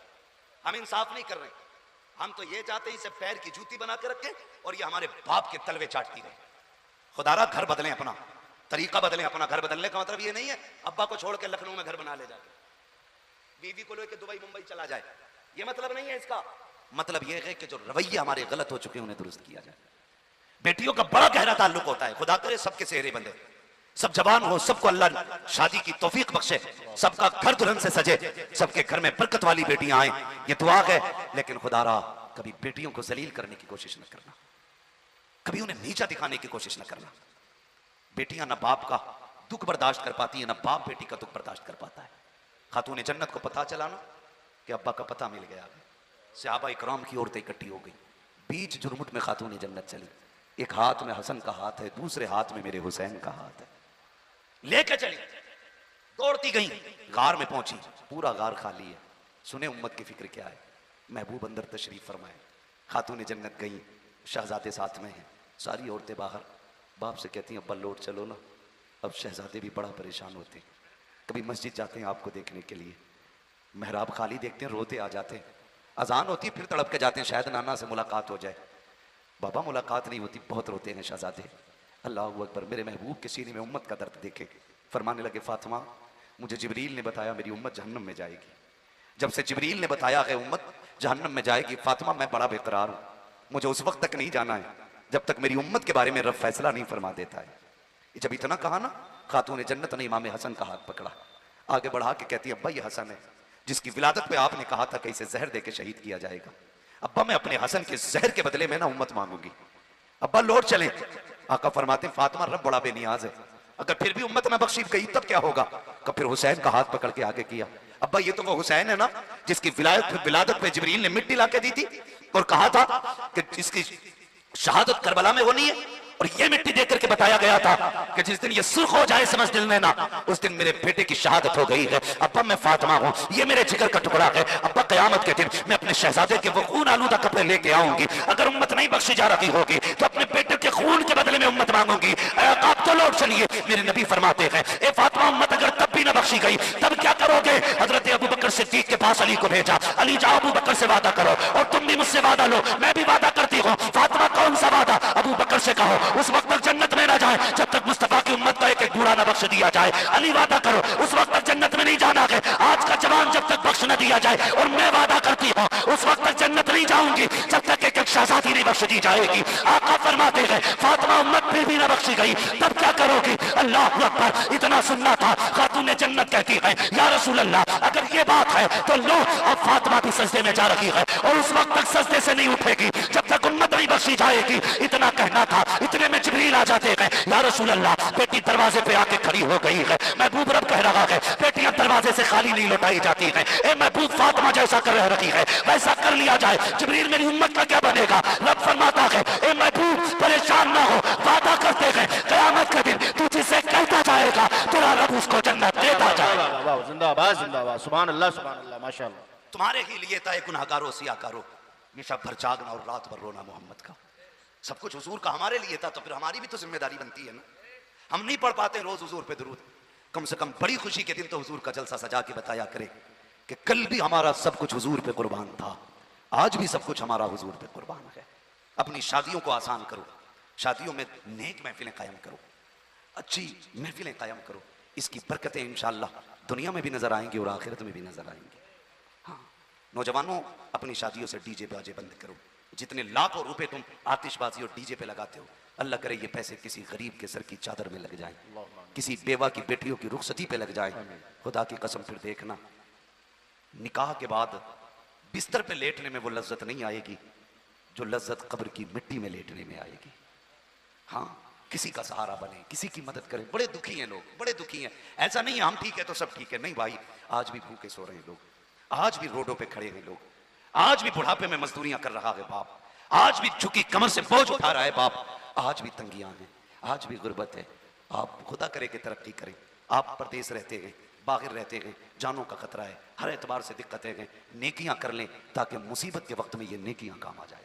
हम इंसाफ नहीं कर रहे। हम तो ये चाहते हैं इसे पैर की जूती बना के रखें और ये हमारे बाप के तलवे चाटती रहे। खुदारा घर बदलें, अपना तरीका बदलें। अपना घर बदलने का मतलब ये नहीं है अब्बा को छोड़ के लखनऊ में घर बना ले जाए, बीवी को लेकर दुबई मुंबई चला जाए, ये मतलब नहीं है इसका। मतलब यह है कि जो रवैये हमारे गलत हो चुके हैं उन्हें दुरुस्त किया जाए। बेटियों का बड़ा गहरा ताल्लुक होता है। खुदा करे सबके सेहरे बंधे, सब जवान हो, सबको अल्लाह शादी की तौफीक बख्शे, सबका घर दुल्हन से सजे, सबके घर में बरकत वाली बेटियां आए, ये दुआ है। लेकिन खुदारा कभी बेटियों को जलील करने की कोशिश न करना, कभी उन्हें नीचा दिखाने की कोशिश न करना। बेटियां ना बाप का दुख बर्दाश्त कर पाती है, ना बाप बेटी का दुख बर्दाश्त कर पाता है। खातून जन्नत को पता चला ना कि अब्बा का पता मिल गया, सहाबा इकराम की औरतें इकट्ठी हो गई, बीच जुर्मुट में खातून जन्नत चली। एक हाथ में हसन का हाथ है, दूसरे हाथ में मेरे हुसैन का हाथ है, लेके चली, दौड़ती गई, गार में पहुंची, पूरा गार खाली है। सुने उम्मत की फिक्र क्या है, महबूब अंदर तशरीफ फरमाए। खातून जन्नत गई, शहजादे साथ में हैं, सारी औरतें बाहर। बाप से कहती हैं अब्बा लौट चलो ना। अब शहजादे भी बड़ा परेशान होते हैं, कभी मस्जिद जाते हैं आपको देखने के लिए, मेहराब खाली देखते हैं, रोते आ जाते हैं, अजान होती है फिर तड़प के जाते हैं शायद नाना से मुलाकात हो जाए। बाबा मुलाकात नहीं होती, बहुत रोते हैं शहजादे। अल्लाह अकबर। मेरे महबूब के सीने में उम्मत का दर्द देखे, फरमाने लगे फातिमा मुझे जिब्रील ने बताया मेरी उम्मत जहन्नम में जाएगी। जब से जिब्रील ने बताया है उम्मत जहन्नम में जाएगी, फातिमा मैं बड़ा बेकरार हूँ, मुझे उस वक्त तक नहीं जाना है जब तक मेरी उम्मत के बारे में रब फैसला नहीं फरमा देता है। जब इतना कहा ना, खातून जन्नत ने इमाम हसन का हाथ पकड़ा, आगे बढ़ा के कहती है अब्बा ये हसन है जिसकी विलादत पे आपने कहा था कि इसे जहर देके शहीद किया जाएगा। अब्बा मैं अपने हसन के जहर के बदले में ना उम्मत मांगूंगी। अब्बा लौट चले। आका फरमाते फातिमा रब बड़ा बेनियाज है, अगर फिर भी उम्मत में बख्शी गई तब क्या होगा? कब फिर हुसैन का हाथ पकड़ के आगे किया, अब्बा ये तो वो हुसैन है ना जिसकी विलादत पे जिब्रील ने मिट्टी लाके दी थी और कहा था कि जिसकी शहादत करबला में होनी है, और ये मिट्टी देख करके बताया गया था कि जिस दिन ये सुर्ख हो जाए समझ दिल में ना, उस दिन मेरे बेटे की शहादत हो गई है। अब्बा मैं फातिमा हूँ, ये मेरे जिगर का टुकड़ा है। अब्बा कयामत के दिन मैं अपने शहजादे के वो खून आलूदा कपड़े लेके आऊंगी। अगर उम्मत नहीं बख्शी जा रही होगी तो अपने बेटे के खून के बदले में उम्मत मांगूंगी। आप तो लौट चलिए। मेरे नबी फरमाते हैं ए फातिमा उम्मत अगर तब भी ना बख्शी गई तब क्या करोगे? हजरत अबू बकर सिद्दीक के पास अली को भेजा, अली जाओ अबू बकर से वादा करो और तुम भी मुझसे वादा लो, मैं भी वादा करती हूँ। फातिमा कौन सा वादा? अबू बकर से कहो उस वक्त तक जन्नत में ना जाए जब तक मुस्तफा की उम्मत का एक एक बूढ़ा न बख्श दिया जाए। अली वादा करो उस वक्त तक जन्नत में नहीं जाना है, आज का जवान जब तक बख्श न दिया जाए, और मैं वादा करती हूँ उस वक्त तक जन्नत नहीं जाऊंगी जब तक एक शहजादी नहीं बख्श दी जाएगी। आका फरमाते हैं फातिमा उम्मत फिर भी न बख्शी गई, तब क्या करोगी? अल्लाह अकबर, इतना सुनना था। खातून जन्नत कहती है या रसूल अल्लाह अगर ये बात है तो लो, अब फातिमा भी सजदे में जा रही है और उस वक्त तक सजदे से नहीं उठेगी जब तक उम्मत नहीं बख्शी जाएगी। इतना कहना था, इतने में जिब्रील आ जाते हैं, या रसूल अल्लाह बेटी दरवाजे पे आके खड़ी हो गई है, महबूब रब कह रहा है बेटियां दरवाजे से खाली नहीं लौटाई जाती हैं, ए महबूब फातिमा जैसा कर रही है वैसा कर लिया जाए। जिब्रील मेरी उम्मत का क्या बनेगा? रब फरमाता है ए महबूब परेशान ना हो, वादा करते हैं क़यामत के दिन तू जिसे कहता जाएगा तेरा रब उसको जन्नत देता जाएगा। जिंदाबाद जिंदाबाद, सुभान अल्लाह माशाअल्लाह। तुम्हारे ही लिए था गुनहगारों सियाकारो, ये शब भर जागना और रात भर रोना मोहम्मद का। सब कुछ हुजूर का हमारे लिए था, तो फिर हमारी भी तो जिम्मेदारी बनती है ना। हम नहीं पढ़ पाते रोज हुजूर पे दुरूद, कम से कम बड़ी खुशी के दिन तो हुजूर का जलसा सजा के बताया करे कि कल भी हमारा सब कुछ हुजूर पे कुर्बान था, आज भी सब कुछ हमारा हुजूर पे कुर्बान है। अपनी शादियों को आसान करो, शादियों में नेक महफिलें कायम करो, अच्छी महफिलें कायम करो, इसकी बरकतें इंशाअल्लाह दुनिया में भी नजर आएंगी और आखिरत में भी नजर आएंगी। हाँ नौजवानों, अपनी शादियों से डीजे बाजे बंद करो। जितने लाखों रुपए तुम आतिशबाजी और डीजे पे लगाते हो, अल्लाह करे ये पैसे किसी गरीब के सर की चादर में लग जाएं, किसी बेवा की बेटियों की रुखसती पे लग जाएं। खुदा की कसम फिर देखना, निकाह के बाद बिस्तर पे लेटने में वो लज्जत नहीं आएगी जो लज्जत कब्र की मिट्टी में लेटने में आएगी। हाँ, किसी का सहारा बने, किसी की मदद करें। बड़े दुखी हैं लोग, बड़े दुखी हैं। ऐसा नहीं है हम ठीक है तो सब ठीक है, नहीं भाई, आज भी भूखे सो रहे हैं लोग, आज भी रोडों पे खड़े हैं लोग, आज भी बुढ़ापे में मजदूरियां कर रहा है बाप, आज भी झुकी कमर से बोझ उठा रहा है बाप, आज भी तंगियां हैं, आज भी गुर्बत है। आप खुदा करे कि तरक्की करें। आप परदेश रहते हैं, बाहर रहते हैं, जानों का खतरा है, हर एतबार से दिक्कतें हैं, नेकियां कर लें ताकि मुसीबत के वक्त में ये नेकियां काम आ जाए,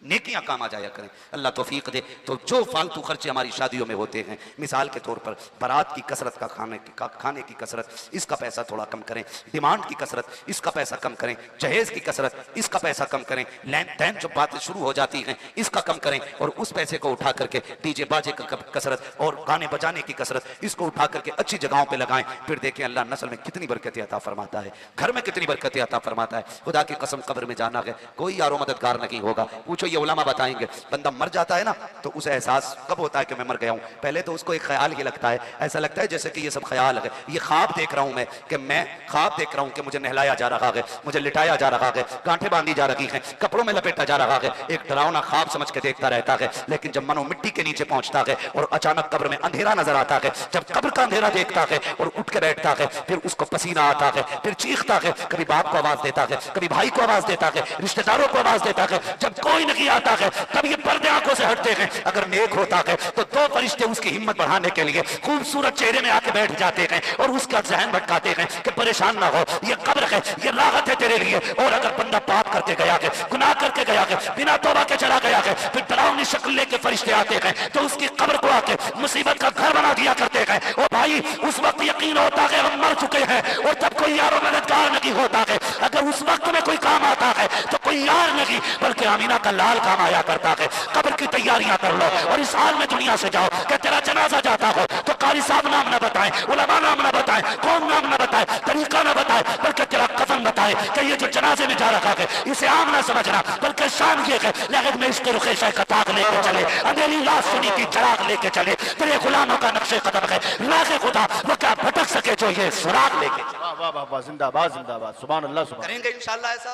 नेकियां काम आ जाया करें। अल्लाह तौफीक दे। तो जो फालतू खर्चे हमारी शादियों में होते हैं, मिसाल के तौर पर बारात की कसरत का खाने की कसरत, इसका पैसा थोड़ा कम करें, डिमांड की कसरत, इसका पैसा कम करें, जहेज की कसरत, इसका पैसा कम करें, लेन देन जो बातें शुरू हो जाती हैं इसका कम करें, और उस पैसे को उठा करके डीजे बाजे का कसरत और गाने बजाने की कसरत, इसको उठा करके अच्छी जगहों पर लगाएं। फिर देखें अल्लाह नस्ल में कितनी बरकतें अता फरमाता है, घर में कितनी बरकतें अता फरमाता है। खुदा की कसम कब्र में जाना है, कोई यारो मददगार नहीं होगा। पूछो, ये उलमा बताएंगे, बंदा मर जाता है ना तो उसे एहसास कब होता है कि मैं मर गया हूं? पहले तो उसको एक ख्याल ही लगता है, ऐसा लगता है जैसे कि ये सब ख्याल है, ये ख्वाब देख रहा हूं मैं, कि मैं ख्वाब देख रहा हूं कि मुझे नहलाया जा रहा है, मुझे लिटाया जा रहा है, गांठें बांधी जा रही हैं, कपड़ों में लपेटा जा रहा है, एक डरावना ख्वाब समझ के देखता रहता है। लेकिन जब मनो मिट्टी के नीचे पहुंचता है और अचानक कब्र में अंधेरा नजर आता है, जब कब्र का अंधेरा देखता है और उठ के बैठता है, फिर उसको पसीना आता है, फिर चीखता है, कभी बाप को आवाज देता है, कभी भाई को आवाज देता है, रिश्तेदारों को आवाज देता है। जब कोई नहीं आता है तब ये पर्दे आंखों से हटते हैं। अगर नेक होता है तो दो फरिश्ते उसकी हिम्मत बढ़ाने के लिए खूबसूरत चेहरे में आके बैठ जाते हैं और उसका ज़हन भटकाते हैं कि परेशान ना हो, ये कब्र है, ये राहत है तेरे लिए। और अगर बंदा पाप करके गया है, गुनाह करके गया है, बिना तौबा के चला गया है, फिर डरावनी शक्ल लेके फरिश्ते आते हैं तो उसकी कब्र को आके मुसीबत का घर बना दिया करते हैं। ओ भाई, उस वक्त यकीन होता है हम मर चुके हैं और तब कोई यारो मददगार नहीं होता है। अगर उस वक्त में कोई काम आता है तो कोई यार नहीं बल्कि आमीना का लाल काम आया करता है। कब्र की तैयारियां कर लो और इस हाल में दुनिया से जाओ कि तेरा जनाजा जाता हो तो कारी साहब नाम ना बताएं, उलमा नाम ना बताएं, कौन नाम ना बताए, तरीका ना बताए, बल्कि तेरा कफन बताए कि ये जो जनाजे में जा रखा है इसे आम ना समझना, बल्कि शान ये है लगन में इसके रुखे शाह का ताक लेके चले, अंधेरी लाश सुनी की चराग लेके चले। तेरे गुलामों का नक्शे कदम है, राह खुदा वो क्या भटक सके जो ये सुराग लेके। वाह वाह वाह, जिंदाबाद जिंदाबाद, सुभान अल्लाह सुभान। करेंगे इंशाल्लाह, ऐसा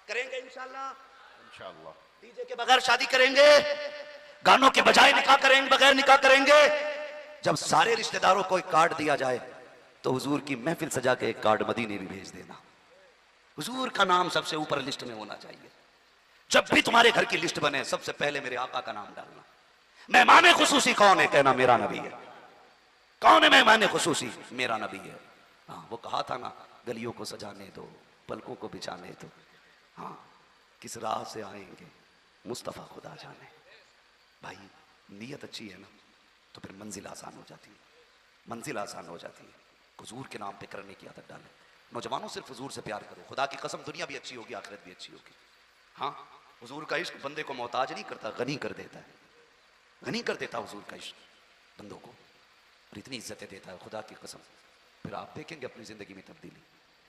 करेंगे इंशाल्लाह। इंशाल्लाह डीजे के बगैर शादी करेंगे, गानों के बजाय निकाह करेंगे, बगैर निकाह करेंगे। जब सारे रिश्तेदारों को एक कार्ड दिया जाए तो हुजूर की महफिल सजा के एक कार्ड मदीने भी भेज देना। हुजूर का नाम सबसे ऊपर लिस्ट में होना चाहिए। जब भी तुम्हारे घर की लिस्ट बने सबसे पहले मेरे आका का नाम डालना। मेहमान खुसूसी कौन है? कहना मेरा नबी है। कौन है मेहमान खुसूसी? मेरा नबी है। हाँ, वो कहा था ना, गलियों को सजाने दो, पलकों को बिछाने दो, हाँ किस राह से आएंगे मुस्तफ़ा खुदा जाने। भाई नीयत अच्छी है ना तो फिर मंजिल आसान हो जाती है, मंजिल आसान हो जाती है। हुजूर के नाम पे करने की आदत डालें। नौजवानों सिर्फ हुजूर से प्यार करो, खुदा की कसम दुनिया भी अच्छी होगी, आखिरत भी अच्छी होगी। हाँ, हुजूर का इश्क बंदे को मोहताज नहीं करता, गनी कर देता है, गनी कर देता हुजूर का इश्क बंदों को। और इतनी इज्जतें देता है, खुदा की कसम। फिर आप देखेंगे अपनी ज़िंदगी में तब्दीली।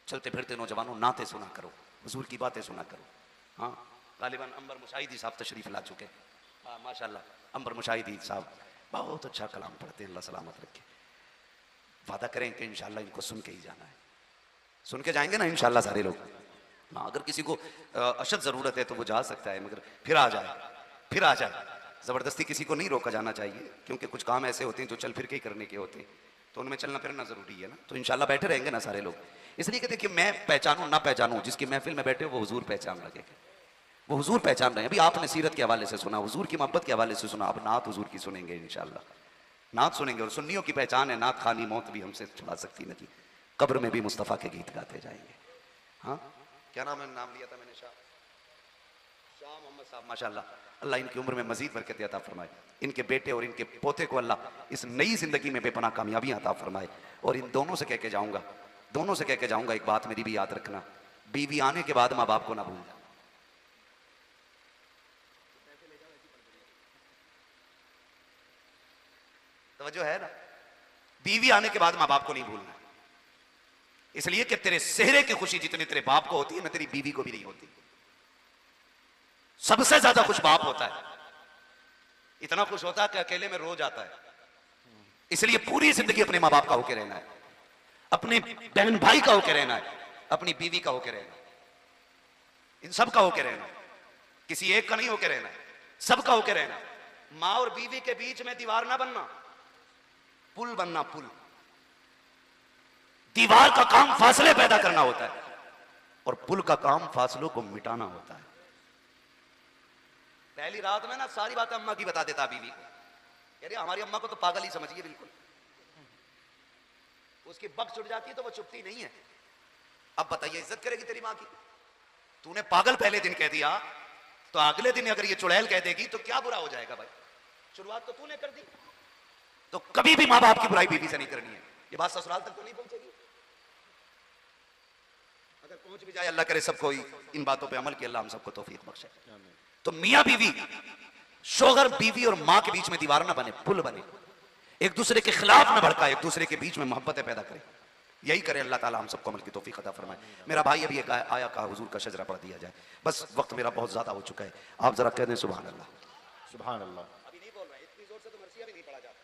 चलते फिरते नौजवानों नाते सुना करो, हुजूर की बातें सुना करो। हाँ, गालिबन अंबर मुशाहिदी साहब तशरीफ़ ला चुके हैं। हाँ माशाल्लाह, अंबर मुशाहिदी साहब बहुत अच्छा कलाम पढ़ते हैं, अल्लाह सलामत रखे। वादा करें कि इंशाल्लाह इनको सुन के ही जाना है, सुन के जाएंगे ना इंशाल्लाह सारे लोग। हाँ, अगर किसी को अशद ज़रूरत है तो वो जा सकता है, मगर फिर आ जाए। ज़बरदस्ती किसी को नहीं रोका जाना चाहिए, क्योंकि कुछ काम ऐसे होते हैं जो चल फिर के ही करने के होते हैं, तो उनमें चलना फिरना ज़रूरी है ना। तो इंशाल्लाह बैठे रहेंगे ना सारे लोग। इसलिए कि देखिए, मैं पहचानूँ ना पहचानूँ, जिसकी महफिल में बैठे वो हुजूर पहचान लगेगा, वो हुजूर पहचान रहे हैं। अभी आपने सीरत के हवाले से सुना, हुजूर की मोहब्बत के हवाले से सुना, अब नात हुजूर की सुनेंगे इंशाल्लाह। नात सुनेंगे, और सुन्नियों की पहचान है नात खानी, मौत भी हमसे छुड़ा सकती नहीं, कब्र में भी मुस्तफ़ा के गीत गाते जाएंगे। हाँ, क्या नाम है, नाम लिया था मैंने, शाह मोहम्मद साहब, माशाल्लाह। अल्लाह इनकी उम्र में मजीद बरकत अता फरमाए, इनके बेटे और इनके पोते को अल्लाह इस नई जिंदगी में बेपनाह कामयाबियां अता फरमाए। और इन दोनों से कह के जाऊंगा, एक बात मेरी भी याद रखना, बीवी आने के बाद माँ बाप को ना भूलना। तवज्जो है ना, बीवी आने के बाद माँ बाप को नहीं भूलना, इसलिए कि तेरे सेहरे की खुशी जितनी तेरे बाप को होती है ना, तेरी बीवी को भी नहीं होती। सबसे ज्यादा खुश बाप होता है, इतना खुश होता है कि अकेले में रो जाता है। इसलिए पूरी जिंदगी अपने माँ बाप का होके रहना है, अपने बहन भाई का होके रहना है, अपनी बीवी का होके रहना है, इन सब का होके रहना है, किसी एक का नहीं होके रहना है, सबका होके रहना है। माँ और बीवी के बीच में दीवार ना बनना, पुल बनना, पुल। दीवार का काम फासले पैदा करना होता है, और पुल का काम फासलों को मिटाना होता है। पहली रात में ना सारी बातें अम्मा की बता देता बीवी को, यार हमारी अम्मा को तो पागल ही समझिए बिल्कुल, उसकी बक छुट जाती है तो वो चुपती नहीं है। अब बताइए, इज्जत करेगी तेरी माँ की? तूने पागल पहले दिन कह दिया, तो अगले दिन अगर ये चुड़ैल कह देगी तो क्या बुरा हो जाएगा भाई? शुरुआत तो तूने कर दी। तो कभी भी माँ बाप की बुराई बीवी से नहीं करनी है। ये बात ससुराल तक तो नहीं पहुंचेगी, अगर पहुंच भी जाए, अल्लाह करे सबको इन बातों पे अमल किया, अल्लाह हम सबको तौफीक बख्शे। तो मियाँ बीवी, शोहर बीवी और माँ के बीच में दीवार ना बने, पुल बने, एक दूसरे के खिलाफ ना भड़काए, एक दूसरे के बीच में मोहब्बतें पैदा करे। यही करे अल्लाह ताला हम सबको अमल की तौफीक अता फरमाए। मेरा भाई अभी एक आया, कहा हुजूर का शजरा पढ़ दिया जाए, बस वक्त मेरा बहुत ज्यादा हो चुका है, आप जरा कह दें सुभान अल्लाह। सुभान अल्लाह। अभी नहीं बोल रहा, इतनी जोर से तो मर्सिया भी नहीं पढ़ा जाता,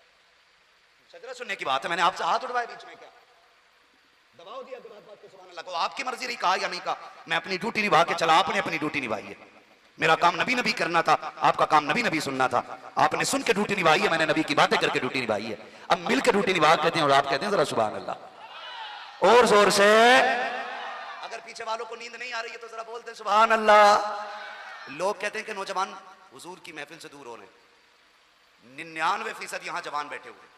शजरा सुनने की बात है। मैंने आपसे हाथ उठवाए बीच में, क्या दबाव दिया के बात को? सुभान अल्लाह को आपकी मर्जी नहीं कहा या नहीं कहा, मैं अपनी ड्यूटी निभा के चला, आपने अपनी ड्यूटी निभाई है। मेरा काम नबी नबी करना था, आपका काम नबी नबी सुनना था। आपने सुन के ड्यूटी निभाई है, मैंने नबी की बातें करके ड्यूटी निभाई है। अब मिल के ड्यूटी निभा कहते हैं, और आप कहते हैं जरा सुभान अल्लाह और जोर से। अगर पीछे वालों को नींद नहीं आ रही है तो जरा बोलते हैं सुभान अल्लाह। लोग कहते हैं कि नौजवान हुजूर की महफिल से दूर हो रहे हैं, 99% यहां जवान बैठे हुए,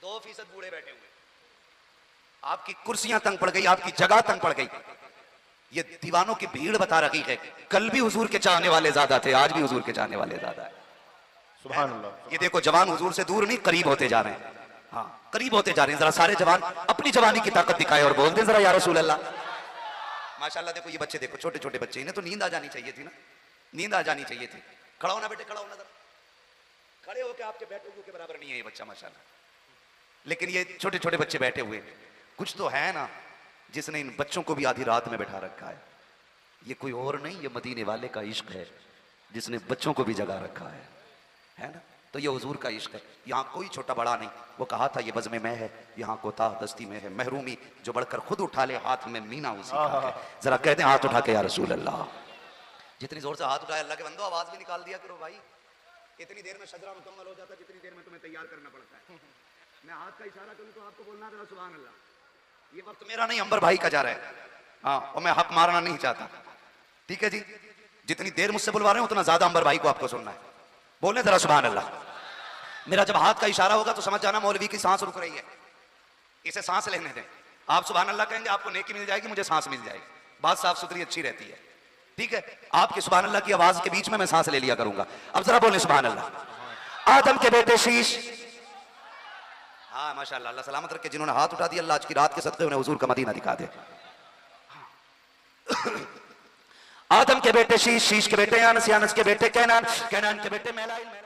2% बूढ़े बैठे हुए। आपकी कुर्सियां तंग पड़ गई, आपकी जगह तंग पड़ गई। ये दीवानों की भीड़ बता रही है, कल भी हुजूर के चाहने वाले ज्यादा थे, आज भी हुजूर के चाहने वाले ज्यादा है। सुभान अल्लाह। ये देखो जवान हुजूर से दूर नहीं, करीब होते जा रहे हैं। हाँ, करीब होते जा रहे हैं। जरा सारे जवान अपनी जवानी की ताकत दिखाए और बोल दें जरा या रसूल अल्लाह। माशाल्लाह देखो ये बच्चे, देखो छोटे छोटे बच्चे, इन्हें तो नींद आ जानी चाहिए थी ना, नींद आ जानी चाहिए थी। खड़ा होना बेटे, खड़ा होना जरा, खड़े होकर आपके बैठे के बराबर नहीं है ये बच्चा माशाल्लाह। लेकिन ये छोटे छोटे बच्चे बैठे हुए, कुछ तो है ना जिसने इन बच्चों को भी आधी रात में बैठा रखा है। ये कोई और नहीं, ये मदीने वाले का इश्क है जिसने बच्चों को भी जगा रखा है ना। तो ये हुजूर का इश्क है। यहाँ कोई छोटा बड़ा नहीं। वो कहा था ये बज़्म में है, यहाँ कोता दस्ती में है, महरूमी जो बढ़कर खुद उठा ले हाथ में मीना उसी का है। जरा कहते हैं हाथ उठा के या रसूल अल्लाह। जितनी जोर से हाथ उठाए अल्लाह के बंदो, आवाज भी निकाल दिया करो भाई। इतनी देर में शजरा मुकम्मल हो जाता, जितनी देर में तुम्हें तैयार करना पड़ता है। मैं हाथ का इशारा करूँ तो आपको बोलना जरा सुभान अल्लाह। ये वक्त मेरा नहीं, अंबर भाई का जा रहा है। हाँ, और मैं हक मारना नहीं चाहता, ठीक है जी। जितनी देर मुझसे बुलवा रहे हो उतना ज्यादा अंबर भाई को आपको सुनना है। बोलने जरा सुभान अल्लाह। मेरा जब हाथ का इशारा होगा तो समझ जाना मौलवी की सांस रुक रही है, इसे सांस लेने दें। आप सुभान अल्लाह कहेंगे आपको नेकी मिल जाएगी, मुझे सांस मिल जाएगी, बात साफ सुथरी अच्छी रहती है, ठीक है। आपके सुभान अल्लाह की आवाज के बीच में मैं सांस ले लिया करूंगा। अब जरा बोले सुभान अल्लाह। आदम के बेटे शीश, हाँ माशाअल्लाह, अल्लाह सलामत रखे। जिन्होंने हाथ उठा दिया अल्लाह आज की रात के सदक़े उन्हें हुजूर का मदीना दिखा दे। आदम के बेटे शीश, शीश के बेटे यानस, यानस के बेटे कैनान, कैनान के बेटे मैलाइल, मैलाइल